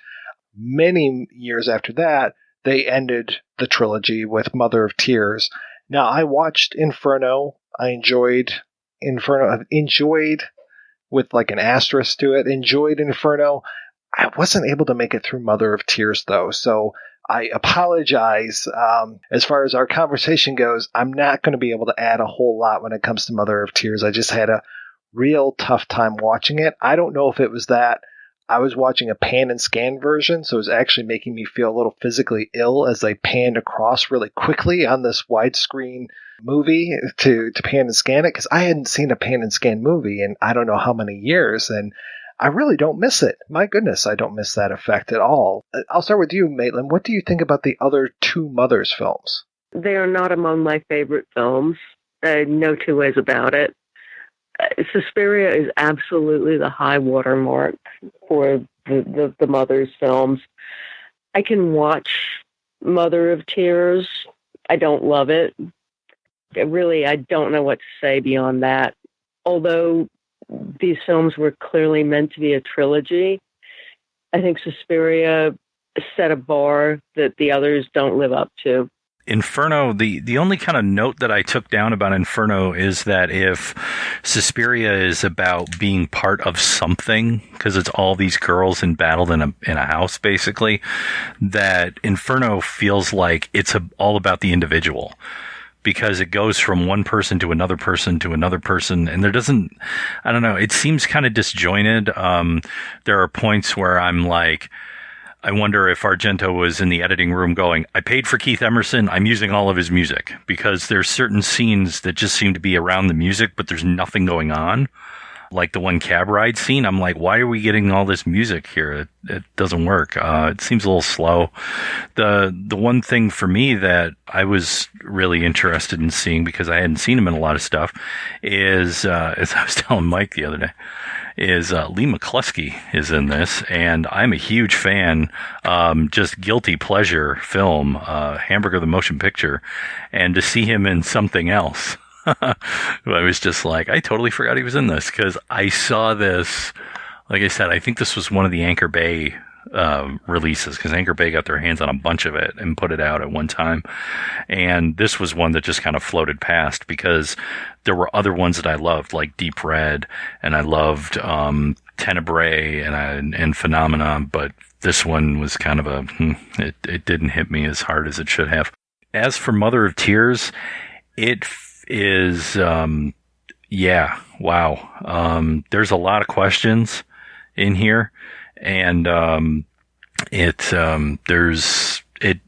Many years after that, they ended the trilogy with Mother of Tears. Now, I watched Inferno. I enjoyed Inferno. I've enjoyed, with like an asterisk to it, enjoyed Inferno. I wasn't able to make it through Mother of Tears, though, so I apologize. As far as our conversation goes, I'm not going to be able to add a whole lot when it comes to Mother of Tears. I just had a real tough time watching it. I don't know if it was that I was watching a pan and scan version, so it was actually making me feel a little physically ill as they panned across really quickly on this widescreen movie to pan and scan it, because I hadn't seen a pan and scan movie in I don't know how many years, and I really don't miss it. My goodness, I don't miss that effect at all. I'll start with you, Maitland. What do you think about the other two Mothers films? They are not among my favorite films. No two ways about it. Suspiria is absolutely the high watermark for the Mothers films. I can watch Mother of Tears. I don't love it. I don't know what to say beyond that. Although these films were clearly meant to be a trilogy, I think Suspiria set a bar that the others don't live up to. Inferno, the only kind of note that I took down about Inferno is that if Suspiria is about being part of something, because it's all these girls embattled in a house, basically, that Inferno feels like it's all about the individual. Because it goes from one person to another person to another person, and there doesn't, I don't know, it seems kind of disjointed. There are points where I'm like, I wonder if Argento was in the editing room going, I paid for Keith Emerson, I'm using all of his music. Because there's certain scenes that just seem to be around the music, but there's nothing going on. Like the one cab ride scene, I'm like, why are we getting all this music here? It doesn't work. It seems a little slow. The one thing for me that I was really interested in seeing, because I hadn't seen him in a lot of stuff, is, as I was telling Mike the other day, is Lee McCluskey is in this, and I'm a huge fan. Just guilty pleasure film, Hamburger the Motion Picture, and to see him in something else, I was just like, I totally forgot he was in this, because I saw this, like I said, I think this was one of the Anchor Bay releases, because Anchor Bay got their hands on a bunch of it and put it out at one time, and this was one that just kind of floated past, because there were other ones that I loved, like Deep Red, and I loved Tenebrae and Phenomenon, but this one was kind of it didn't hit me as hard as it should have. As for Mother of Tears, it is wow. There's a lot of questions in here, and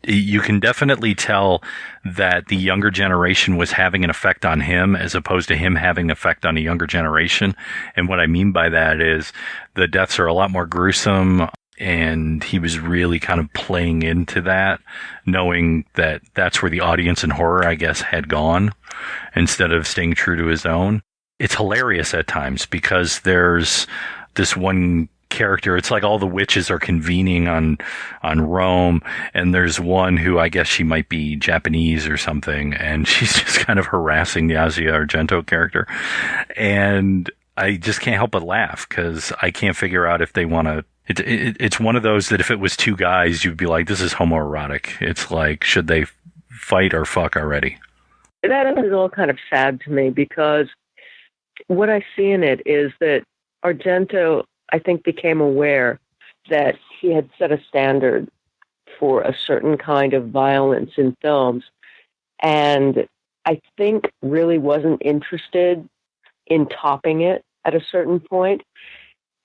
you can definitely tell that the younger generation was having an effect on him as opposed to him having an effect on a younger generation. And what I mean by that is the deaths are a lot more gruesome, and he was really kind of playing into that, knowing that that's where the audience in horror, I guess, had gone, instead of staying true to his own. It's hilarious at times, because there's this one character, it's like all the witches are convening on Rome, and there's one who, I guess she might be Japanese or something, and she's just kind of harassing the Dario Argento character, and I just can't help but laugh, because I can't figure out if they want to. It's one of those that if it was two guys, you'd be like, this is homoerotic. It's like, should they fight or fuck already? That is all kind of sad to me, because what I see in it is that Argento, I think, became aware that he had set a standard for a certain kind of violence in films, and I think really wasn't interested in topping it at a certain point.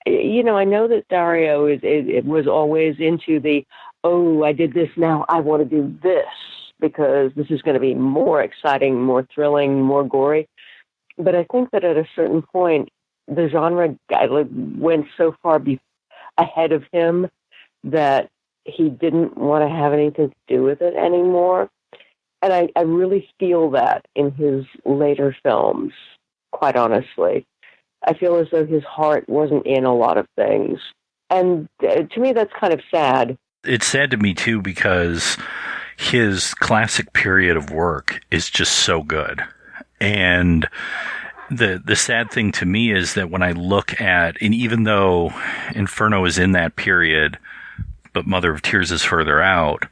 You know, I know that Dario it was always into the, oh, I did this, now I want to do this, because this is going to be more exciting, more thrilling, more gory. But I think that at a certain point, the genre went so far ahead of him that he didn't want to have anything to do with it anymore. And I really feel that in his later films, quite honestly. I feel as though his heart wasn't in a lot of things. And to me, that's kind of sad. It's sad to me, too, because his classic period of work is just so good. And the sad thing to me is that when I look at, and even though Inferno is in that period, but Mother of Tears is further out,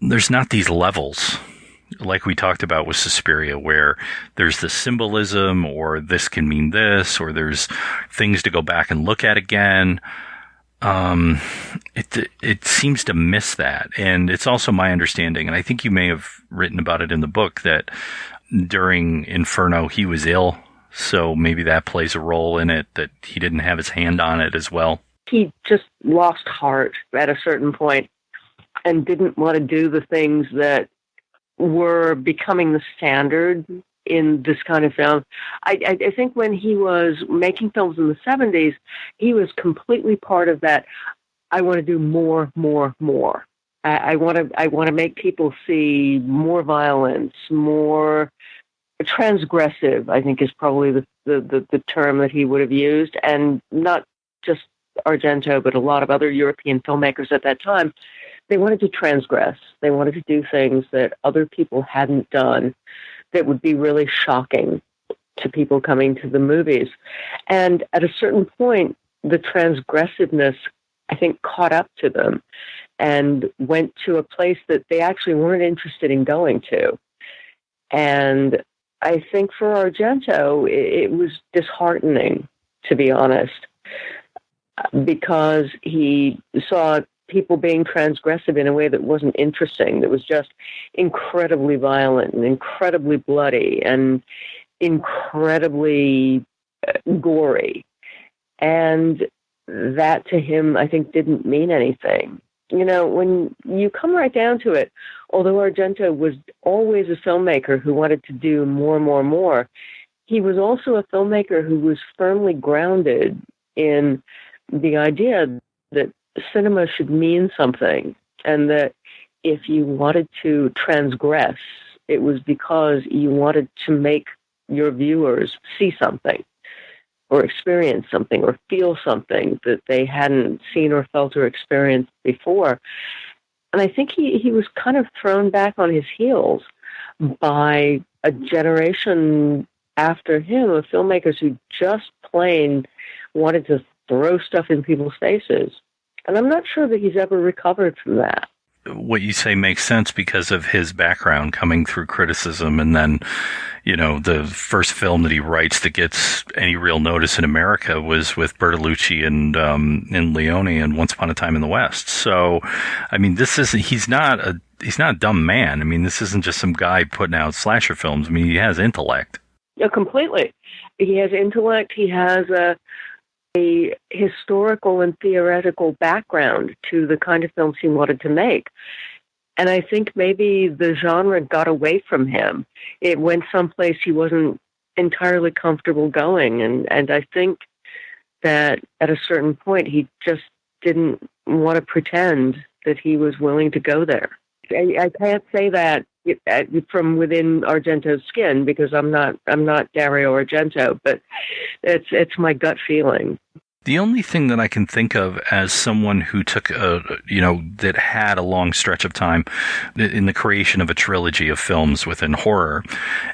there's not these levels like we talked about with Suspiria, where there's the symbolism, or this can mean this, or there's things to go back and look at again. It seems to miss that. And it's also my understanding, and I think you may have written about it in the book, that during Inferno he was ill, so maybe that plays a role in it, that he didn't have his hand on it as well. He just lost heart at a certain point and didn't want to do the things that were becoming the standard in this kind of film. I think when he was making films in the 70s, he was completely part of that. I want to do more. I want to make people see more violence, more transgressive, I think is probably the term that he would have used, and not just Argento, but a lot of other European filmmakers at that time. They wanted to transgress. They wanted to do things that other people hadn't done that would be really shocking to people coming to the movies. And at a certain point, the transgressiveness, I think, caught up to them and went to a place that they actually weren't interested in going to. And I think for Argento, it was disheartening, to be honest, because he saw people being transgressive in a way that wasn't interesting, that was just incredibly violent and incredibly bloody and incredibly gory. And that to him, I think, didn't mean anything. You know, when you come right down to it, although Argento was always a filmmaker who wanted to do more, he was also a filmmaker who was firmly grounded in the idea that cinema should mean something, and that if you wanted to transgress, it was because you wanted to make your viewers see something or experience something or feel something that they hadn't seen or felt or experienced before. And I think he was kind of thrown back on his heels by a generation after him of filmmakers who just plain wanted to throw stuff in people's faces. And I'm not sure that he's ever recovered from that. What you say makes sense because of his background coming through criticism, and then, you know, the first film that he writes that gets any real notice in America was with Bertolucci and Leone and Once Upon a Time in the West. So, I mean, he's not a dumb man. I mean, this isn't just some guy putting out slasher films. I mean, he has intellect. Yeah, completely. He has intellect. He has a historical and theoretical background to the kind of films he wanted to make. And I think maybe the genre got away from him. It went someplace he wasn't entirely comfortable going. And I think that at a certain point, he just didn't want to pretend that he was willing to go there. I can't say that from within Argento's skin, because I'm not Dario Argento, but it's my gut feeling. The only thing that I can think of as someone who took that had a long stretch of time in the creation of a trilogy of films within horror,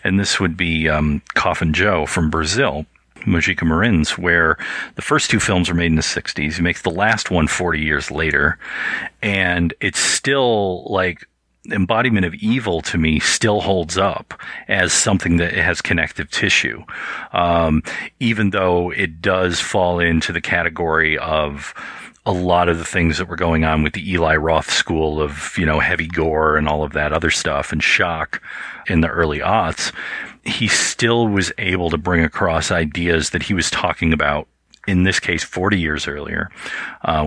and this would be Coffin Joe from Brazil, Mojica Marins, where the first two films were made in the 60s. He makes the last one 40 years later, and it's still like embodiment of evil to me still holds up as something that has connective tissue. Even though it does fall into the category of a lot of the things that were going on with the Eli Roth school of, heavy gore and all of that other stuff and shock in the early aughts, he still was able to bring across ideas that he was talking about, in this case, 40 years earlier,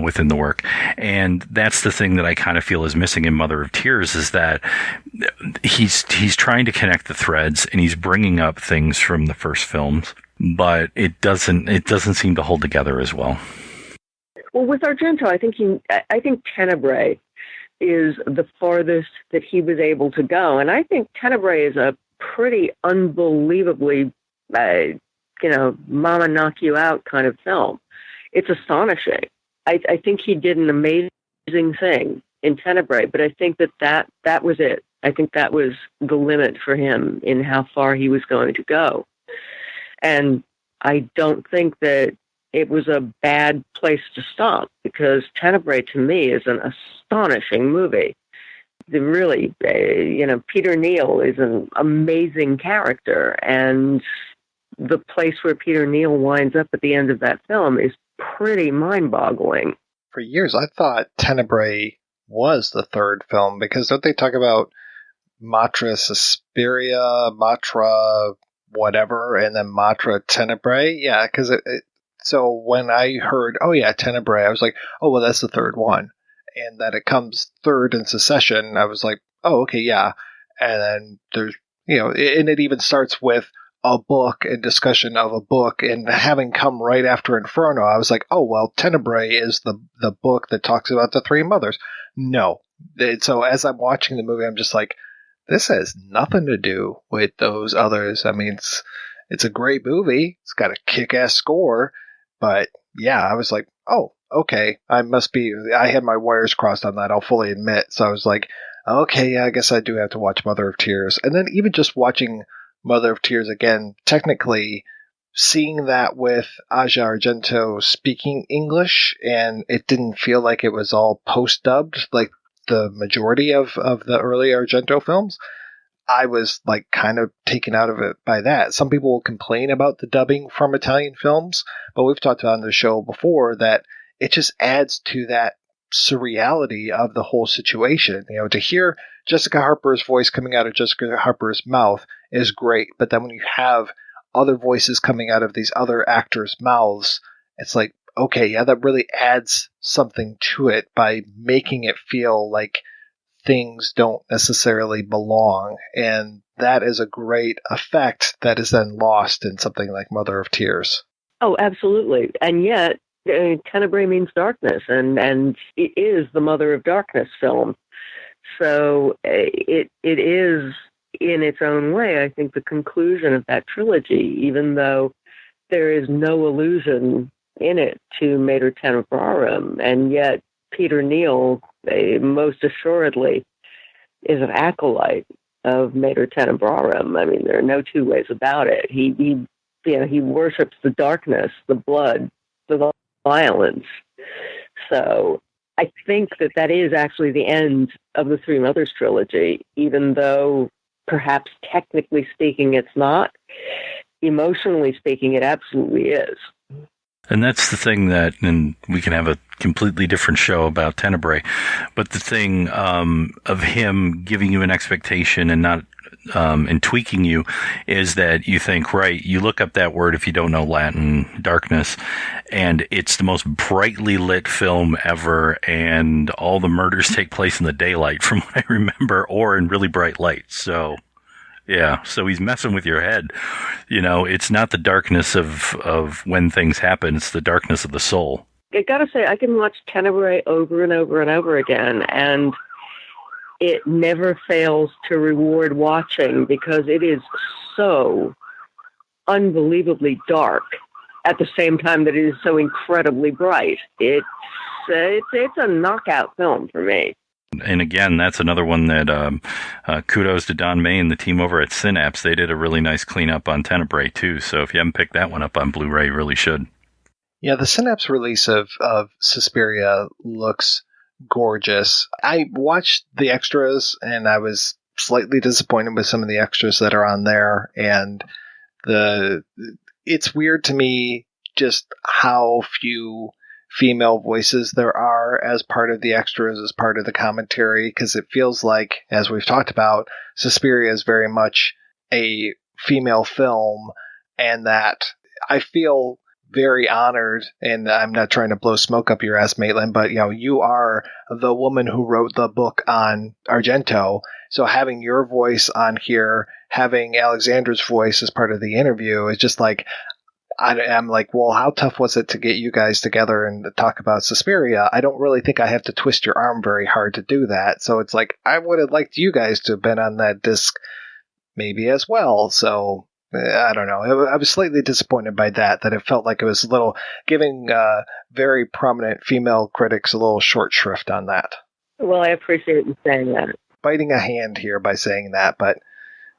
within the work. And that's the thing that I kind of feel is missing in Mother of Tears, is that he's trying to connect the threads and he's bringing up things from the first films, but it doesn't seem to hold together as well. Well, with Argento, I think Tenebrae is the farthest that he was able to go. And I think Tenebrae is a pretty unbelievably, mama knock you out kind of film. It's astonishing. I think he did an amazing thing in Tenebrae, but I think that was it. I think that was the limit for him in how far he was going to go. And I don't think that it was a bad place to stop, because Tenebrae to me is an astonishing movie. Really, Peter Neal is an amazing character, and the place where Peter Neal winds up at the end of that film is pretty mind-boggling. For years, I thought Tenebrae was the third film, because don't they talk about Matra Suspiria, Matra whatever, and then Matra Tenebrae? Yeah, because so when I heard, oh yeah, Tenebrae, I was like, oh, well, that's the third one. And that it comes third in succession, I was like, oh, okay, yeah. And then there's, and it even starts with a book and discussion of a book, and having come right after Inferno, I was like, oh, well, Tenebrae is the book that talks about the three mothers. No. So as I'm watching the movie, I'm just like, this has nothing to do with those others. I mean, it's a great movie. It's got a kick-ass score, but yeah, I was like, oh, okay, I had my wires crossed on that, I'll fully admit. So I was like, okay, yeah, I guess I do have to watch Mother of Tears. And then even just watching Mother of Tears again, technically seeing that with Asia Argento speaking English, and it didn't feel like it was all post-dubbed like the majority of the early Argento films, I was like kind of taken out of it by that. Some people will complain about the dubbing from Italian films, but we've talked about on the show before that it just adds to that surreality of the whole situation. To hear Jessica Harper's voice coming out of Jessica Harper's mouth is great, but then when you have other voices coming out of these other actors' mouths, it's like, okay, yeah, that really adds something to it by making it feel like things don't necessarily belong. And that is a great effect that is then lost in something like Mother of Tears. Oh, absolutely. And yet, Tenebrae means darkness, and it is the Mother of Darkness film. So it is, in its own way, I think, the conclusion of that trilogy, even though there is no allusion in it to Mater Tenebrarum, and yet Peter Neal, most assuredly, is an acolyte of Mater Tenebrarum. I mean, there are no two ways about it. He worships the darkness, the blood, the violence. So I think that is actually the end of the Three Mothers trilogy, even though perhaps technically speaking it's not. Emotionally speaking, it absolutely is. And that's the thing that, and we can have a completely different show about Tenebrae, but the thing of him giving you an expectation and not and tweaking you is that you think, right, you look up that word if you don't know Latin, darkness, and it's the most brightly lit film ever, and all the murders take place in the daylight from what I remember, or in really bright light. So yeah, so he's messing with your head. It's not the darkness of when things happen, it's the darkness of the soul. I gotta say, I can watch Tenebrae over and over and over again, and it never fails to reward watching because it is so unbelievably dark at the same time that it is so incredibly bright. It's a knockout film for me. And again, that's another one that kudos to Don May and the team over at Synapse. They did a really nice cleanup on Tenebrae too. So if you haven't picked that one up on Blu-ray, you really should. Yeah, the Synapse release of Suspiria looks gorgeous. I watched the extras and I was slightly disappointed with some of the extras that are on there. And it's weird to me just how few female voices there are as part of the extras, as part of the commentary, because it feels like, as we've talked about, Suspiria is very much a female film, and that I feel very honored, and I'm not trying to blow smoke up your ass, Maitland, but you are the woman who wrote the book on Argento, so having your voice on here, having Alexandra's voice as part of the interview, is just like, I'm like, well, how tough was it to get you guys together and talk about Suspiria? I don't really think I have to twist your arm very hard to do that. So it's like, I would have liked you guys to have been on that disc maybe as well. So I don't know. I was slightly disappointed by that it felt like it was a little giving very prominent female critics a little short shrift on that. Well, I appreciate you saying that. Biting a hand here by saying that, but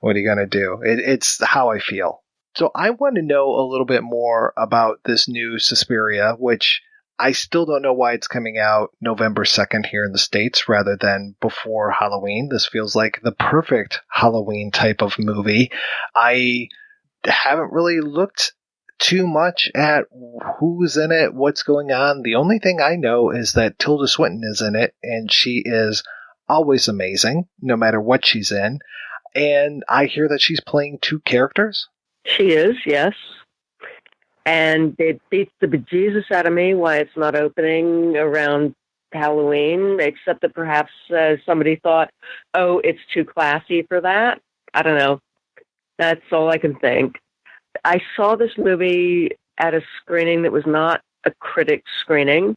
what are you going to do? It's how I feel. So I want to know a little bit more about this new Suspiria, which I still don't know why it's coming out November 2nd here in the States rather than before Halloween. This feels like the perfect Halloween type of movie. I haven't really looked too much at who's in it, what's going on. The only thing I know is that Tilda Swinton is in it, and she is always amazing, no matter what she's in. And I hear that she's playing two characters. She is, yes. And it beats the bejesus out of me why it's not opening around Halloween, except that perhaps somebody thought, oh, it's too classy for that. I don't know. That's all I can think. I saw this movie at a screening that was not a critic screening.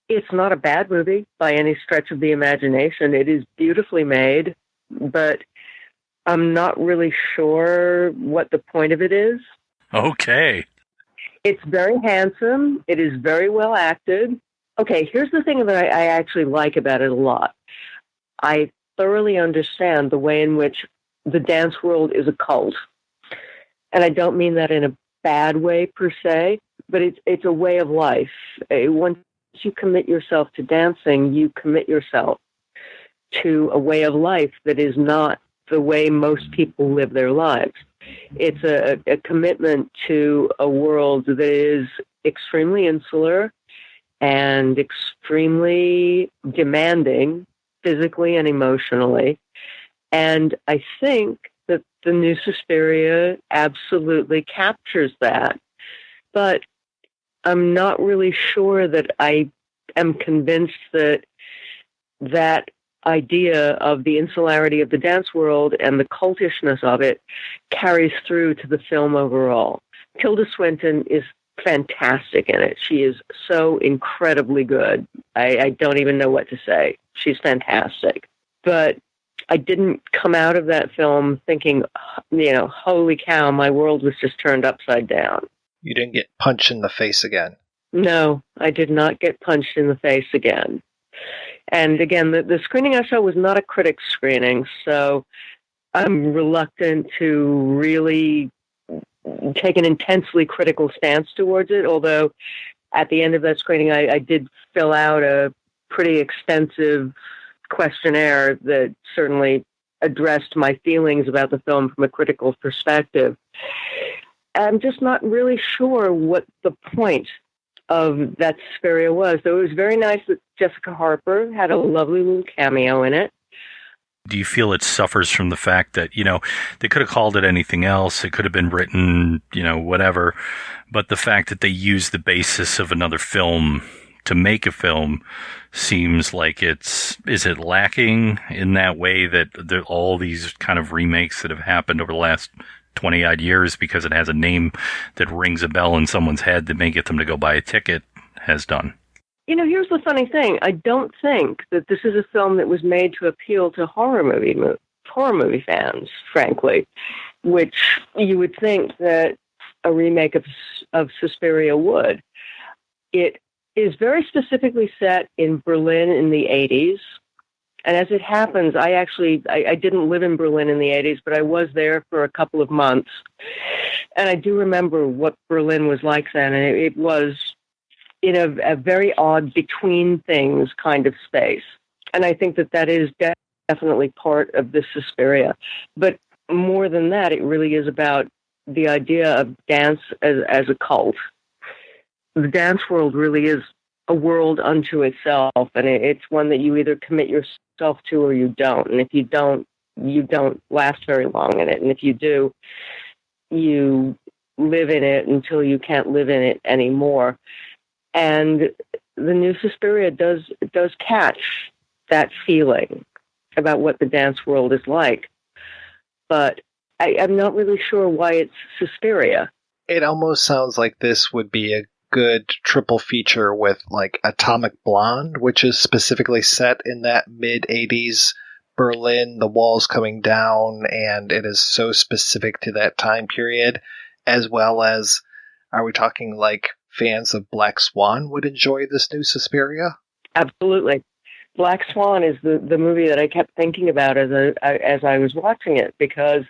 It's not a bad movie by any stretch of the imagination. It is beautifully made, but I'm not really sure what the point of it is. Okay. It's very handsome. It is very well acted. Okay, here's the thing that I actually like about it a lot. I thoroughly understand the way in which the dance world is a cult. And I don't mean that in a bad way per se, but it's a way of life. Once you commit yourself to dancing, you commit yourself to a way of life that is not the way most people live their lives. It's a commitment to a world that is extremely insular and extremely demanding physically and emotionally. And I think that the new Suspiria absolutely captures that. But I'm not really sure that I am convinced that idea of the insularity of the dance world and the cultishness of it carries through to the film overall. Tilda Swinton is fantastic in it. She is so incredibly good. I don't even know what to say. She's fantastic. But I didn't come out of that film thinking, holy cow, my world was just turned upside down. You didn't get punched in the face again. No, I did not get punched in the face again. And again, the screening I saw was not a critic screening, so I'm reluctant to really take an intensely critical stance towards it, although at the end of that screening, I did fill out a pretty extensive questionnaire that certainly addressed my feelings about the film from a critical perspective. I'm just not really sure what the point of that Suspiria was. So it was very nice that Jessica Harper had a lovely little cameo in it. Do you feel it suffers from the fact that, they could have called it anything else? It could have been written, whatever. But the fact that they used the basis of another film to make a film seems like is it lacking in that way that all these kind of remakes that have happened over the last 20 odd years because it has a name that rings a bell in someone's head that may get them to go buy a ticket has done? Here's the funny thing. I don't think that this is a film that was made to appeal to horror movie fans, frankly, which you would think that a remake of Suspiria would. It is very specifically set in Berlin in the 80s. And as it happens, I didn't live in Berlin in the 80s, but I was there for a couple of months. And I do remember what Berlin was like then. And it was in a very odd between things kind of space. And I think that is definitely part of the Suspiria. But more than that, it really is about the idea of dance as a cult. The dance world really is a world unto itself, and it's one that you either commit yourself to or you don't. And if you don't last very long in it. And if you do, you live in it until you can't live in it anymore. And the new Suspiria does catch that feeling about what the dance world is like. But I'm not really sure why it's Suspiria. It almost sounds like this would be a good triple feature with like Atomic Blonde, which is specifically set in that mid-80s Berlin, the walls coming down, and it is so specific to that time period, as well as, are we talking like fans of Black Swan would enjoy this new Suspiria? Absolutely. Black Swan is the movie that I kept thinking about as I was watching it, because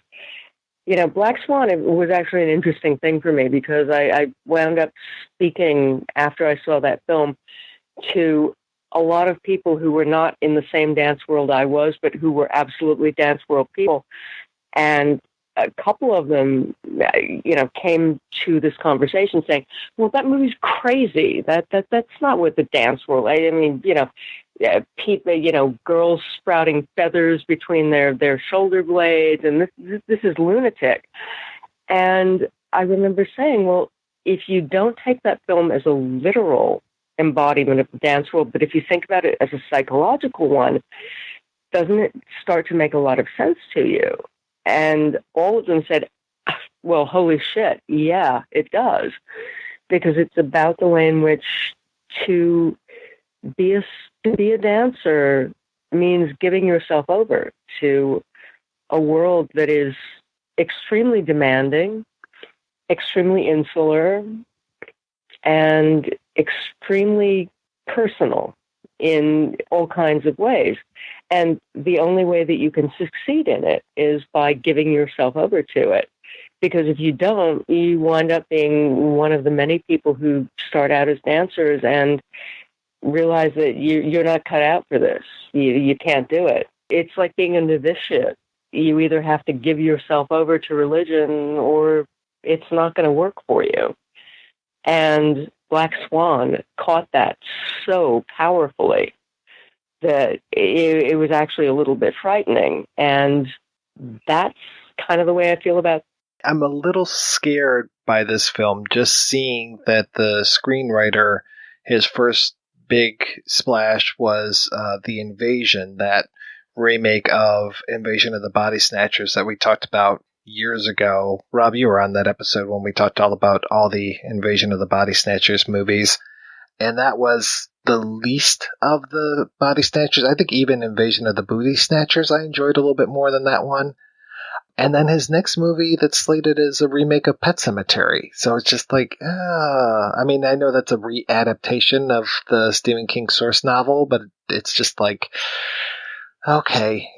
Black Swan was actually an interesting thing for me, because I wound up speaking after I saw that film to a lot of people who were not in the same dance world I was, but who were absolutely dance world people. And a couple of them, came to this conversation saying, well, that movie's crazy. That's not what the dance world, people, girls sprouting feathers between their shoulder blades, and this is lunatic. And I remember saying, well, if you don't take that film as a literal embodiment of the dance world, but if you think about it as a psychological one, doesn't it start to make a lot of sense to you? And all of them said, well, holy shit, yeah, it does. Because it's about the way in which to be a dancer means giving yourself over to a world that is extremely demanding, extremely insular, and extremely personal in all kinds of ways. And the only way that you can succeed in it is by giving yourself over to it. Because if you don't, you wind up being one of the many people who start out as dancers and realize that you're not cut out for this. You can't do it. It's like being a novitiate. You either have to give yourself over to religion or it's not going to work for you. And Black Swan caught that so powerfully that it was actually a little bit frightening. And that's kind of the way I feel about it. I'm a little scared by this film, just seeing that the screenwriter, his first big splash was The Invasion, that remake of Invasion of the Body Snatchers that we talked about years ago. Rob, you were on that episode when we talked all about all the Invasion of the Body Snatchers movies. And that was the least of the Body Snatchers. I think even Invasion of the Booty Snatchers I enjoyed a little bit more than that one. And then his next movie that's slated is a remake of Pet Sematary. So it's just like, I mean, I know that's a readaptation of the Stephen King source novel, but it's just like, okay,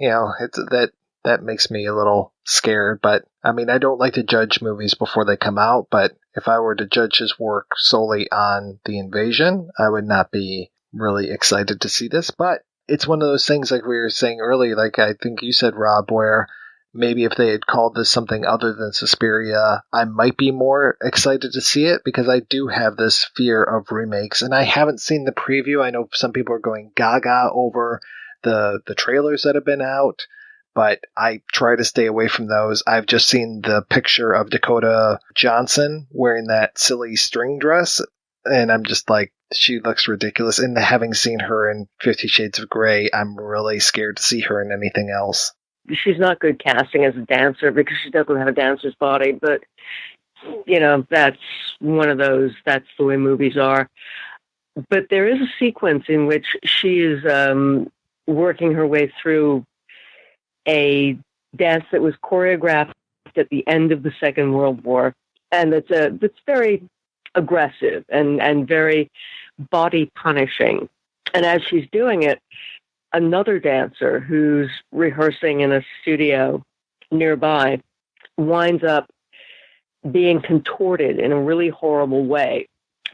that makes me a little scared. But I mean, I don't like to judge movies before they come out, but if I were to judge his work solely on The Invasion, I would not be really excited to see this. But it's one of those things, like we were saying earlier, like I think you said, Rob, where maybe if they had called this something other than Suspiria, I might be more excited to see it, because I do have this fear of remakes. And I haven't seen the preview. I know some people are going gaga over the trailers that have been out, but I try to stay away from those. I've just seen the picture of Dakota Johnson wearing that silly string dress, and I'm just like, she looks ridiculous. And having seen her in 50 Shades of Grey, I'm really scared to see her in anything else. She's not good casting as a dancer because she doesn't have a dancer's body, but, that's one of those, that's the way movies are. But there is a sequence in which she is working her way through a dance that was choreographed at the end of the Second World War, and that's very aggressive and very body punishing. And as she's doing it, another dancer who's rehearsing in a studio nearby winds up being contorted in a really horrible way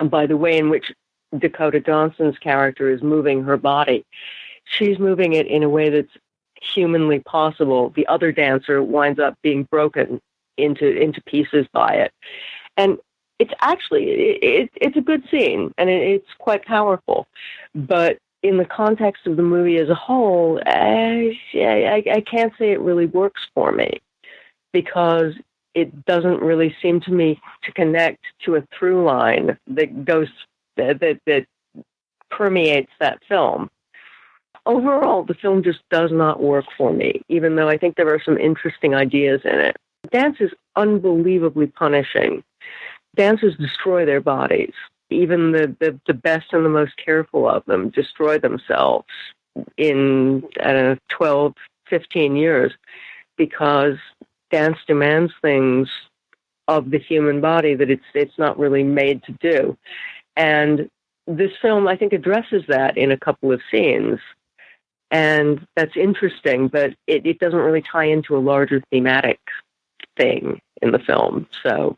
by the way in which Dakota Johnson's character is moving her body. She's moving it in a way that's humanly possible. The other dancer winds up being broken into pieces by it. And it's actually, it's a good scene, and it's quite powerful. But in the context of the movie as a whole, I can't say it really works for me, because it doesn't really seem to me to connect to a through line that goes, that permeates that film. Overall, the film just does not work for me, even though I think there are some interesting ideas in it. Dance is unbelievably punishing. Dancers destroy their bodies. Even the best and the most careful of them destroy themselves in, 12, 15 years, because dance demands things of the human body that it's not really made to do. And this film, I think, addresses that in a couple of scenes. And that's interesting, but it doesn't really tie into a larger thematic thing in the film. So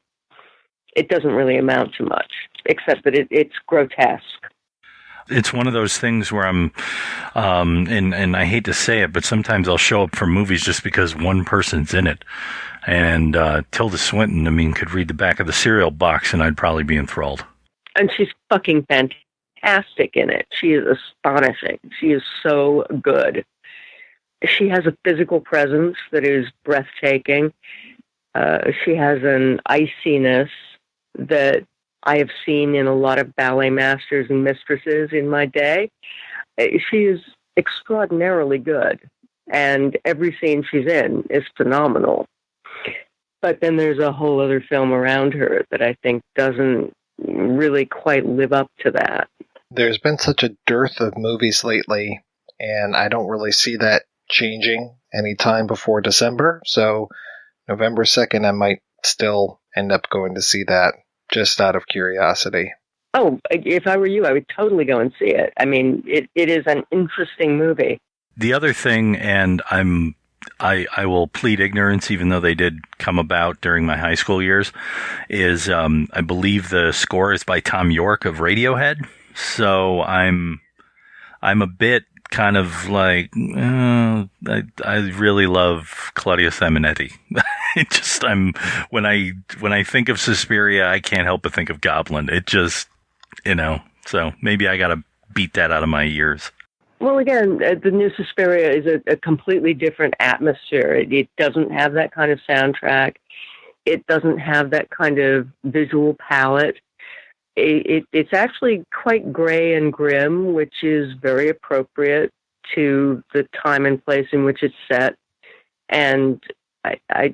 it doesn't really amount to much, except that it's grotesque. It's one of those things where I'm, and I hate to say it, but sometimes I'll show up for movies just because one person's in it. And Tilda Swinton, could read the back of the cereal box and I'd probably be enthralled. And she's fucking fantastic in it. She is astonishing. She is so good. She has a physical presence that is breathtaking. She has an iciness that I have seen in a lot of ballet masters and mistresses in my day. She is extraordinarily good, and every scene she's in is phenomenal. But then there's a whole other film around her that I think doesn't really quite live up to that. There's been such a dearth of movies lately, and I don't really see that changing anytime before December. So November 2nd, I might still end up going to see that, just out of curiosity. Oh, if I were you, I would totally go and see it. It is an interesting movie. The other thing, and I will plead ignorance, even though they did come about during my high school years, is I believe the score is by Tom York of Radiohead. So I'm a bit kind of like, I really love Claudia Simonetti. When I think of Suspiria, I can't help but think of Goblin. It just, so maybe I got to beat that out of my ears. Well, again, the new Suspiria is a completely different atmosphere. It doesn't have that kind of soundtrack. It doesn't have that kind of visual palette. it's actually quite gray and grim, which is very appropriate to the time and place in which it's set. And I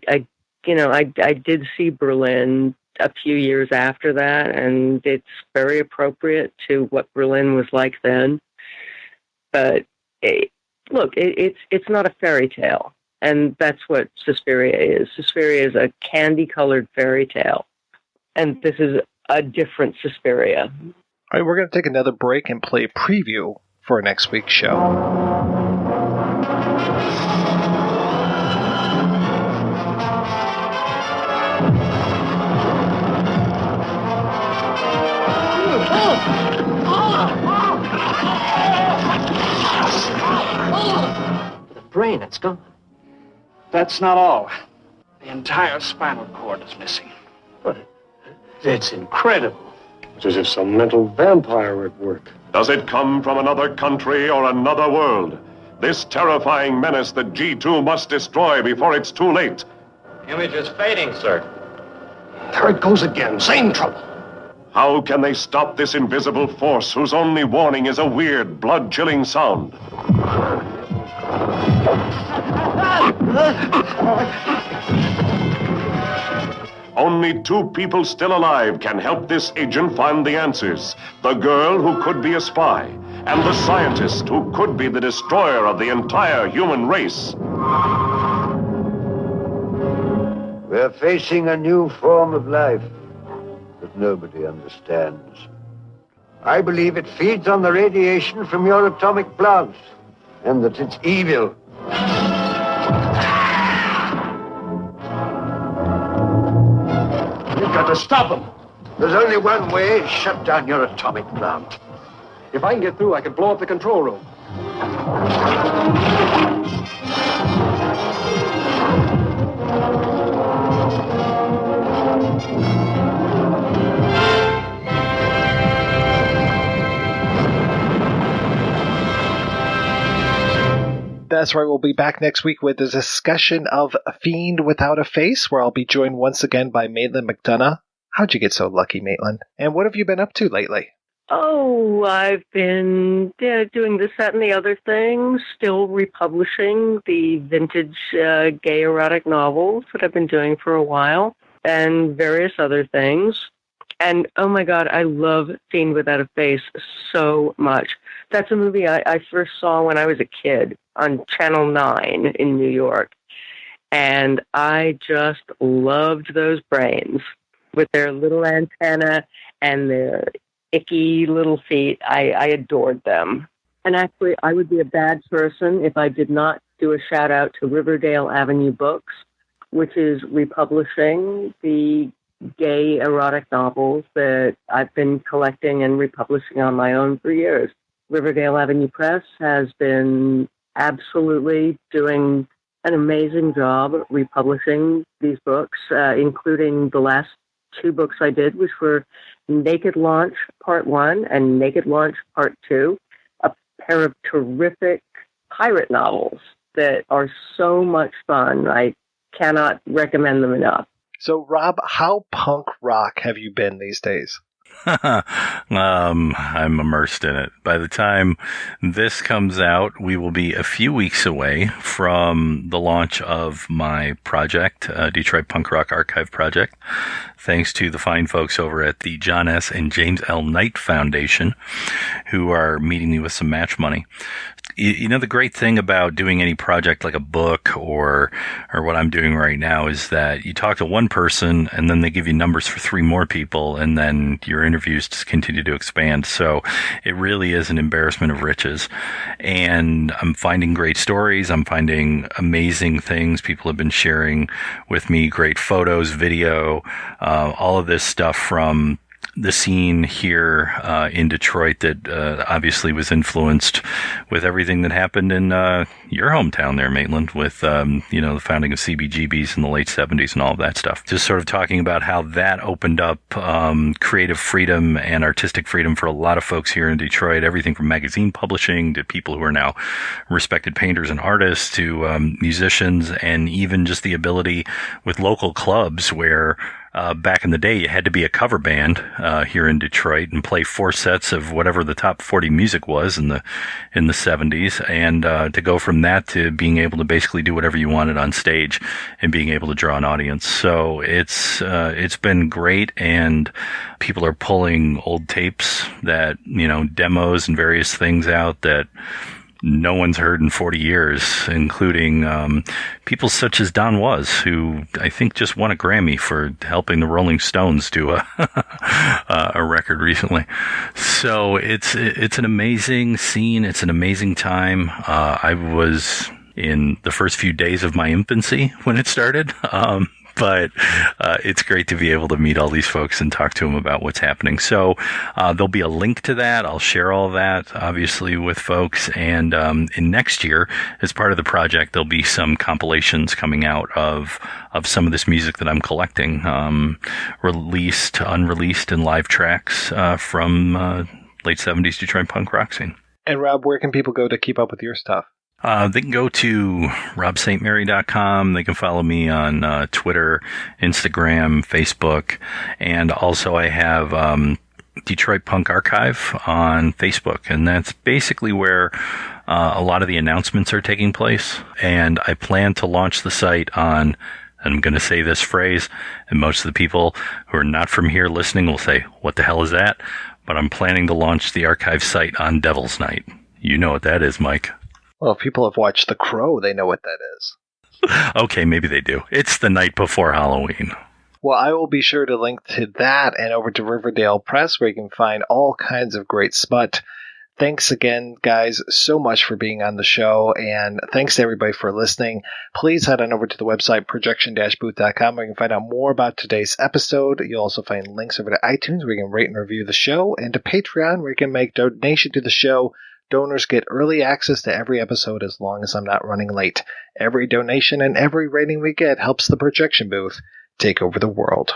did see Berlin a few years after that, and it's very appropriate to what Berlin was like then. But it's not a fairy tale, and that's what Suspiria is. Suspiria is a candy-colored fairy tale, and this is a different Suspiria. All right, we're going to take another break and play a preview for next week's show. The brain, it's gone. That's not all. The entire spinal cord is missing. But it's incredible. It's as if some mental vampire were at work. Does it come from another country or another world? This terrifying menace that G2 must destroy before it's too late. Image is fading, sir. There it goes again. Same trouble. How can they stop this invisible force whose only warning is a weird, blood-chilling sound? Only two people still alive can help this agent find the answers. The girl who could be a spy, and the scientist who could be the destroyer of the entire human race. We're facing a new form of life that nobody understands. I believe it feeds on the radiation from your atomic plants, and that it's evil. You've got to stop him. There's only one way: shut down your atomic plant. If I can get through, I can blow up the control room. That's right, we'll be back next week with a discussion of A Fiend Without a Face, where I'll be joined once again by Maitland McDonagh. How'd you get so lucky, Maitland? And what have you been up to lately? Oh, I've been doing this, that, and the other thing, still republishing the vintage gay erotic novels that I've been doing for a while, and various other things. And, oh my God, I love Fiend Without a Face so much. That's a movie I first saw when I was a kid on Channel 9 in New York. And I just loved those brains with their little antenna and their icky little feet. I adored them. And actually, I would be a bad person if I did not do a shout out to Riverdale Avenue Books, which is republishing the gay erotic novels that I've been collecting and republishing on my own for years. Riverdale Avenue Press has been absolutely doing an amazing job republishing these books, including the last two books I did, which were Naked Launch Part 1 and Naked Launch Part 2, a pair of terrific pirate novels that are so much fun. I cannot recommend them enough. So, Rob, how punk rock have you been these days? I'm immersed in it. By the time this comes out, we will be a few weeks away from the launch of my project, Detroit Punk Rock Archive Project, thanks to the fine folks over at the John S. and James L. Knight Foundation, who are meeting me with some match money. You know, the great thing about doing any project like a book or what I'm doing right now is that you talk to one person and then they give you numbers for three more people, and then your interviews just continue to expand. So it really is an embarrassment of riches. And I'm finding great stories. I'm finding amazing things. People have been sharing with me great photos, video, all of this stuff from the scene here in Detroit that obviously was influenced with everything that happened in your hometown there, Maitland, with the founding of CBGBs in the late 70s and all of that stuff. Just sort of talking about how that opened up creative freedom and artistic freedom for a lot of folks here in Detroit, everything from magazine publishing to people who are now respected painters and artists to musicians, and even just the ability with local clubs where back in the day, you had to be a cover band here in Detroit and play 4 sets of whatever the top 40 music was in the 70s, and to go from that to being able to basically do whatever you wanted on stage and being able to draw an audience. So it's been great, and people are pulling old tapes that, demos and various things out that no one's heard in 40 years, including people such as Don Was, who I think just won a Grammy for helping the Rolling Stones do a record recently. So it's an amazing scene. It's an amazing time. I was in the first few days of my infancy when it started. But it's great to be able to meet all these folks and talk to them about what's happening. So there'll be a link to that. I'll share all that, obviously, with folks. And in next year, as part of the project, there'll be some compilations coming out of some of this music that I'm collecting, released, unreleased, and live tracks from late 70s Detroit punk rock scene. And Rob, where can people go to keep up with your stuff? They can go to robstmary.com. They can follow me on Twitter, Instagram, Facebook, and also I have Detroit Punk Archive on Facebook, and that's basically where a lot of the announcements are taking place. And I plan to launch the site on, and I'm going to say this phrase, and most of the people who are not from here listening will say, "What the hell is that?" But I'm planning to launch the archive site on Devil's Night. You know what that is, Mike. Well, if people have watched The Crow, they know what that is. Okay, maybe they do. It's the night before Halloween. Well, I will be sure to link to that and over to Riverdale Press, where you can find all kinds of great smut. Thanks again, guys, so much for being on the show, and thanks to everybody for listening. Please head on over to the website, projection-booth.com, where you can find out more about today's episode. You'll also find links over to iTunes, where you can rate and review the show, and to Patreon, where you can make donation to the show. Donors get early access to every episode as long as I'm not running late. Every donation and every rating we get helps the Projection Booth take over the world.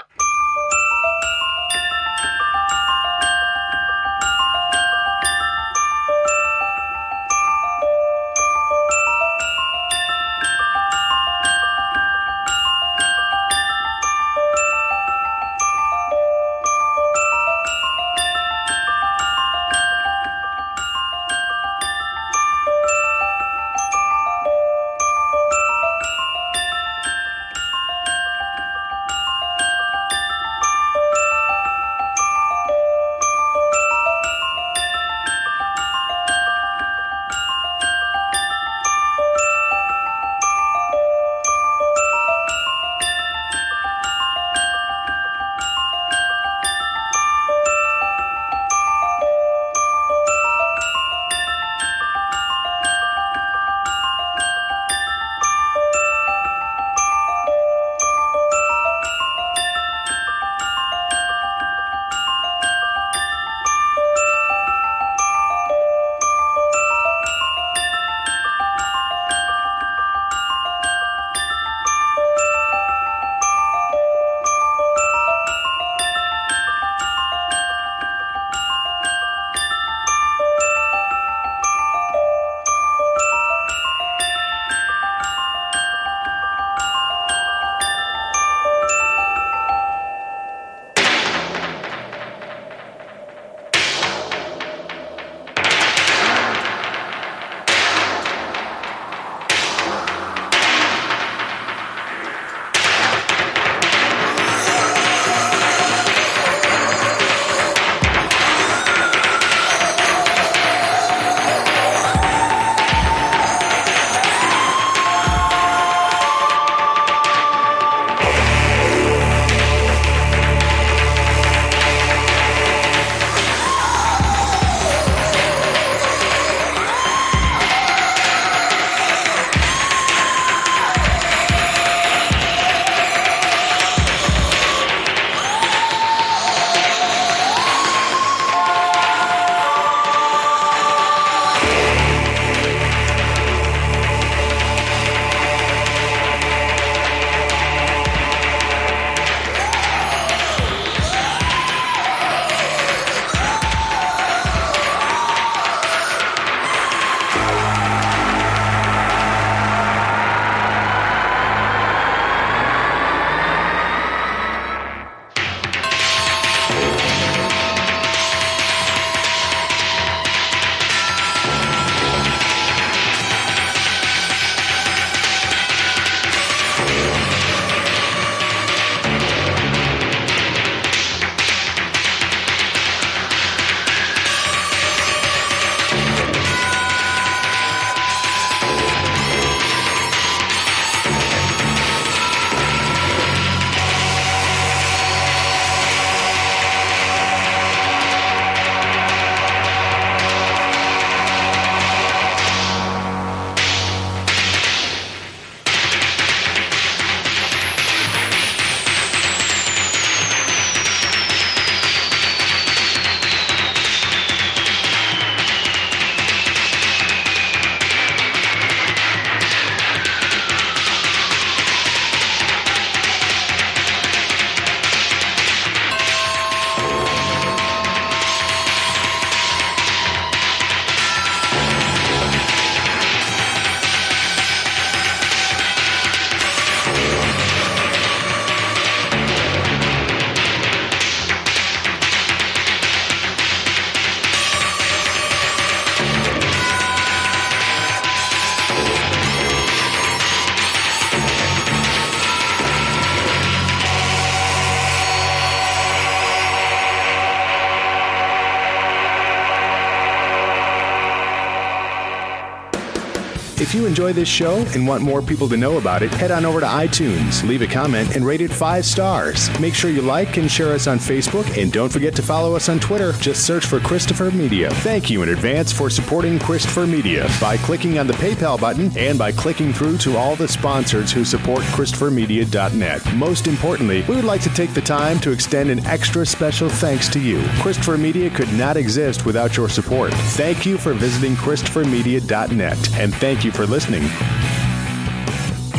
If you enjoy this show and want more people to know about it, head on over to iTunes, leave a comment, and rate it 5 stars. Make sure you like and share us on Facebook, and don't forget to follow us on Twitter. Just search for Christopher Media. Thank you in advance for supporting Christopher Media by clicking on the PayPal button and by clicking through to all the sponsors who support ChristopherMedia.net. Most importantly, we would like to take the time to extend an extra special thanks to you. Christopher Media could not exist without your support. Thank you for visiting ChristopherMedia.net, and thank you for listening.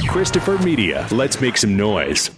Christopher Media. Let's make some noise.